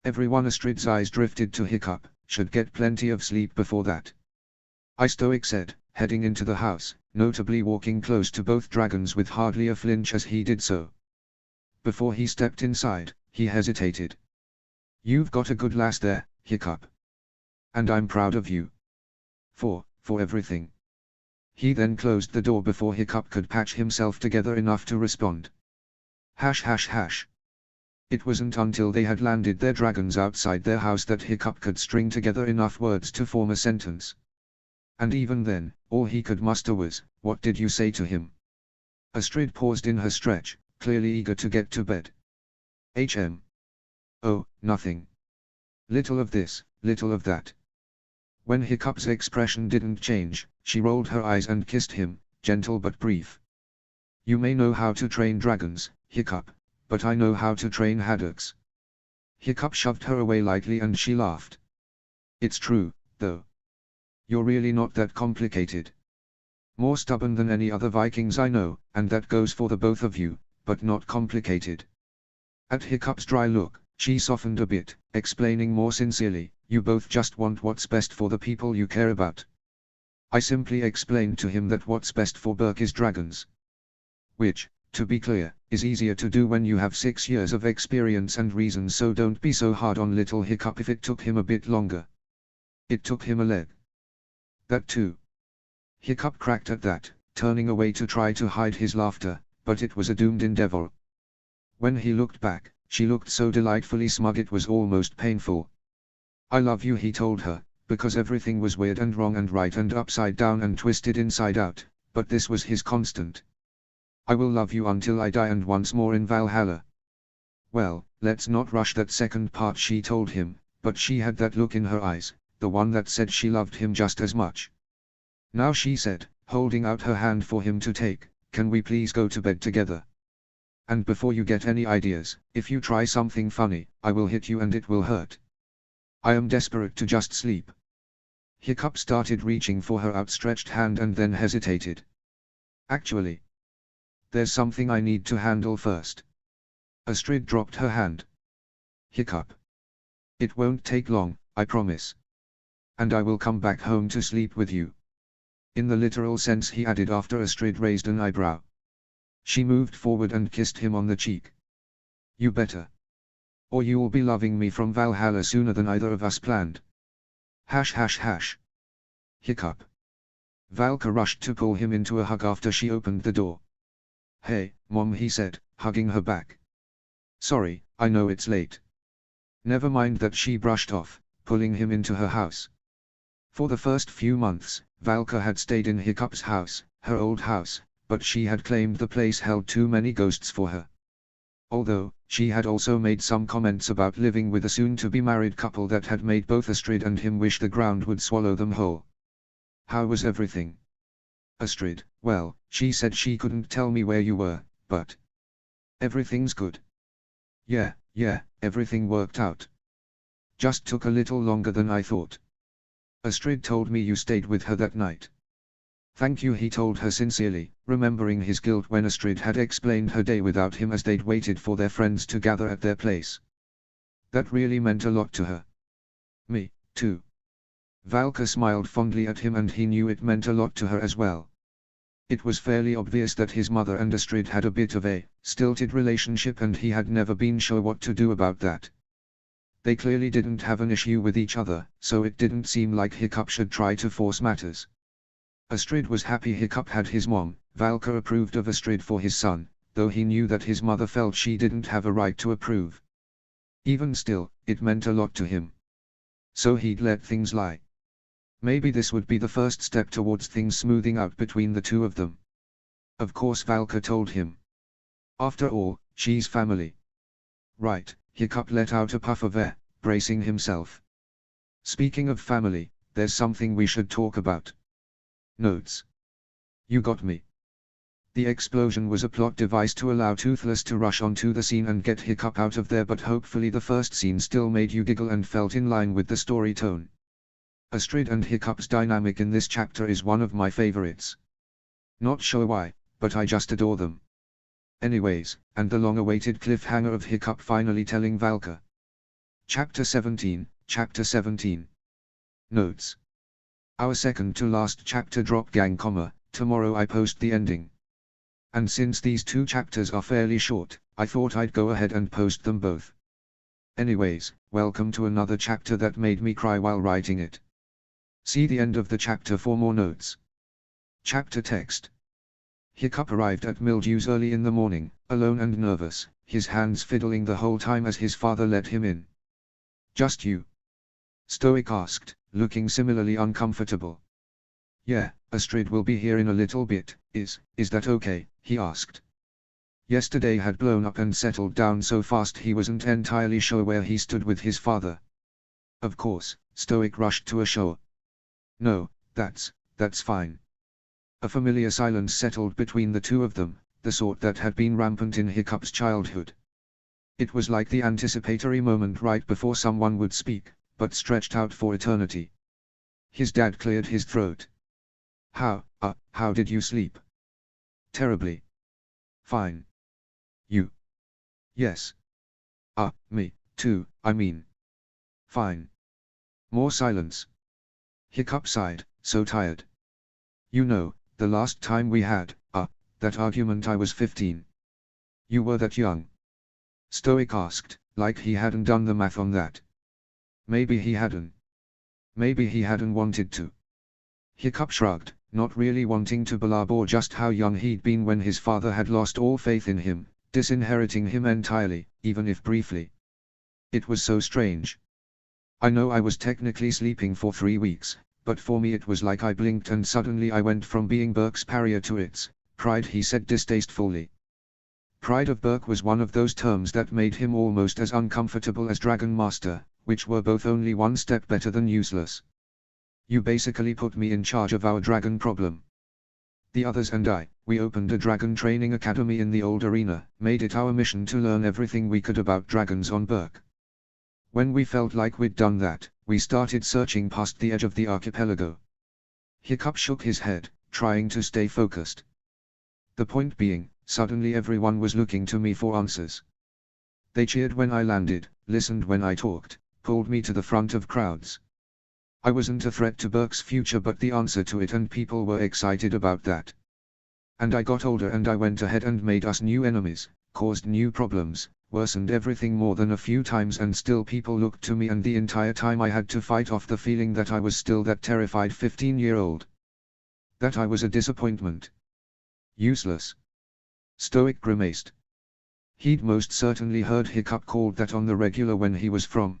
Everyone. Astrid's eyes drifted to Hiccup, should get plenty of sleep before that. Stoic said, heading into the house, notably walking close to both dragons with hardly a flinch as he did so. Before he stepped inside, he hesitated. You've got a good lass there, Hiccup. And I'm proud of you. For everything. He then closed the door before Hiccup could patch himself together enough to respond. Hash hash hash. It wasn't until they had landed their dragons outside their house that Hiccup could string together enough words to form a sentence. And even then, all he could muster was, what did you say to him? Astrid paused in her stretch, clearly eager to get to bed. Oh, nothing. Little of this, little of that. When Hiccup's expression didn't change, she rolled her eyes and kissed him, gentle but brief. You may know how to train dragons, Hiccup, but I know how to train haddocks. Hiccup shoved her away lightly and she laughed. It's true, though. You're really not that complicated. More stubborn than any other Vikings I know, and that goes for the both of you, but not complicated. At Hiccup's dry look, she softened a bit, explaining more sincerely, you both just want what's best for the people you care about. I simply explained to him that what's best for Berk is dragons. Which, to be clear, is easier to do when you have 6 years of experience and reason, so don't be so hard on little Hiccup if it took him a bit longer. It took him a leg. That too. Hiccup cracked at that, turning away to try to hide his laughter, but it was a doomed endeavor. When he looked back, she looked so delightfully smug it was almost painful. I love you, he told her, because everything was weird and wrong and right and upside down and twisted inside out, but this was his constant. I will love you until I die and once more in Valhalla. Well, let's not rush that second part, she told him, but she had that look in her eyes, the one that said she loved him just as much. Now she said, holding out her hand for him to take, can we please go to bed together? And before you get any ideas, if you try something funny, I will hit you and it will hurt. I am desperate to just sleep. Hiccup started reaching for her outstretched hand and then hesitated. Actually, there's something I need to handle first. Astrid dropped her hand. Hiccup. It won't take long, I promise. And I will come back home to sleep with you. In the literal sense, he added after Astrid raised an eyebrow. She moved forward and kissed him on the cheek. You better. Or you'll be loving me from Valhalla sooner than either of us planned. Hash hash hash. Hiccup. Valka rushed to pull him into a hug after she opened the door. Hey, Mom, he said, hugging her back. Sorry, I know it's late. Never mind that, she brushed off, pulling him into her house. For the first few months, Valka had stayed in Hiccup's house, her old house, but she had claimed the place held too many ghosts for her. Although, she had also made some comments about living with a soon-to-be married couple that had made both Astrid and him wish the ground would swallow them whole. How was everything? Astrid, well, She said she couldn't tell me where you were, but everything's good. Yeah, everything worked out. Just took a little longer than I thought. Astrid told me you stayed with her that night. Thank you, he told her sincerely, remembering his guilt when Astrid had explained her day without him as they'd waited for their friends to gather at their place. That really meant a lot to her. Me, too. Valka smiled fondly at him, and he knew it meant a lot to her as well. It was fairly obvious that his mother and Astrid had a bit of a stilted relationship, and he had never been sure what to do about that. They clearly didn't have an issue with each other, so it didn't seem like Hiccup should try to force matters. Astrid was happy Hiccup had his mom. Valka approved of Astrid for his son, though he knew that his mother felt she didn't have a right to approve. Even still, it meant a lot to him. So he'd let things lie. Maybe this would be the first step towards things smoothing out between the two of them. Of course, Valka told him. After all, she's family. Right, Hiccup let out a puff of air, bracing himself. Speaking of family, there's something we should talk about. Notes. You got me. The explosion was a plot device to allow Toothless to rush onto the scene and get Hiccup out of there, but hopefully the first scene still made you giggle and felt in line with the story tone. Astrid and Hiccup's dynamic in this chapter is one of my favorites. Not sure why, but I just adore them. Anyways, and the long-awaited cliffhanger of Hiccup finally telling Valka. Chapter 17. Notes. Our second to last chapter drop gang, tomorrow I post the ending. And since these two chapters are fairly short, I thought I'd go ahead and post them both. Anyways, welcome to another chapter that made me cry while writing it. See the end of the chapter for more notes. Chapter text. Hiccup arrived at Mildew's early in the morning, alone and nervous, his hands fiddling the whole time as his father let him in. Just you? Stoic asked, looking similarly uncomfortable. Yeah, Astrid will be here in a little bit. Is that okay? He asked. Yesterday had blown up and settled down so fast he wasn't entirely sure where he stood with his father. Of course, Stoic rushed to assure. No, that's fine. A familiar silence settled between the two of them, the sort that had been rampant in Hiccup's childhood. It was like the anticipatory moment right before someone would speak, but stretched out for eternity. His dad cleared his throat. How did you sleep? Terribly. Fine. You? Yes. Me, too, I mean. Fine. More silence. Hiccup sighed, so tired. You know, the last time we had, that argument I was 15. You were that young? Stoic asked, like he hadn't done the math on that. Maybe he hadn't. Maybe he hadn't wanted to. Hiccup shrugged, not really wanting to belabor just how young he'd been when his father had lost all faith in him, disinheriting him entirely, even if briefly. It was so strange. I know I was technically sleeping for 3 weeks, but for me it was like I blinked and suddenly I went from being Burke's pariah to its pride, he said distastefully. Pride of Burke was one of those terms that made him almost as uncomfortable as Dragon Master, which were both only one step better than useless. You basically put me in charge of our dragon problem. The others and I, we opened a dragon training academy in the old arena, made it our mission to learn everything we could about dragons on Burke. When we felt like we'd done that, we started searching past the edge of the archipelago. Hiccup shook his head, trying to stay focused. The point being, suddenly everyone was looking to me for answers. They cheered when I landed, listened when I talked, pulled me to the front of crowds. I wasn't a threat to Burke's future but the answer to it, and people were excited about that. And I got older and I went ahead and made us new enemies, caused new problems, worsened everything more than a few times, and still people looked to me, and the entire time I had to fight off the feeling that I was still that terrified 15-year-old. That I was a disappointment. Useless. Stoic grimaced. He'd most certainly heard Hiccup called that on the regular when he was from.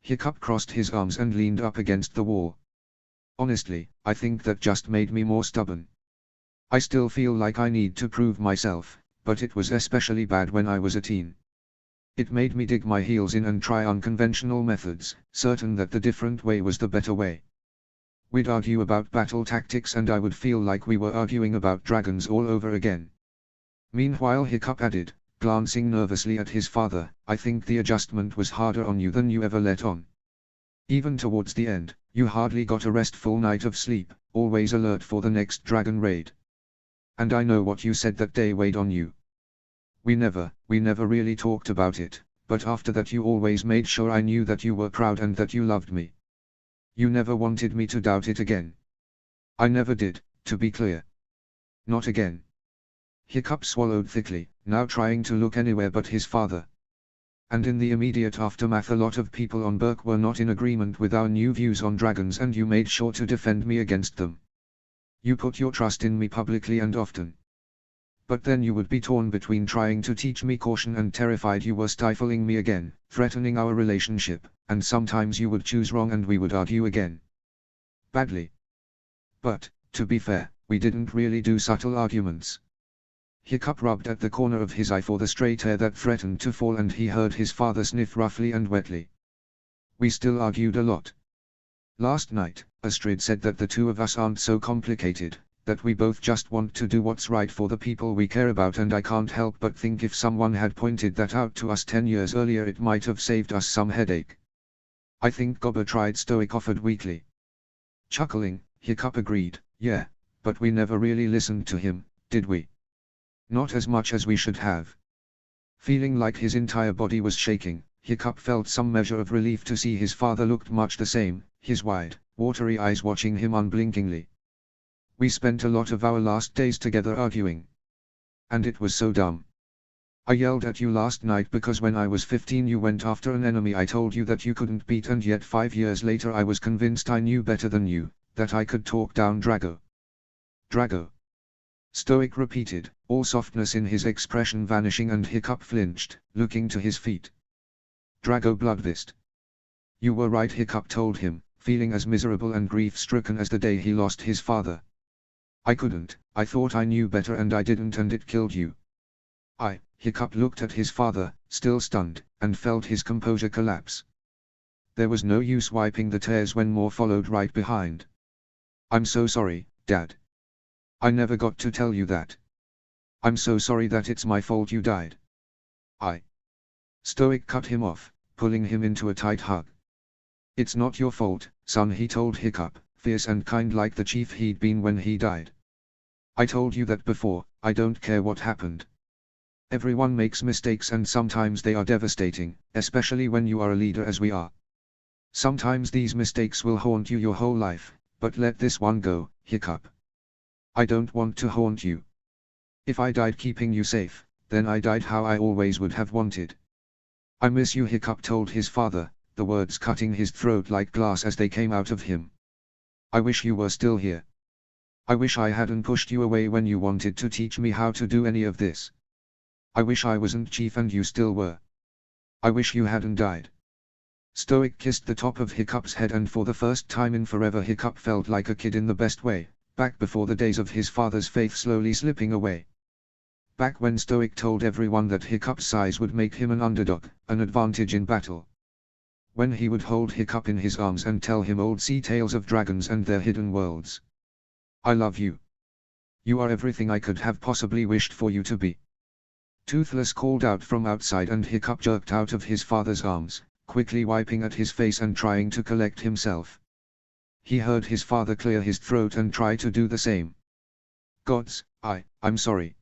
Hiccup crossed his arms and leaned up against the wall. Honestly, I think that just made me more stubborn. I still feel like I need to prove myself, but it was especially bad when I was a teen. It made me dig my heels in and try unconventional methods, certain that the different way was the better way. We'd argue about battle tactics and I would feel like we were arguing about dragons all over again. Meanwhile Hiccup added, glancing nervously at his father, I think the adjustment was harder on you than you ever let on. Even towards the end, you hardly got a restful night of sleep, always alert for the next dragon raid. And I know what you said that day weighed on you. We never really talked about it, but after that you always made sure I knew that you were proud and that you loved me. You never wanted me to doubt it again. I never did, to be clear. Not again. Hiccup swallowed thickly, now trying to look anywhere but his father. And in the immediate aftermath a lot of people on Berk were not in agreement with our new views on dragons and you made sure to defend me against them. You put your trust in me publicly and often. But then you would be torn between trying to teach me caution and terrified you were stifling me again, threatening our relationship, and sometimes you would choose wrong and we would argue again. Badly. But, to be fair, we didn't really do subtle arguments. Hiccup rubbed at the corner of his eye for the straight hair that threatened to fall and he heard his father sniff roughly and wetly. We still argued a lot. Last night, Astrid said that the two of us aren't so complicated, that we both just want to do what's right for the people we care about and I can't help but think if someone had pointed that out to us 10 years earlier it might have saved us some headache. I think Gobber tried, Stoic offered weakly. Chuckling, Hiccup agreed, yeah, but we never really listened to him, did we? Not as much as we should have. Feeling like his entire body was shaking, Hiccup felt some measure of relief to see his father looked much the same, his wide, watery eyes watching him unblinkingly. We spent a lot of our last days together arguing. And it was so dumb. I yelled at you last night because when I was 15 you went after an enemy I told you that you couldn't beat and yet 5 years later I was convinced I knew better than you, that I could talk down Drago. Drago. Stoic repeated, all softness in his expression vanishing and Hiccup flinched, looking to his feet. Drago Bloodfist. You were right, Hiccup told him, feeling as miserable and grief-stricken as the day he lost his father. I couldn't, I thought I knew better and I didn't and it killed you. Hiccup looked at his father, still stunned, and felt his composure collapse. There was no use wiping the tears when more followed right behind. I'm so sorry, Dad. I never got to tell you that. I'm so sorry that it's my fault you died. Stoic cut him off, pulling him into a tight hug. It's not your fault, son, he told Hiccup, fierce and kind like the chief he'd been when he died. I told you that before, I don't care what happened. Everyone makes mistakes and sometimes they are devastating, especially when you are a leader as we are. Sometimes these mistakes will haunt you your whole life, but let this one go, Hiccup. I don't want to haunt you. If I died keeping you safe, then I died how I always would have wanted. I miss you, Hiccup told his father, the words cutting his throat like glass as they came out of him. I wish you were still here. I wish I hadn't pushed you away when you wanted to teach me how to do any of this. I wish I wasn't chief and you still were. I wish you hadn't died. Stoic kissed the top of Hiccup's head and for the first time in forever Hiccup felt like a kid in the best way, back before the days of his father's faith slowly slipping away. Back when Stoic told everyone that Hiccup's size would make him an underdog, an advantage in battle. When he would hold Hiccup in his arms and tell him old sea tales of dragons and their hidden worlds. I love you. You are everything I could have possibly wished for you to be. Toothless called out from outside and Hiccup jerked out of his father's arms, quickly wiping at his face and trying to collect himself. He heard his father clear his throat and try to do the same. Gods, I'm sorry.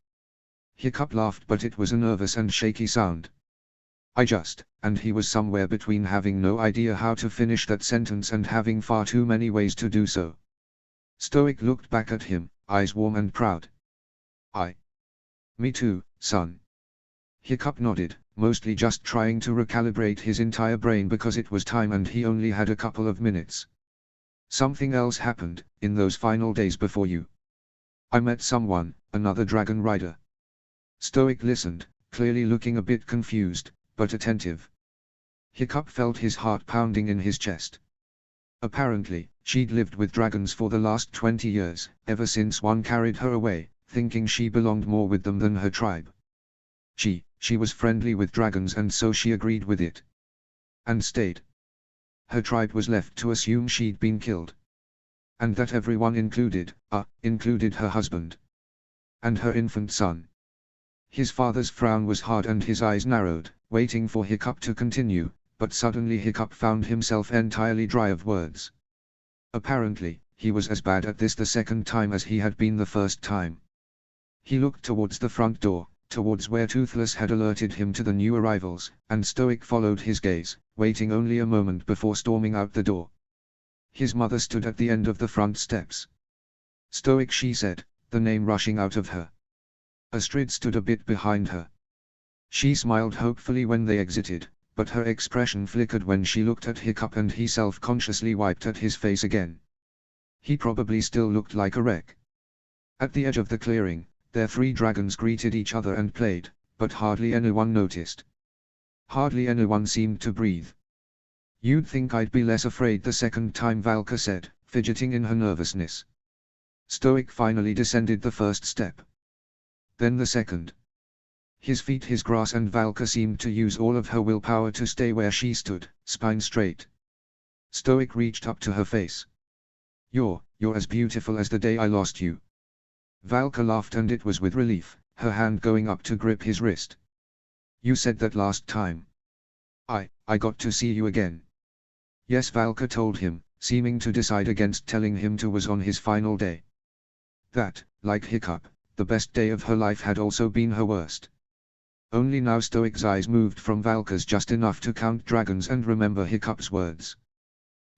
Hiccup laughed but it was a nervous and shaky sound. And he was somewhere between having no idea how to finish that sentence and having far too many ways to do so. Stoic looked back at him, eyes warm and proud. Me too, son. Hiccup nodded, mostly just trying to recalibrate his entire brain because it was time and he only had a couple of minutes. Something else happened, in those final days before you. I met someone, another dragon rider. Stoic listened, clearly looking a bit confused, but attentive. Hiccup felt his heart pounding in his chest. Apparently, she'd lived with dragons for the last 20 years, ever since one carried her away, thinking she belonged more with them than her tribe. She was friendly with dragons and so she agreed with it. And stayed. Her tribe was left to assume she'd been killed. And that everyone included her husband. And her infant son. His father's frown was hard and his eyes narrowed, waiting for Hiccup to continue, but suddenly Hiccup found himself entirely dry of words. Apparently, he was as bad at this the second time as he had been the first time. He looked towards the front door, towards where Toothless had alerted him to the new arrivals, and Stoic followed his gaze, waiting only a moment before storming out the door. His mother stood at the end of the front steps. Stoic, she said, the name rushing out of her. Astrid stood a bit behind her. She smiled hopefully when they exited, but her expression flickered when she looked at Hiccup and he self-consciously wiped at his face again. He probably still looked like a wreck. At the edge of the clearing, their 3 dragons greeted each other and played, but hardly anyone noticed. Hardly anyone seemed to breathe. You'd think I'd be less afraid the second time, Valka said, fidgeting in her nervousness. Stoic finally descended the first step. Then the second. His feet his grass and Valka seemed to use all of her willpower to stay where she stood, spine straight. Stoic reached up to her face. You're as beautiful as the day I lost you. Valka laughed and it was with relief, her hand going up to grip his wrist. You said that last time. I got to see you again. Yes, Valka told him, seeming to decide against telling him to was on his final day. That, like Hiccup, the best day of her life had also been her worst. Only now Stoic's eyes moved from Valka's just enough to count dragons and remember Hiccup's words.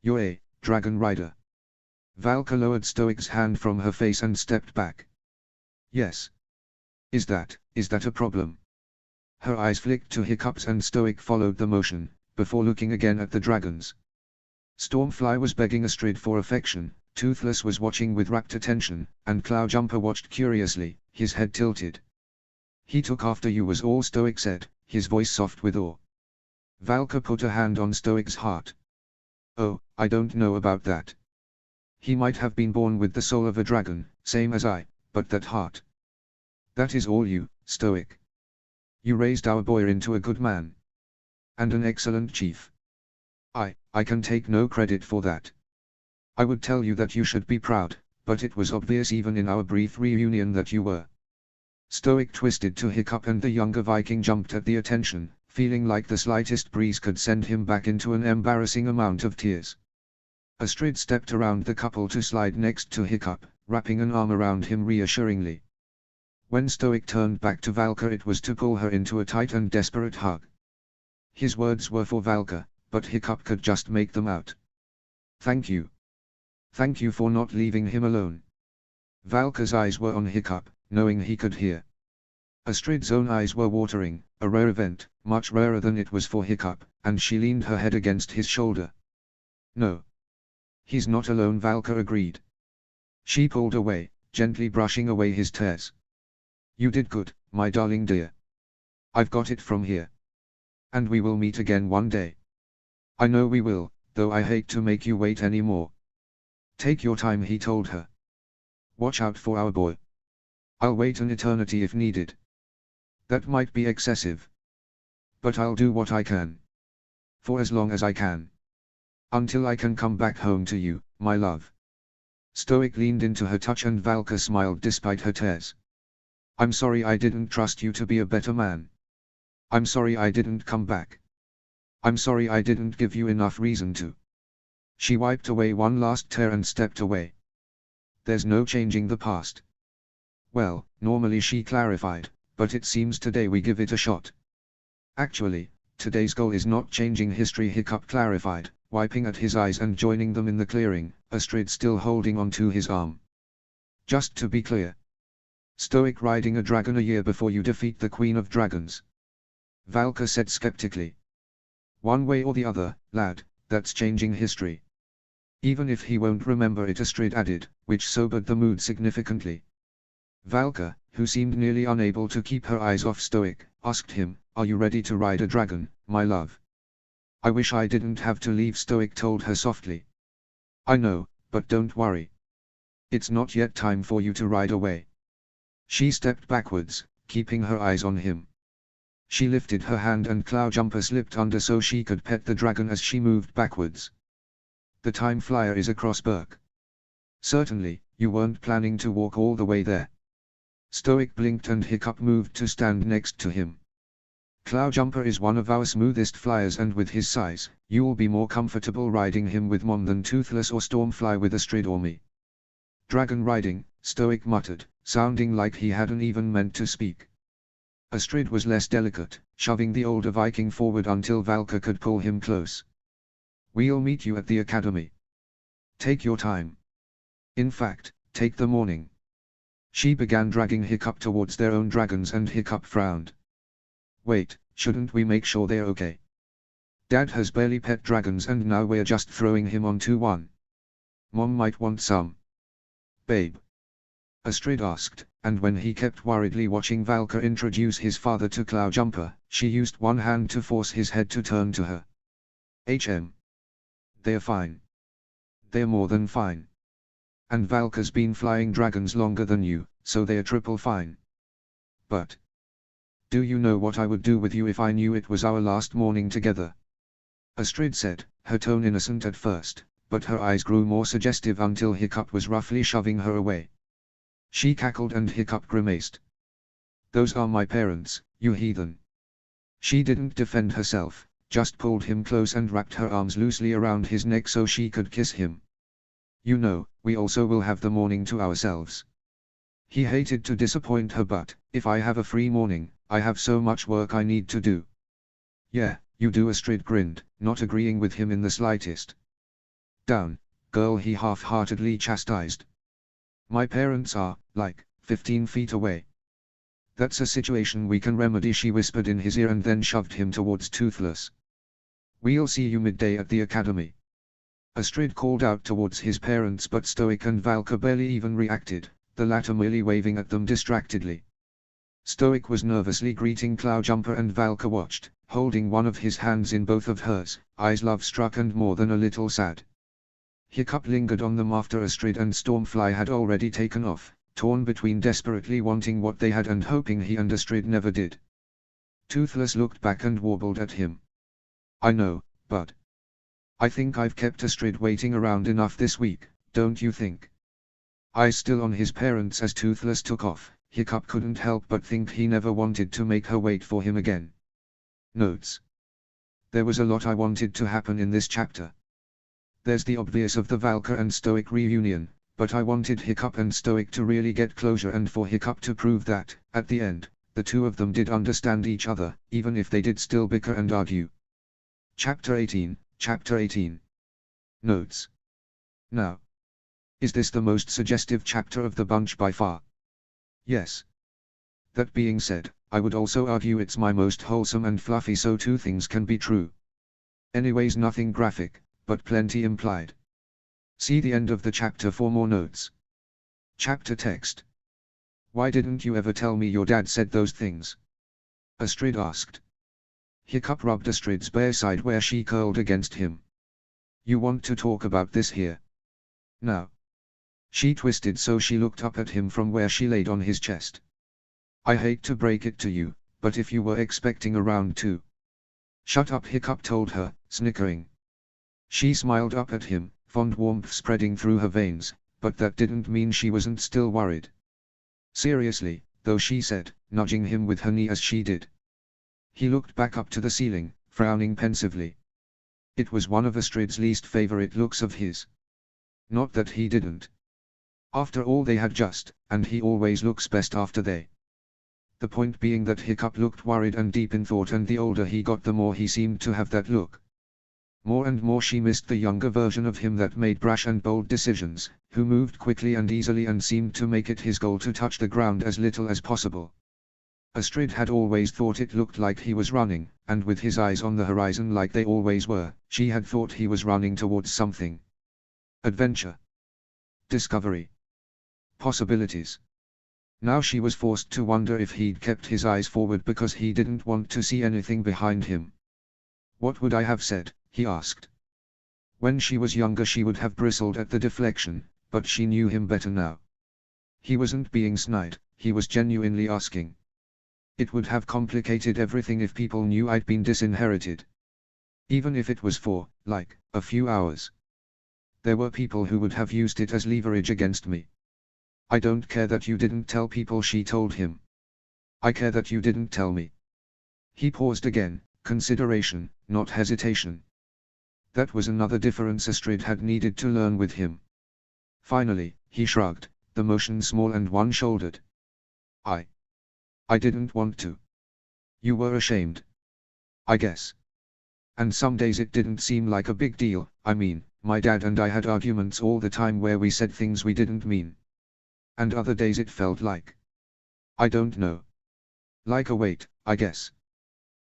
You're a dragon rider. Valka lowered Stoic's hand from her face and stepped back. Yes. Is that a problem? Her eyes flicked to Hiccup's and Stoic followed the motion, before looking again at the dragons. Stormfly was begging Astrid for affection, Toothless was watching with rapt attention, and Cloudjumper watched curiously, his head tilted. He took after you was all Stoic said, his voice soft with awe. Valka put a hand on Stoic's heart. Oh, I don't know about that. He might have been born with the soul of a dragon, same as I, but that heart. That is all you, Stoic. You raised our boy into a good man. And an excellent chief. I can take no credit for that. I would tell you that you should be proud, but it was obvious even in our brief reunion that you were. Stoic twisted to Hiccup and the younger Viking jumped at the attention, feeling like the slightest breeze could send him back into an embarrassing amount of tears. Astrid stepped around the couple to slide next to Hiccup, wrapping an arm around him reassuringly. When Stoic turned back to Valka it was to pull her into a tight and desperate hug. His words were for Valka, but Hiccup could just make them out. Thank you. Thank you for not leaving him alone. Valka's eyes were on Hiccup, knowing he could hear. Astrid's own eyes were watering, a rare event, much rarer than it was for Hiccup, and she leaned her head against his shoulder. No. He's not alone, Valka agreed. She pulled away, gently brushing away his tears. You did good, my darling dear. I've got it from here. And we will meet again one day. I know we will, though I hate to make you wait any more. Take your time, he told her. Watch out for our boy. I'll wait an eternity if needed. That might be excessive. But I'll do what I can. For as long as I can. Until I can come back home to you, my love. Stoic leaned into her touch and Valka smiled despite her tears. I'm sorry I didn't trust you to be a better man. I'm sorry I didn't come back. I'm sorry I didn't give you enough reason to. She wiped away one last tear and stepped away. There's no changing the past. Well, normally she clarified, but it seems today we give it a shot. Actually, today's goal is not changing history, Hiccup clarified, wiping at his eyes and joining them in the clearing, Astrid still holding on to his arm. Just to be clear. Stoic riding a dragon a year before you defeat the Queen of Dragons. Valka said skeptically. One way or the other, lad, that's changing history. Even if he won't remember it, Astrid added, which sobered the mood significantly. Valka, who seemed nearly unable to keep her eyes off Stoic, asked him, Are you ready to ride a dragon, my love? I wish I didn't have to leave, Stoic told her softly. I know, but don't worry. It's not yet time for you to ride away. She stepped backwards, keeping her eyes on him. She lifted her hand and Cloudjumper slipped under so she could pet the dragon as she moved backwards. The time flyer is across Berk. Certainly, you weren't planning to walk all the way there. Stoic blinked and Hiccup moved to stand next to him. Cloudjumper is one of our smoothest flyers, and with his size, you'll be more comfortable riding him with Mom than Toothless or Stormfly with Astrid or me. Dragon riding, Stoic muttered, sounding like he hadn't even meant to speak. Astrid was less delicate, shoving the older Viking forward until Valka could pull him close. We'll meet you at the academy. Take your time. In fact, take the morning. She began dragging Hiccup towards their own dragons and Hiccup frowned. Wait, shouldn't we make sure they're okay? Dad has barely pet dragons and now we're just throwing him onto one. Mom might want some. Babe? Astrid asked, and when he kept worriedly watching Valka introduce his father to Cloudjumper, she used one hand to force his head to turn to her. They're fine. They're more than fine. And Valka's been flying dragons longer than you, so they're triple fine. But do you know what I would do with you if I knew it was our last morning together? Astrid said, her tone innocent at first, but her eyes grew more suggestive until Hiccup was roughly shoving her away. She cackled and Hiccup grimaced. Those are my parents, you heathen. She didn't defend herself, just pulled him close and wrapped her arms loosely around his neck so she could kiss him. You know, we also will have the morning to ourselves. He hated to disappoint her, but if I have a free morning, I have so much work I need to do. Yeah, you do. Astrid grinned, not agreeing with him in the slightest. Down, girl, he half-heartedly chastised. My parents are, like, 15 feet away. That's a situation we can remedy, she whispered in his ear and then shoved him towards Toothless. We'll see you midday at the academy. Astrid called out towards his parents, but Stoic and Valka barely even reacted, the latter merely waving at them distractedly. Stoic was nervously greeting Cloudjumper and Valka watched, holding one of his hands in both of hers, eyes love-struck and more than a little sad. Hiccup lingered on them after Astrid and Stormfly had already taken off, torn between desperately wanting what they had and hoping he and Astrid never did. Toothless looked back and warbled at him. I know, bud. I think I've kept Astrid waiting around enough this week, don't you think? Eyes still on his parents as Toothless took off, Hiccup couldn't help but think he never wanted to make her wait for him again. Notes. There was a lot I wanted to happen in this chapter. There's the obvious of the Valka and Stoic reunion, but I wanted Hiccup and Stoic to really get closure and for Hiccup to prove that, at the end, the two of them did understand each other, even if they did still bicker and argue. Chapter 18. Notes. Now, is this the most suggestive chapter of the bunch by far? Yes. That being said, I would also argue it's my most wholesome and fluffy, so two things can be true. Anyways, nothing graphic, but plenty implied. See the end of the chapter for more notes. Chapter text. Why didn't you ever tell me your dad said those things? Astrid asked. Hiccup rubbed Astrid's bare side where she curled against him. You want to talk about this here? Now. She twisted so she looked up at him from where she laid on his chest. I hate to break it to you, but if you were expecting a round two. Shut up, Hiccup told her, snickering. She smiled up at him, fond warmth spreading through her veins, but that didn't mean she wasn't still worried. Seriously, though, she said, nudging him with her knee as she did. He looked back up to the ceiling, frowning pensively. It was one of Astrid's least favorite looks of his. Not that he didn't. After all, they had just, and he always looks best after they. The point being that Hiccup looked worried and deep in thought, and the older he got the more he seemed to have that look. More and more she missed the younger version of him that made brash and bold decisions, who moved quickly and easily and seemed to make it his goal to touch the ground as little as possible. Astrid had always thought it looked like he was running, and with his eyes on the horizon like they always were, she had thought he was running towards something. Adventure. Discovery. Possibilities. Now she was forced to wonder if he'd kept his eyes forward because he didn't want to see anything behind him. What would I have said? He asked. When she was younger she would have bristled at the deflection, but she knew him better now. He wasn't being snide, he was genuinely asking. It would have complicated everything if people knew I'd been disinherited. Even if it was for, like, a few hours. There were people who would have used it as leverage against me. I don't care that you didn't tell people, she told him. I care that you didn't tell me. He paused again, consideration, not hesitation. That was another difference Astrid had needed to learn with him. Finally, he shrugged, the motion small and one-shouldered. I didn't want to. You were ashamed. I guess. And some days it didn't seem like a big deal. I mean, my dad and I had arguments all the time where we said things we didn't mean. And other days it felt like, I don't know, like a weight, I guess.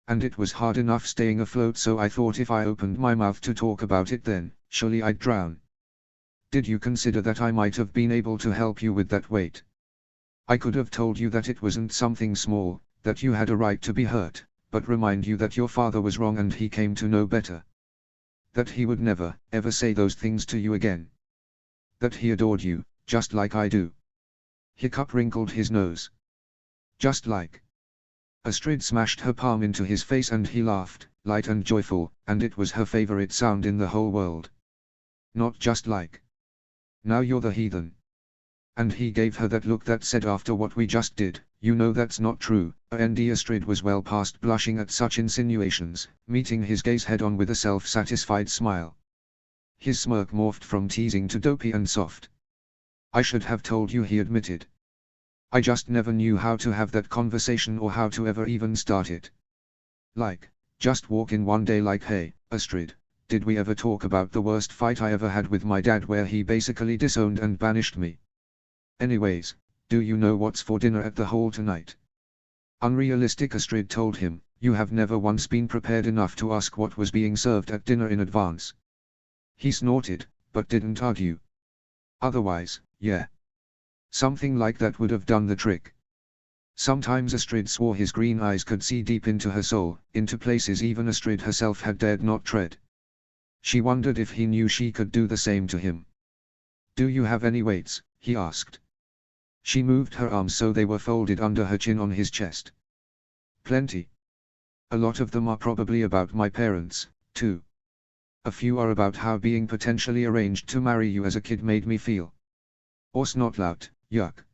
And it was hard enough staying afloat, so I thought if I opened my mouth to talk about it then, surely I'd drown. Did you consider that I might have been able to help you with that weight? I could have told you that it wasn't something small, that you had a right to be hurt, but remind you that your father was wrong and he came to know better. That he would never, ever say those things to you again. That he adored you, just like I do. Hiccup wrinkled his nose. Just like. Astrid smashed her palm into his face and he laughed, light and joyful, and it was her favorite sound in the whole world. Not just like. Now you're the heathen. And he gave her that look that said, after what we just did, you know that's not true. Astrid was well past blushing at such insinuations, meeting his gaze head-on with a self-satisfied smile. His smirk morphed from teasing to dopey and soft. I should have told you, he admitted. I just never knew how to have that conversation or how to ever even start it. Like, just walk in one day like, hey, Astrid, did we ever talk about the worst fight I ever had with my dad where he basically disowned and banished me? Anyways, do you know what's for dinner at the hall tonight? Unrealistic, Astrid told him, you have never once been prepared enough to ask what was being served at dinner in advance. He snorted, but didn't argue. Otherwise, yeah. Something like that would have done the trick. Sometimes Astrid swore his green eyes could see deep into her soul, into places even Astrid herself had dared not tread. She wondered if he knew she could do the same to him. Do you have any weights? He asked. She moved her arms so they were folded under her chin on his chest. Plenty. A lot of them are probably about my parents, too. A few are about how being potentially arranged to marry you as a kid made me feel. Or snotlout, yuck.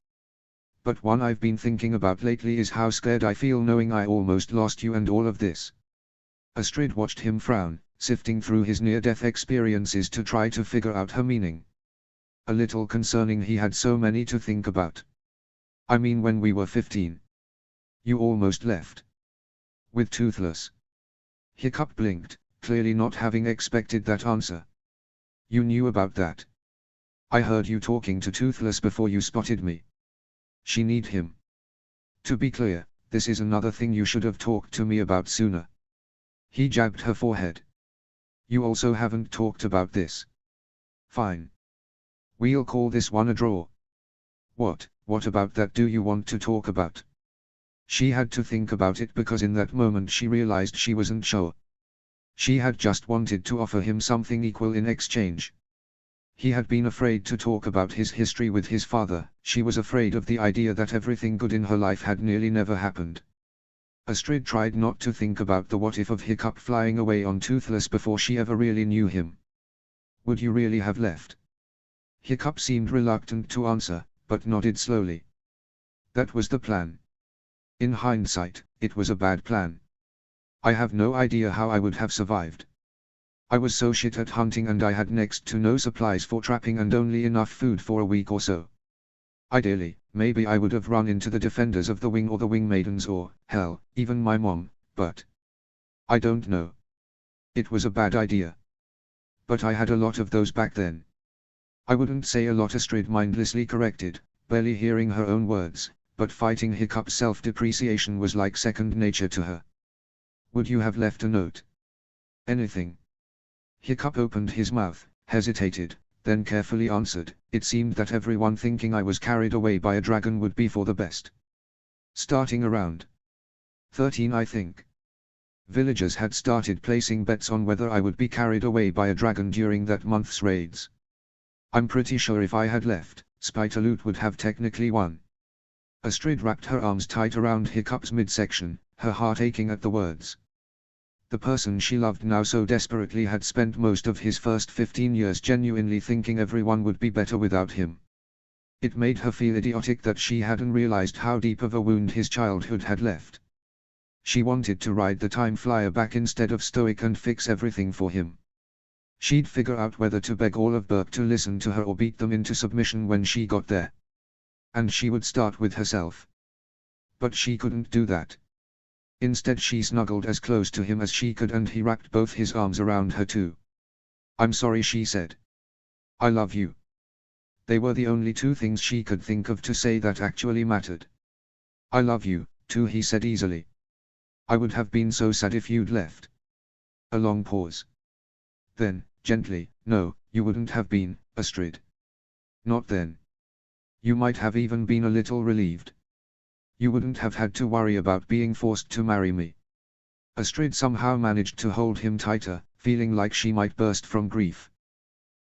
But one I've been thinking about lately is how scared I feel knowing I almost lost you and all of this. Astrid watched him frown, sifting through his near-death experiences to try to figure out her meaning. A little concerning, he had so many to think about. I mean, when we were 15. You almost left. With Toothless. Hiccup blinked, clearly not having expected that answer. You knew about that. I heard you talking to Toothless before you spotted me. She need him. To be clear, this is another thing you should have talked to me about sooner. He jabbed her forehead. You also haven't talked about this. Fine. We'll call this one a draw. What about that do you want to talk about? She had to think about it because in that moment she realized she wasn't sure. She had just wanted to offer him something equal in exchange. He had been afraid to talk about his history with his father, she was afraid of the idea that everything good in her life had nearly never happened. Astrid tried not to think about the what if of Hiccup flying away on Toothless before she ever really knew him. Would you really have left? Hiccup seemed reluctant to answer, but nodded slowly. That was the plan. In hindsight, it was a bad plan. I have no idea how I would have survived. I was so shit at hunting and I had next to no supplies for trapping and only enough food for a week or so. Ideally, maybe I would have run into the defenders of the wing or the wing maidens or, hell, even my mom, but I don't know. It was a bad idea. But I had a lot of those back then. I wouldn't say a lot, Astrid mindlessly corrected, barely hearing her own words, but fighting Hiccup's self-depreciation was like second nature to her. Would you have left a note? Anything? Hiccup opened his mouth, hesitated, then carefully answered, it seemed that everyone thinking I was carried away by a dragon would be for the best. Starting around 13, I think. Villagers had started placing bets on whether I would be carried away by a dragon during that month's raids. I'm pretty sure if I had left, Spitaloot would have technically won. Astrid wrapped her arms tight around Hiccup's midsection, her heart aching at the words. The person she loved now so desperately had spent most of his first 15 years genuinely thinking everyone would be better without him. It made her feel idiotic that she hadn't realized how deep of a wound his childhood had left. She wanted to ride the time flyer back instead of Stoic and fix everything for him. She'd figure out whether to beg all of Burke to listen to her or beat them into submission when she got there. And she would start with herself. But she couldn't do that. Instead she snuggled as close to him as she could and he wrapped both his arms around her too. "I'm sorry," she said. "I love you." They were the only two things she could think of to say that actually mattered. "I love you, too," he said easily. "I would have been so sad if you'd left." A long pause. Then, gently, "No, you wouldn't have been, Astrid. Not then. You might have even been a little relieved. You wouldn't have had to worry about being forced to marry me." Astrid somehow managed to hold him tighter, feeling like she might burst from grief.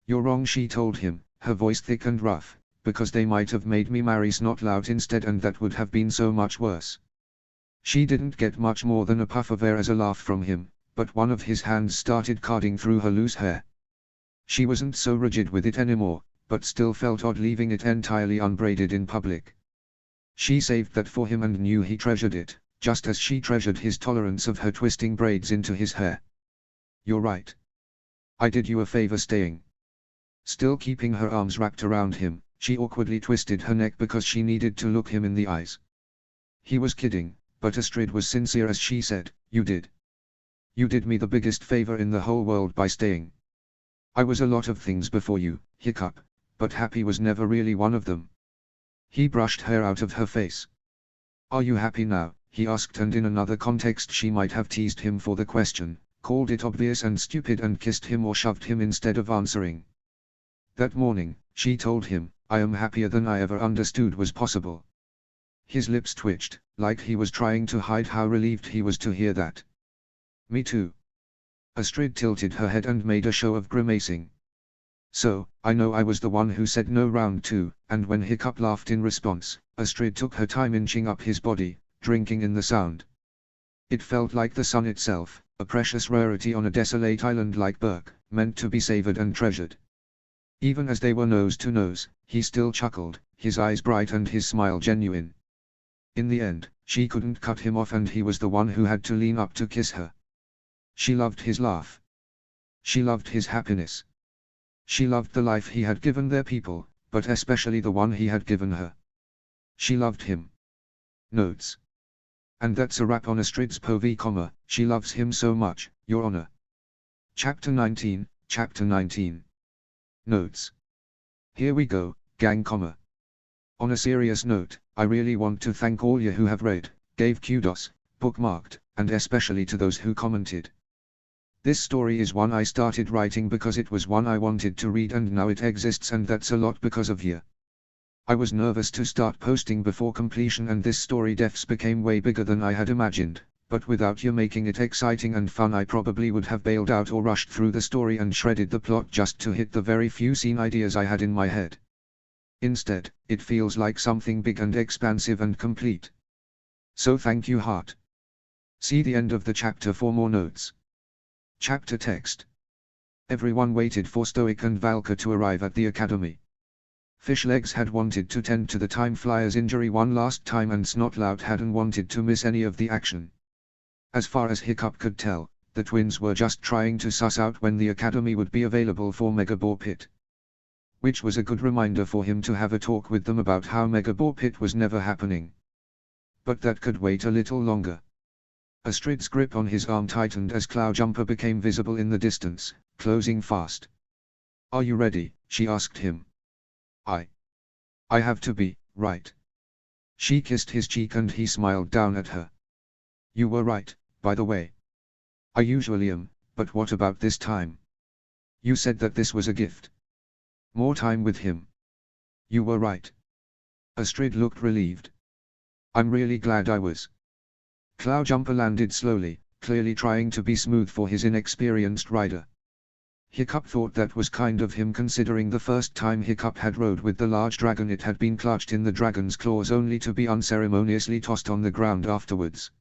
"You're wrong," she told him, her voice thick and rough, "because they might have made me marry Snotlout instead and that would have been so much worse." She didn't get much more than a puff of air as a laugh from him, but one of his hands started carding through her loose hair. She wasn't so rigid with it anymore, but still felt odd leaving it entirely unbraided in public. She saved that for him and knew he treasured it, just as she treasured his tolerance of her twisting braids into his hair. "You're right. I did you a favor staying." Still keeping her arms wrapped around him, she awkwardly twisted her neck because she needed to look him in the eyes. He was kidding, but Astrid was sincere as she said, "You did. You did me the biggest favor in the whole world by staying. I was a lot of things before you, hiccup, but happy was never really one of them." He brushed hair out of her face. "Are you happy now?" he asked, and in another context she might have teased him for the question, called it obvious and stupid and kissed him or shoved him instead of answering. That morning, she told him, "I am happier than I ever understood was possible." His lips twitched, like he was trying to hide how relieved he was to hear that. "Me too." Astrid tilted her head and made a show of grimacing. "So, I know I was the one who said no round two," and when Hiccup laughed in response, Astrid took her time inching up his body, drinking in the sound. It felt like the sun itself, a precious rarity on a desolate island like Burke, meant to be savored and treasured. Even as they were nose to nose, he still chuckled, his eyes bright and his smile genuine. In the end, she couldn't cut him off and he was the one who had to lean up to kiss her. She loved his laugh. She loved his happiness. She loved the life he had given their people, but especially the one he had given her. She loved him. Notes. And that's a wrap on Astrid's POV, she loves him so much, Your Honor. Chapter 19, Chapter 19. Notes. Here we go, gang, On a serious note, I really want to thank all you who have read, gave kudos, bookmarked, and especially to those who commented. This story is one I started writing because it was one I wanted to read and now it exists, and that's a lot because of you. I was nervous to start posting before completion and this story defs became way bigger than I had imagined, but without you making it exciting and fun I probably would have bailed out or rushed through the story and shredded the plot just to hit the very few scene ideas I had in my head. Instead, it feels like something big and expansive and complete. So thank you, heart. See the end of the chapter for more notes. Chapter text. Everyone waited for Stoic and Valka to arrive at the academy. Fishlegs had wanted to tend to the Time Flyer's injury one last time and Snotlout hadn't wanted to miss any of the action. As far as Hiccup could tell, the twins were just trying to suss out when the academy would be available for Megaboar Pit. Which was a good reminder for him to have a talk with them about how Megaboar Pit was never happening. But that could wait a little longer. Astrid's grip on his arm tightened as Cloudjumper became visible in the distance, closing fast. "Are you ready?" she asked him. I have to be, right?" She kissed his cheek and he smiled down at her. "You were right, by the way. I usually am, but what about this time? You said that this was a gift. More time with him." "You were right." Astrid looked relieved. "I'm really glad I was." Cloudjumper landed slowly, clearly trying to be smooth for his inexperienced rider. Hiccup thought that was kind of him considering the first time Hiccup had rode with the large dragon it had been clutched in the dragon's claws only to be unceremoniously tossed on the ground afterwards.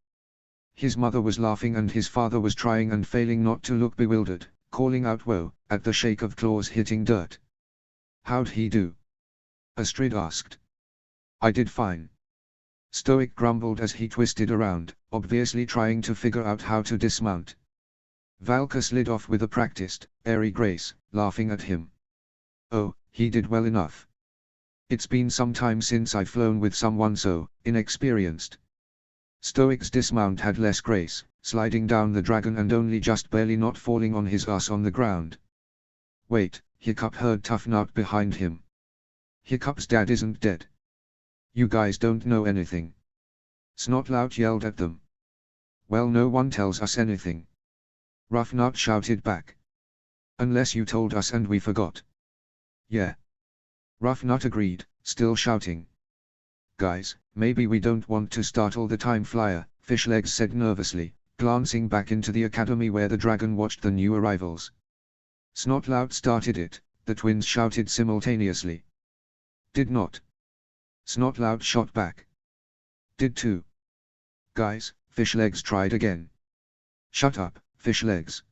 His mother was laughing and his father was trying and failing not to look bewildered, calling out "whoa" at the shake of claws hitting dirt. "How'd he do?" Astrid asked. "I did fine." Stoic grumbled as he twisted around, obviously trying to figure out how to dismount. Valka slid off with a practiced, airy grace, laughing at him. "Oh, he did well enough. It's been some time since I've flown with someone so inexperienced." Stoic's dismount had less grace, sliding down the dragon and only just barely not falling on his ass on the ground. "Wait," Hiccup heard Tough Nut behind him. "Hiccup's dad isn't dead. You guys don't know anything." Snotlout yelled at them. "Well, no one tells us anything." Rough Nut shouted back. "Unless you told us and we forgot." "Yeah." Rough Nut agreed, still shouting. "Guys, maybe we don't want to startle the Time Flyer," Fishlegs said nervously, glancing back into the academy where the dragon watched the new arrivals. Snotlout started it, the twins shouted simultaneously. "Did not." Snotlout shot back. "Did too." "Guys," Fishlegs tried again. "Shut up, Fishlegs."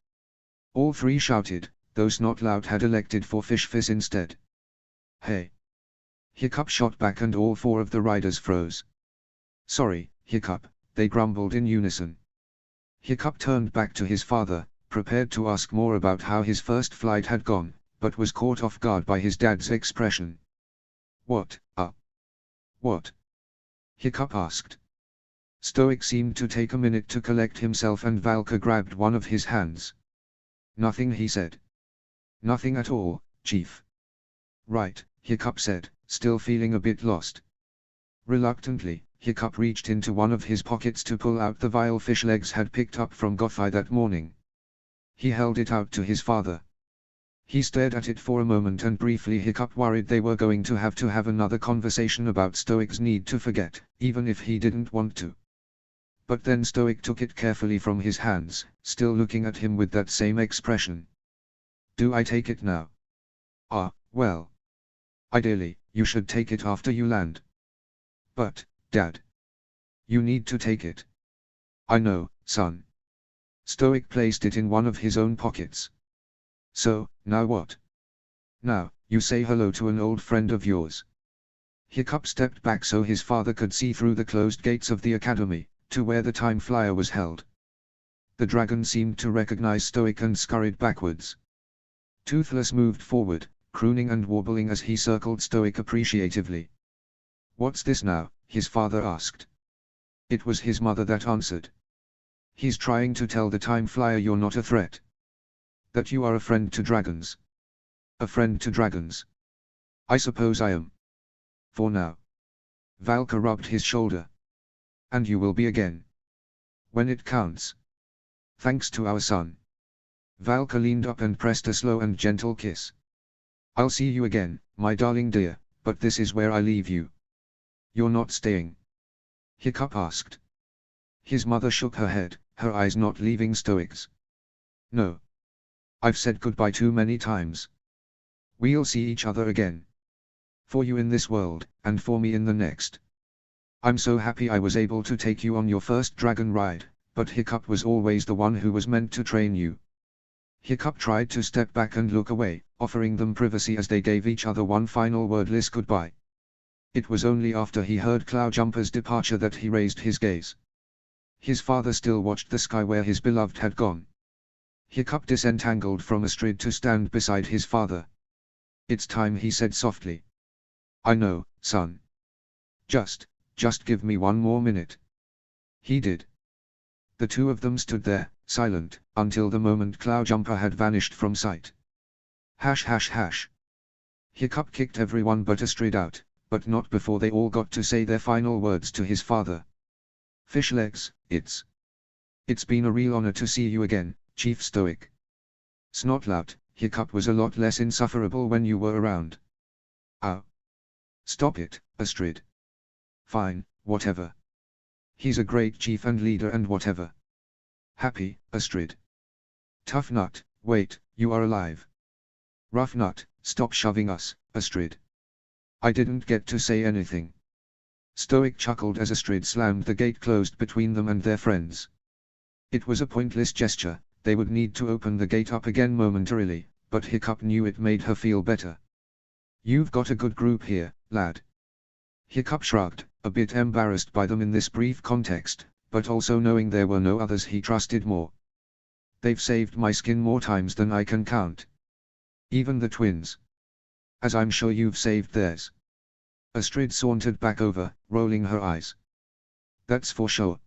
All three shouted, though Snotlout had elected for Fishfizz instead. "Hey." Hiccup shot back and all four of the riders froze. "Sorry, Hiccup," they grumbled in unison. Hiccup turned back to his father, prepared to ask more about how his first flight had gone, but was caught off guard by his dad's expression. What?" "What?" Hiccup asked. Stoic seemed to take a minute to collect himself and Valka grabbed one of his hands. "Nothing," he said. "Nothing at all, Chief." "Right," Hiccup said, still feeling a bit lost. Reluctantly, Hiccup reached into one of his pockets to pull out the vial Fishlegs had picked up from Gothai that morning. He held it out to his father. He stared at it for a moment and briefly Hiccup worried they were going to have another conversation about Stoic's need to forget, even if he didn't want to. But then Stoic took it carefully from his hands, still looking at him with that same expression. "Do I take it now?" Well. Ideally, you should take it after you land." "But, Dad. You need to take it." "I know, son." Stoic placed it in one of his own pockets. "So, now what?" "Now, you say hello to an old friend of yours." Hiccup stepped back so his father could see through the closed gates of the academy, to where the Time Flyer was held. The dragon seemed to recognize Stoic and scurried backwards. Toothless moved forward, crooning and warbling as he circled Stoic appreciatively. "What's this now?" his father asked. It was his mother that answered. "He's trying to tell the Time Flyer you're not a threat. That you are a friend to dragons." "A friend to dragons? I suppose I am. For now." Valka rubbed his shoulder. "And you will be again. When it counts. Thanks to our son." Valka leaned up and pressed a slow and gentle kiss. "I'll see you again, my darling dear, but this is where I leave you." "You're not staying?" Hiccup asked. His mother shook her head, her eyes not leaving Stoic's. "No. I've said goodbye too many times. We'll see each other again. For you in this world, and for me in the next. I'm so happy I was able to take you on your first dragon ride, but Hiccup was always the one who was meant to train you." Hiccup tried to step back and look away, offering them privacy as they gave each other one final wordless goodbye. It was only after he heard Cloudjumper's departure that he raised his gaze. His father still watched the sky where his beloved had gone. Hiccup disentangled from Astrid to stand beside his father. "It's time," he said softly. "I know, son. Just give me one more minute." He did. The two of them stood there, silent, until the moment Cloudjumper had vanished from sight. Hash hash hash. Hiccup kicked everyone but Astrid out, but not before they all got to say their final words to his father. "Fishlegs, it's been a real honor to see you again, Chief Stoic." "Snotlout, Hiccup was a lot less insufferable when you were around." "Ow. Stop it, Astrid." "Fine, whatever. He's a great chief and leader and whatever." "Happy, Astrid." "Tough Nut, wait, you are alive." "Rough Nut, stop shoving us, Astrid." "I didn't get to say anything." Stoic chuckled as Astrid slammed the gate closed between them and their friends. It was a pointless gesture, they would need to open the gate up again momentarily, but Hiccup knew it made her feel better. "You've got a good group here, lad." Hiccup shrugged, a bit embarrassed by them in this brief context, but also knowing there were no others he trusted more. "They've saved my skin more times than I can count. Even the twins. As I'm sure you've saved theirs." Astrid sauntered back over, rolling her eyes. "That's for sure.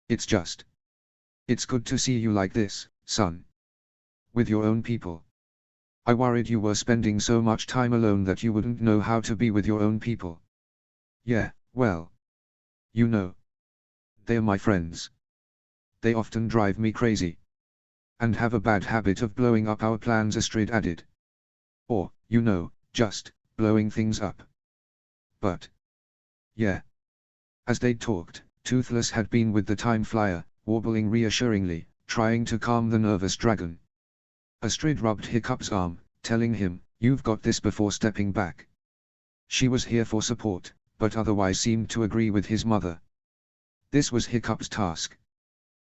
It's good to see you like this, son. With your own people. I worried you were spending so much time alone that you wouldn't know how to be with your own people." "Yeah, well. You know. They're my friends. They often drive me crazy. And have a bad habit of blowing up our plans," Astrid added. "Or, just blowing things up. But yeah." As they talked, Toothless had been with the Time Flyer, warbling reassuringly, trying to calm the nervous dragon. Astrid rubbed Hiccup's arm, telling him, "You've got this," before stepping back. She was here for support, but otherwise seemed to agree with his mother. This was Hiccup's task.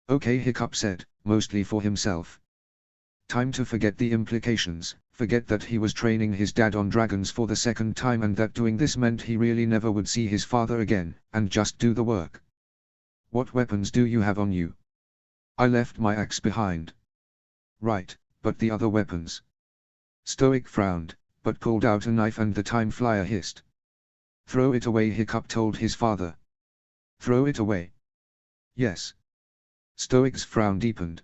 "Okay," Hiccup said, mostly for himself. Time to forget the implications, forget that he was training his dad on dragons for the second time and that doing this meant he really never would see his father again, and just do the work. "What weapons do you have on you?" "I left my axe behind." "Right, but the other weapons?" Stoic frowned, but pulled out a knife and the Time Flyer hissed. "Throw it away," Hiccup told his father. "Throw it away?" "Yes." Stoic's frown deepened.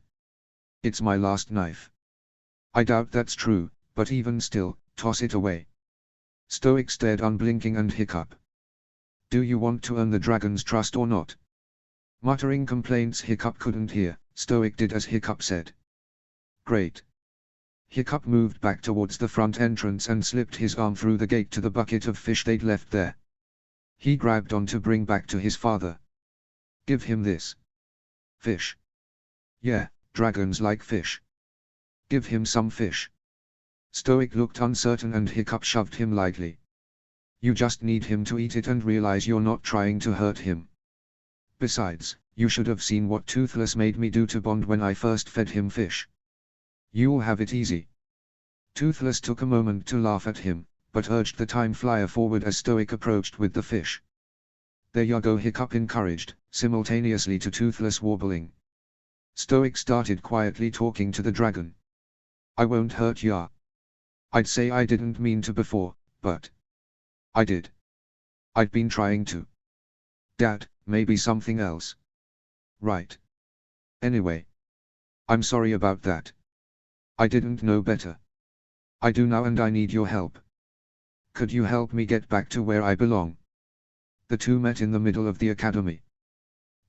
"It's my last knife." "I doubt that's true, but even still, toss it away." Stoic stared unblinking and Hiccup. "Do you want to earn the dragon's trust or not?" Muttering complaints Hiccup couldn't hear, Stoic did as Hiccup said. "Great." Hiccup moved back towards the front entrance and slipped his arm through the gate to the bucket of fish they'd left there. He grabbed on to bring back to his father. "Give him this." "Fish?" "Yeah, dragons like fish. Give him some fish." Stoic looked uncertain and Hiccup shoved him lightly. "You just need him to eat it and realize you're not trying to hurt him. Besides, you should have seen what Toothless made me do to Bond when I first fed him fish. You'll have it easy." Toothless took a moment to laugh at him, but urged the Time Flyer forward as Stoic approached with the fish. "There you go," Hiccup encouraged, simultaneously to Toothless warbling. Stoic started quietly talking to the dragon. "I won't hurt ya. I'd say I didn't mean to before, but I did. I'd been trying to. Dad, maybe something else." "Right. Anyway. I'm sorry about that. I didn't know better. I do now and I need your help. Could you help me get back to where I belong?" The two met in the middle of the academy.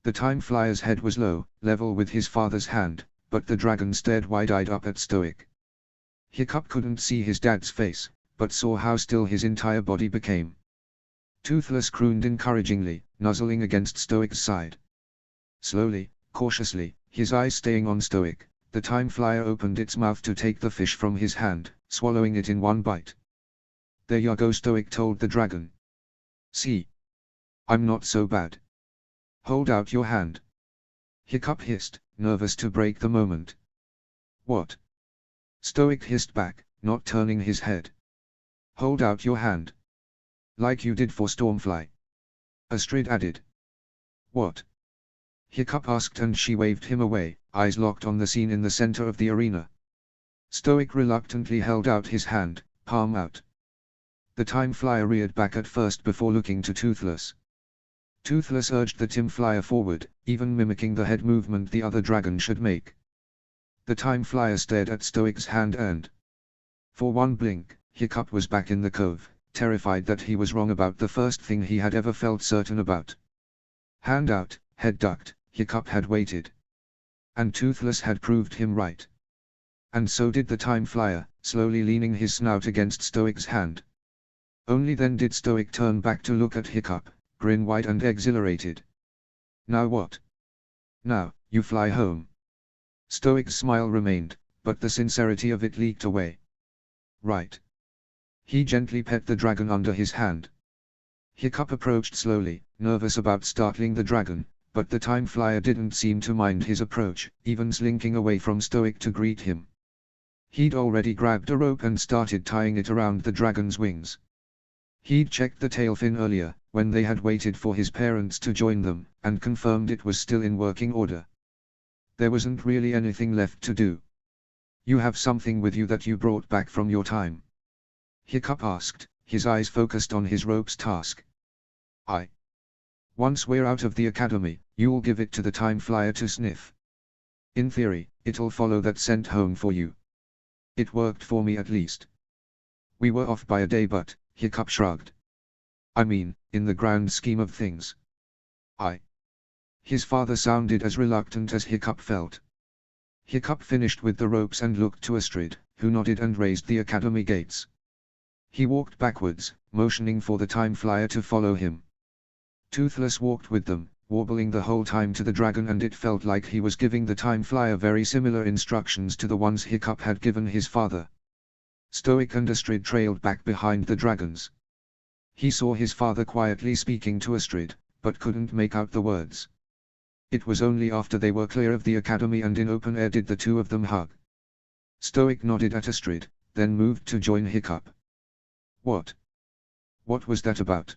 The Time Flyer's head was low, level with his father's hand, but the dragon stared wide-eyed up at Stoic. Hiccup couldn't see his dad's face, but saw how still his entire body became. Toothless crooned encouragingly, nuzzling against Stoic's side. Slowly, cautiously, his eyes staying on Stoic, the Time Flyer opened its mouth to take the fish from his hand, swallowing it in one bite. "There you go," Stoic told the dragon. "See? I'm not so bad. Hold out your hand." Hiccup hissed, nervous to break the moment. "What?" Stoic hissed back, not turning his head. "Hold out your hand. Like you did for Stormfly." Astrid added. "What?" Hiccup asked and she waved him away, eyes locked on the scene in the center of the arena. Stoic reluctantly held out his hand, palm out. The Time Flyer reared back at first before looking to Toothless. Toothless urged the Time Flyer forward, even mimicking the head movement the other dragon should make. The Time Flyer stared at Stoic's hand and, for one blink, Hiccup was back in the cove, terrified that he was wrong about the first thing he had ever felt certain about. Hand out, head ducked, Hiccup had waited. And Toothless had proved him right. And so did the Time Flyer, slowly leaning his snout against Stoic's hand. Only then did Stoic turn back to look at Hiccup, grin wide and exhilarated. "Now what?" "Now, you fly home." Stoic's smile remained, but the sincerity of it leaked away. "Right." He gently pet the dragon under his hand. Hiccup approached slowly, nervous about startling the dragon, But the time flyer didn't seem to mind his approach, even slinking away from Stoic to greet him. He'd already grabbed a rope and started tying it around the dragon's wings. He'd checked the tail fin earlier, when they had waited for his parents to join them, and confirmed it was still in working order. There wasn't really anything left to do. "You have something with you that you brought back from your time?" Hiccup asked, his eyes focused on his rope's task. "Once we're out of the academy, you'll give it to the time flyer to sniff. In theory, it'll follow that scent home for you. It worked for me at least. We were off by a day, but," Hiccup shrugged. "I mean, in the grand scheme of things." His father sounded as reluctant as Hiccup felt. Hiccup finished with the ropes and looked to Astrid, who nodded and raised the academy gates. He walked backwards, motioning for the time flyer to follow him. Toothless walked with them, warbling the whole time to the dragon, and it felt like he was giving the time flyer very similar instructions to the ones Hiccup had given his father. Stoic and Astrid trailed back behind the dragons. He saw his father quietly speaking to Astrid, but couldn't make out the words. It was only after they were clear of the academy and in open air did the two of them hug. Stoic nodded at Astrid, then moved to join Hiccup. What was that about?"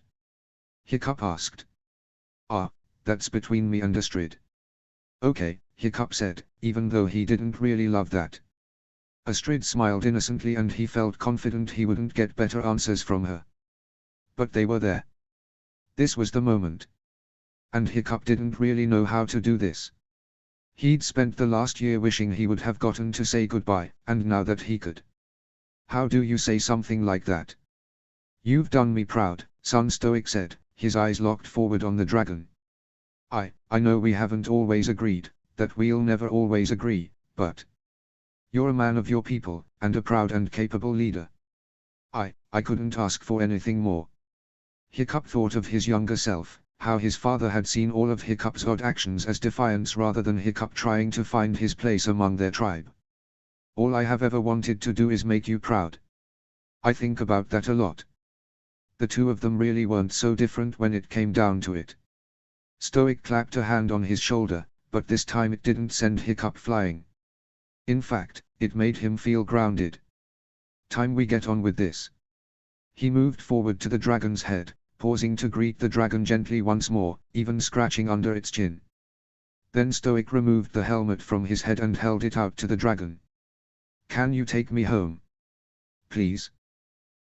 Hiccup asked. That's between me and Astrid." "Okay," Hiccup said, even though he didn't really love that. Astrid smiled innocently and he felt confident he wouldn't get better answers from her. But they were there. This was the moment. And Hiccup didn't really know how to do this. He'd spent the last year wishing he would have gotten to say goodbye, and now that he could. "How do you say something like that?" "You've done me proud, son," Stoic said, his eyes locked forward on the dragon. I know we haven't always agreed, that we'll never always agree, but you're a man of your people, and a proud and capable leader. I couldn't ask for anything more." Hiccup thought of his younger self, how his father had seen all of Hiccup's odd actions as defiance rather than Hiccup trying to find his place among their tribe. "All I have ever wanted to do is make you proud. I think about that a lot." The two of them really weren't so different when it came down to it. Stoic clapped a hand on his shoulder, but this time it didn't send Hiccup flying. In fact, it made him feel grounded. "Time we get on with this." He moved forward to the dragon's head, pausing to greet the dragon gently once more, even scratching under its chin. Then Stoic removed the helmet from his head and held it out to the dragon. "Can you take me home? Please?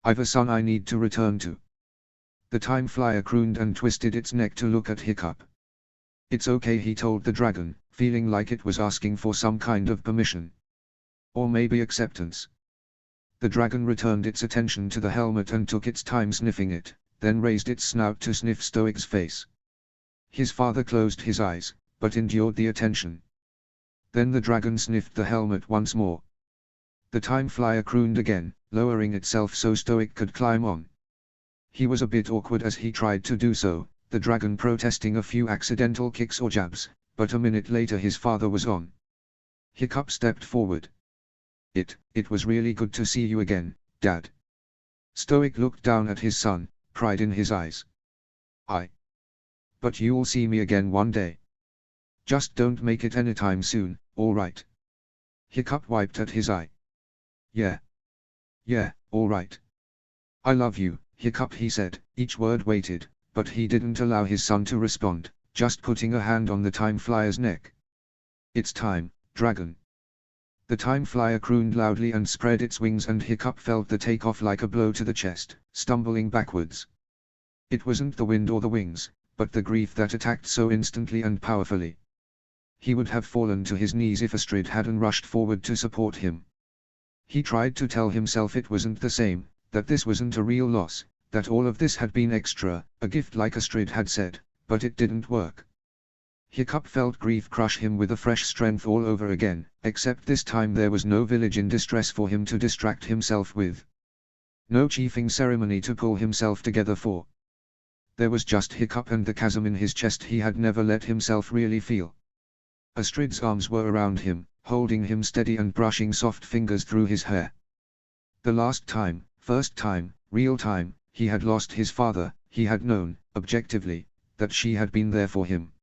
I've a son I need to return to." The time flyer crooned and twisted its neck to look at Hiccup. "It's okay," he told the dragon, feeling like it was asking for some kind of permission. Or maybe acceptance. The dragon returned its attention to the helmet and took its time sniffing it, then raised its snout to sniff Stoic's face. His father closed his eyes, but endured the attention. Then the dragon sniffed the helmet once more. The time flyer crooned again, lowering itself so Stoic could climb on. He was a bit awkward as he tried to do so, the dragon protesting a few accidental kicks or jabs, but a minute later his father was on. Hiccup stepped forward. It was really good to see you again, Dad." Stoic looked down at his son, pride in his eyes. But you'll see me again one day. Just don't make it anytime soon, all right?" Hiccup wiped at his eye. Yeah, all right. "I love you, Hiccup," he said, each word weighted, but he didn't allow his son to respond, just putting a hand on the time flyer's neck. "It's time, dragon." The time flyer crooned loudly and spread its wings, and Hiccup felt the takeoff like a blow to the chest, stumbling backwards. It wasn't the wind or the wings, but the grief that attacked so instantly and powerfully. He would have fallen to his knees if Astrid hadn't rushed forward to support him. He tried to tell himself it wasn't the same, that this wasn't a real loss, that all of this had been extra, a gift like Astrid had said, but it didn't work. Hiccup felt grief crush him with a fresh strength all over again, except this time there was no village in distress for him to distract himself with. No chiefing ceremony to pull himself together for. There was just Hiccup and the chasm in his chest he had never let himself really feel. Astrid's arms were around him, holding him steady and brushing soft fingers through his hair. The last time, first time, real time, he had lost his father, he had known, objectively, that she had been there for him.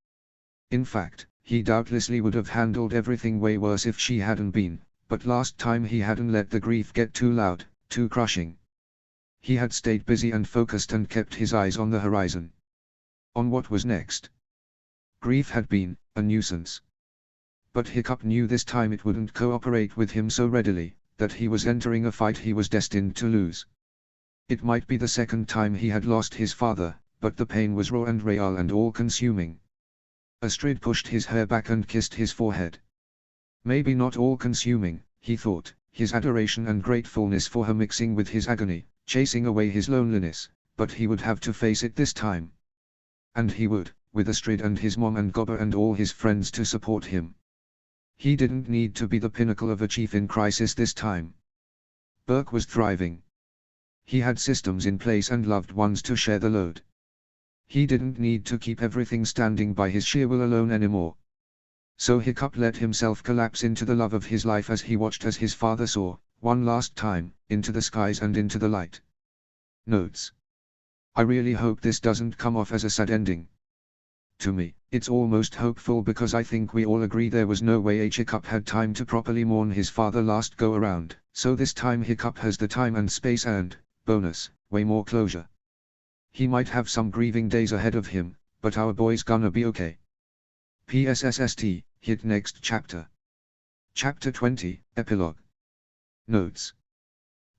In fact, he doubtlessly would have handled everything way worse if she hadn't been, but last time he hadn't let the grief get too loud, too crushing. He had stayed busy and focused and kept his eyes on the horizon. On what was next. Grief had been a nuisance. But Hiccup knew this time it wouldn't cooperate with him so readily, that he was entering a fight he was destined to lose. It might be the second time he had lost his father, but the pain was raw and real and all-consuming. Astrid pushed his hair back and kissed his forehead. Maybe not all-consuming, he thought, his adoration and gratefulness for her mixing with his agony, chasing away his loneliness, but he would have to face it this time. And he would, with Astrid and his mom and Gobber and all his friends to support him. He didn't need to be the pinnacle of a chief in crisis this time. Burke was thriving. He had systems in place and loved ones to share the load. He didn't need to keep everything standing by his sheer will alone anymore. So Hiccup let himself collapse into the love of his life as he watched as his father saw, one last time, into the skies and into the light. Notes. I really hope this doesn't come off as a sad ending. To me, it's almost hopeful because I think we all agree there was no way Hiccup had time to properly mourn his father last go around, so this time Hiccup has the time and space and, bonus, way more closure. He might have some grieving days ahead of him, but our boy's gonna be okay. PSSST, hit next chapter. Chapter 20, Epilogue. Notes.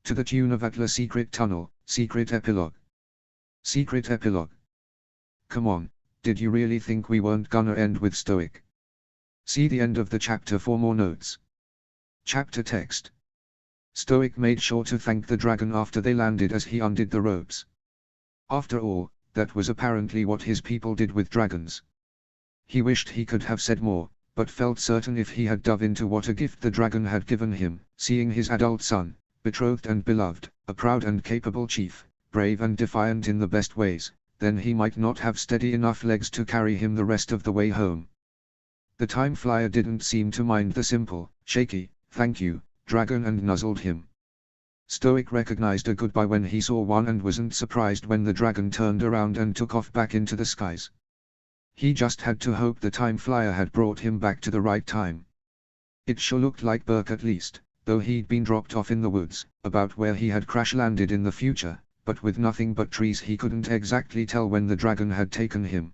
To the tune of Atlas Secret Tunnel, Secret Epilogue. Secret Epilogue. Come on. Did you really think we weren't gonna end with Stoic? See the end of the chapter for more notes. Chapter text. Stoic made sure to thank the dragon after they landed as he undid the ropes. After all, that was apparently what his people did with dragons. He wished he could have said more, but felt certain if he had dove into what a gift the dragon had given him, seeing his adult son, betrothed and beloved, a proud and capable chief, brave and defiant in the best ways, then he might not have steady enough legs to carry him the rest of the way home. The time flyer didn't seem to mind the simple, shaky, thank you, dragon and nuzzled him. Stoic recognized a goodbye when he saw one and wasn't surprised when the dragon turned around and took off back into the skies. He just had to hope the time flyer had brought him back to the right time. It sure looked like Burke at least, though he'd been dropped off in the woods, about where he had crash-landed in the future, but with nothing but trees he couldn't exactly tell when the dragon had taken him.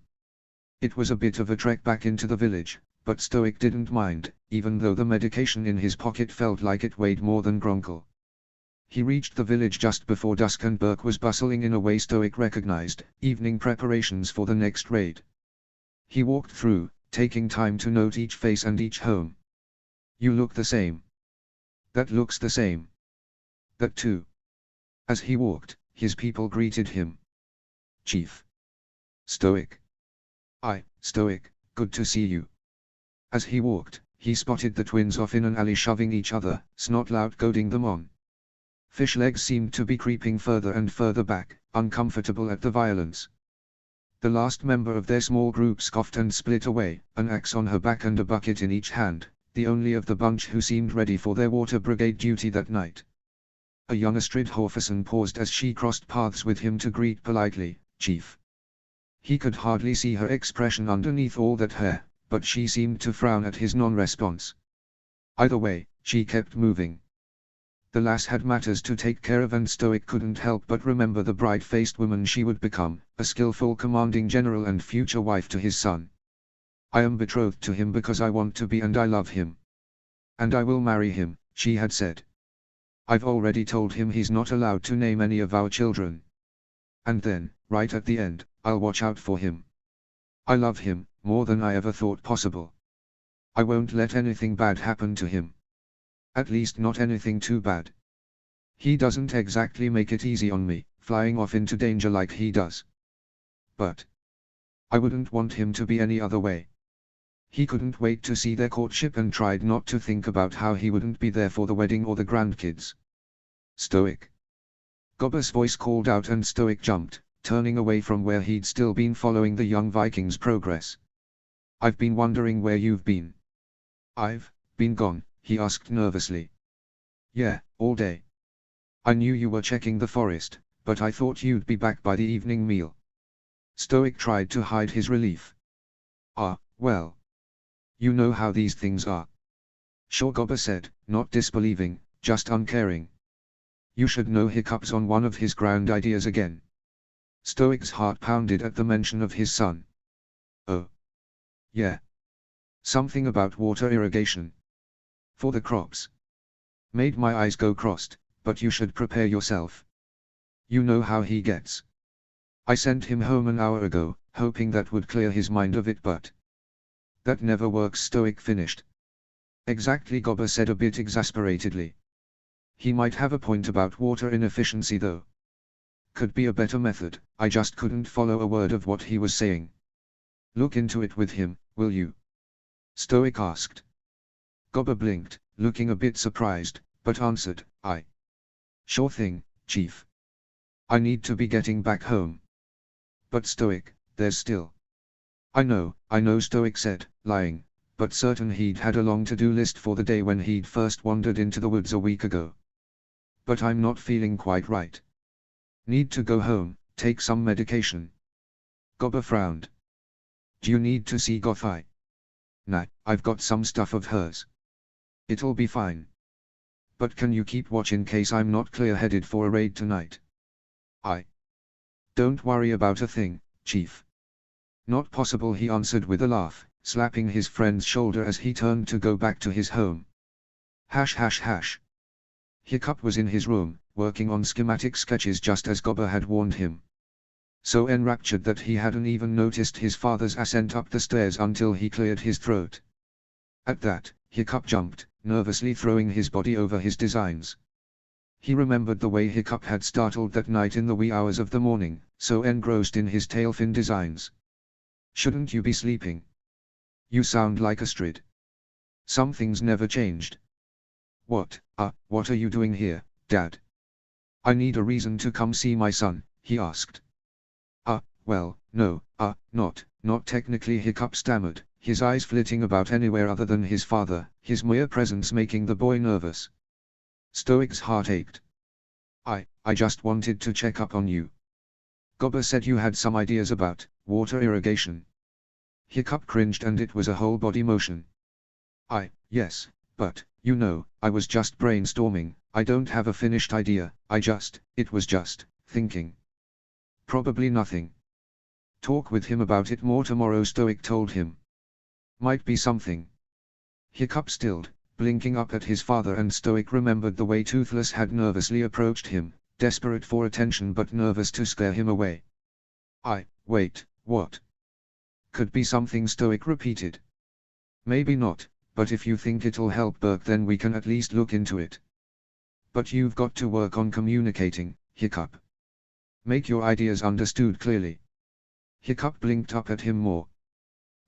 It was a bit of a trek back into the village, but Stoic didn't mind, even though the medication in his pocket felt like it weighed more than Gronkle. He reached the village just before dusk and Burke was bustling in a way Stoic recognized, evening preparations for the next raid. He walked through, taking time to note each face and each home. You look the same. That looks the same. That too. As he walked, his people greeted him. Chief. Stoic. Stoic, good to see you. As he walked, he spotted the twins off in an alley shoving each other, Snotlout goading them on. Fishlegs seemed to be creeping further and further back, uncomfortable at the violence. The last member of their small group scoffed and split away, an axe on her back and a bucket in each hand, the only of the bunch who seemed ready for their water brigade duty that night. A young Astrid Horferson paused as she crossed paths with him to greet politely, Chief. He could hardly see her expression underneath all that hair, but she seemed to frown at his non-response. Either way, she kept moving. The lass had matters to take care of and Stoic couldn't help but remember the bright-faced woman she would become, a skillful commanding general and future wife to his son. I am betrothed to him because I want to be and I love him. And I will marry him, she had said. I've already told him he's not allowed to name any of our children. And then, right at the end, I'll watch out for him. I love him, more than I ever thought possible. I won't let anything bad happen to him. At least not anything too bad. He doesn't exactly make it easy on me, flying off into danger like he does. But I wouldn't want him to be any other way. He couldn't wait to see their courtship and tried not to think about how he wouldn't be there for the wedding or the grandkids. Stoic. Gobber's voice called out and Stoic jumped, turning away from where he'd still been following the young Viking's progress. I've been wondering where you've been. I've been gone, he asked nervously. Yeah, all day. I knew you were checking the forest, but I thought you'd be back by the evening meal. Stoic tried to hide his relief. Well, you know how these things are. Sure, Gobber said, not disbelieving, just uncaring. You should know. Hiccups on one of his grand ideas again. Stoic's heart pounded at the mention of his son. Oh. Yeah. Something about water irrigation. For the crops. Made my eyes go crossed, but you should prepare yourself. You know how he gets. I sent him home an hour ago, hoping that would clear his mind of it, but that never works. Stoic finished. Exactly, Gobber said a bit exasperatedly. He might have a point about water inefficiency though. Could be a better method, I just couldn't follow a word of what he was saying. Look into it with him, will you? Stoic asked. Gobber blinked, looking a bit surprised, but answered, "I. Sure thing, Chief. I need to be getting back home." But Stoic, there's still. I know, Stoic said, lying, but certain he'd had a long to-do list for the day when he'd first wandered into the woods a week ago. But I'm not feeling quite right. Need to go home, take some medication. Gobber frowned. Do you need to see Gothai? Nah, I've got some stuff of hers. It'll be fine. But can you keep watch in case I'm not clear-headed for a raid tonight? Don't worry about a thing, Chief. Not possible, he answered with a laugh, slapping his friend's shoulder as he turned to go back to his home. Hash hash hash. Hiccup was in his room, working on schematic sketches just as Gobber had warned him. So enraptured that he hadn't even noticed his father's ascent up the stairs until he cleared his throat. At that, Hiccup jumped, nervously throwing his body over his designs. He remembered the way Hiccup had startled that night in the wee hours of the morning, so engrossed in his tailfin designs. Shouldn't you be sleeping? You sound like a strid. Some things never changed. What are you doing here, Dad? I need a reason to come see my son, he asked. Well, no, not technically, Hiccup stammered, his eyes flitting about anywhere other than his father, his mere presence making the boy nervous. Stoic's heart ached. I just wanted to check up on you. Gobber said you had some ideas about water irrigation. Hiccup cringed, and it was a whole body motion. Yes, but, you know, I was just brainstorming. I don't have a finished idea, it was just thinking. Probably nothing. Talk with him about it more tomorrow, Stoic told him. Might be something. Hiccup stilled, blinking up at his father, and Stoic remembered the way Toothless had nervously approached him, desperate for attention but nervous to scare him away. Wait, what? Could be something, Stoic repeated. Maybe not, but if you think it'll help Burke then we can at least look into it. But you've got to work on communicating, Hiccup. Make your ideas understood clearly. Hiccup blinked up at him more.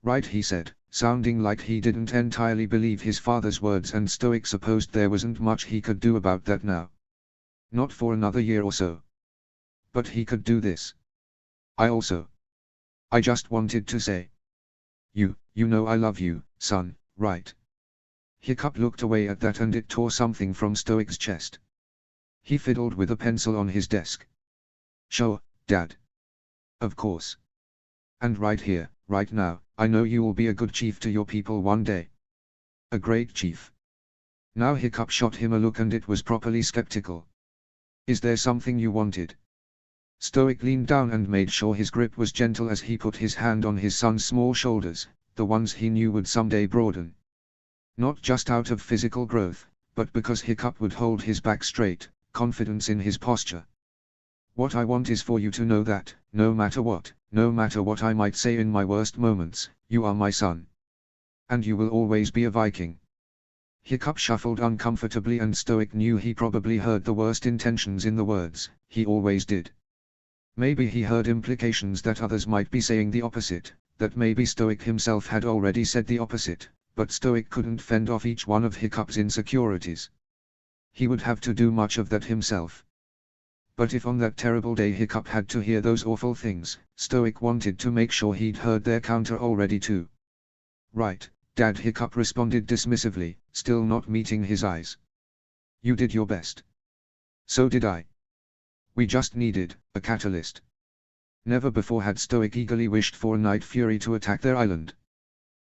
Right, he said, sounding like he didn't entirely believe his father's words, and Stoic supposed there wasn't much he could do about that now. Not for another year or so. But he could do this. I just wanted to say. You know I love you, son, right? Hiccup looked away at that, and it tore something from Stoic's chest. He fiddled with a pencil on his desk. Sure, Dad. Of course. And right here, right now, I know you will be a good chief to your people one day. A great chief. Now Hiccup shot him a look, and it was properly skeptical. Is there something you wanted? Stoic leaned down and made sure his grip was gentle as he put his hand on his son's small shoulders, the ones he knew would someday broaden. Not just out of physical growth, but because Hiccup would hold his back straight, confidence in his posture. What I want is for you to know that, no matter what I might say in my worst moments, you are my son. And you will always be a Viking. Hiccup shuffled uncomfortably, and Stoic knew he probably heard the worst intentions in the words, he always did. Maybe he heard implications that others might be saying the opposite, that maybe Stoic himself had already said the opposite, but Stoic couldn't fend off each one of Hiccup's insecurities. He would have to do much of that himself. But if on that terrible day Hiccup had to hear those awful things, Stoic wanted to make sure he'd heard their counter already too. Right, Dad, Hiccup responded dismissively, still not meeting his eyes. You did your best. So did I. We just needed a catalyst. Never before had Stoic eagerly wished for a Night Fury to attack their island.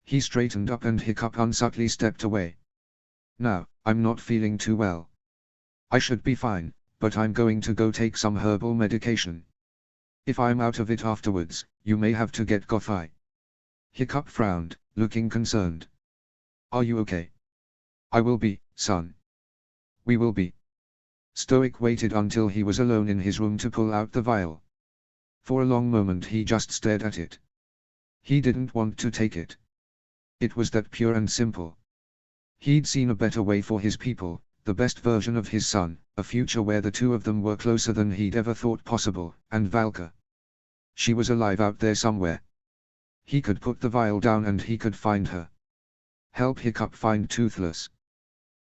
He straightened up and Hiccup unsubtly stepped away. Now, I'm not feeling too well. I should be fine, but I'm going to go take some herbal medication. If I'm out of it afterwards, you may have to get Gothai. Hiccup frowned, looking concerned. Are you okay? I will be, son. We will be. Stoic waited until he was alone in his room to pull out the vial. For a long moment he just stared at it. He didn't want to take it. It was that pure and simple. He'd seen a better way for his people, the best version of his son, a future where the two of them were closer than he'd ever thought possible, and Valka. She was alive out there somewhere. He could put the vial down and he could find her. Help Hiccup find Toothless.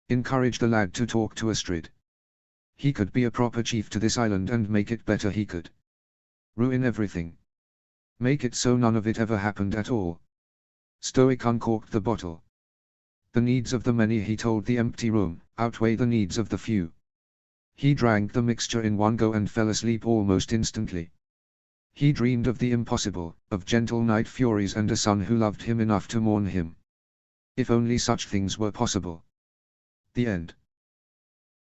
Encourage the lad to talk to Astrid. He could be a proper chief to this island and make it better. He could ruin everything. Make it so none of it ever happened at all. Stoic uncorked the bottle. The needs of the many, he told the empty room, outweigh the needs of the few. He drank the mixture in one go and fell asleep almost instantly. He dreamed of the impossible, of gentle night furies and a son who loved him enough to mourn him. If only such things were possible. The end.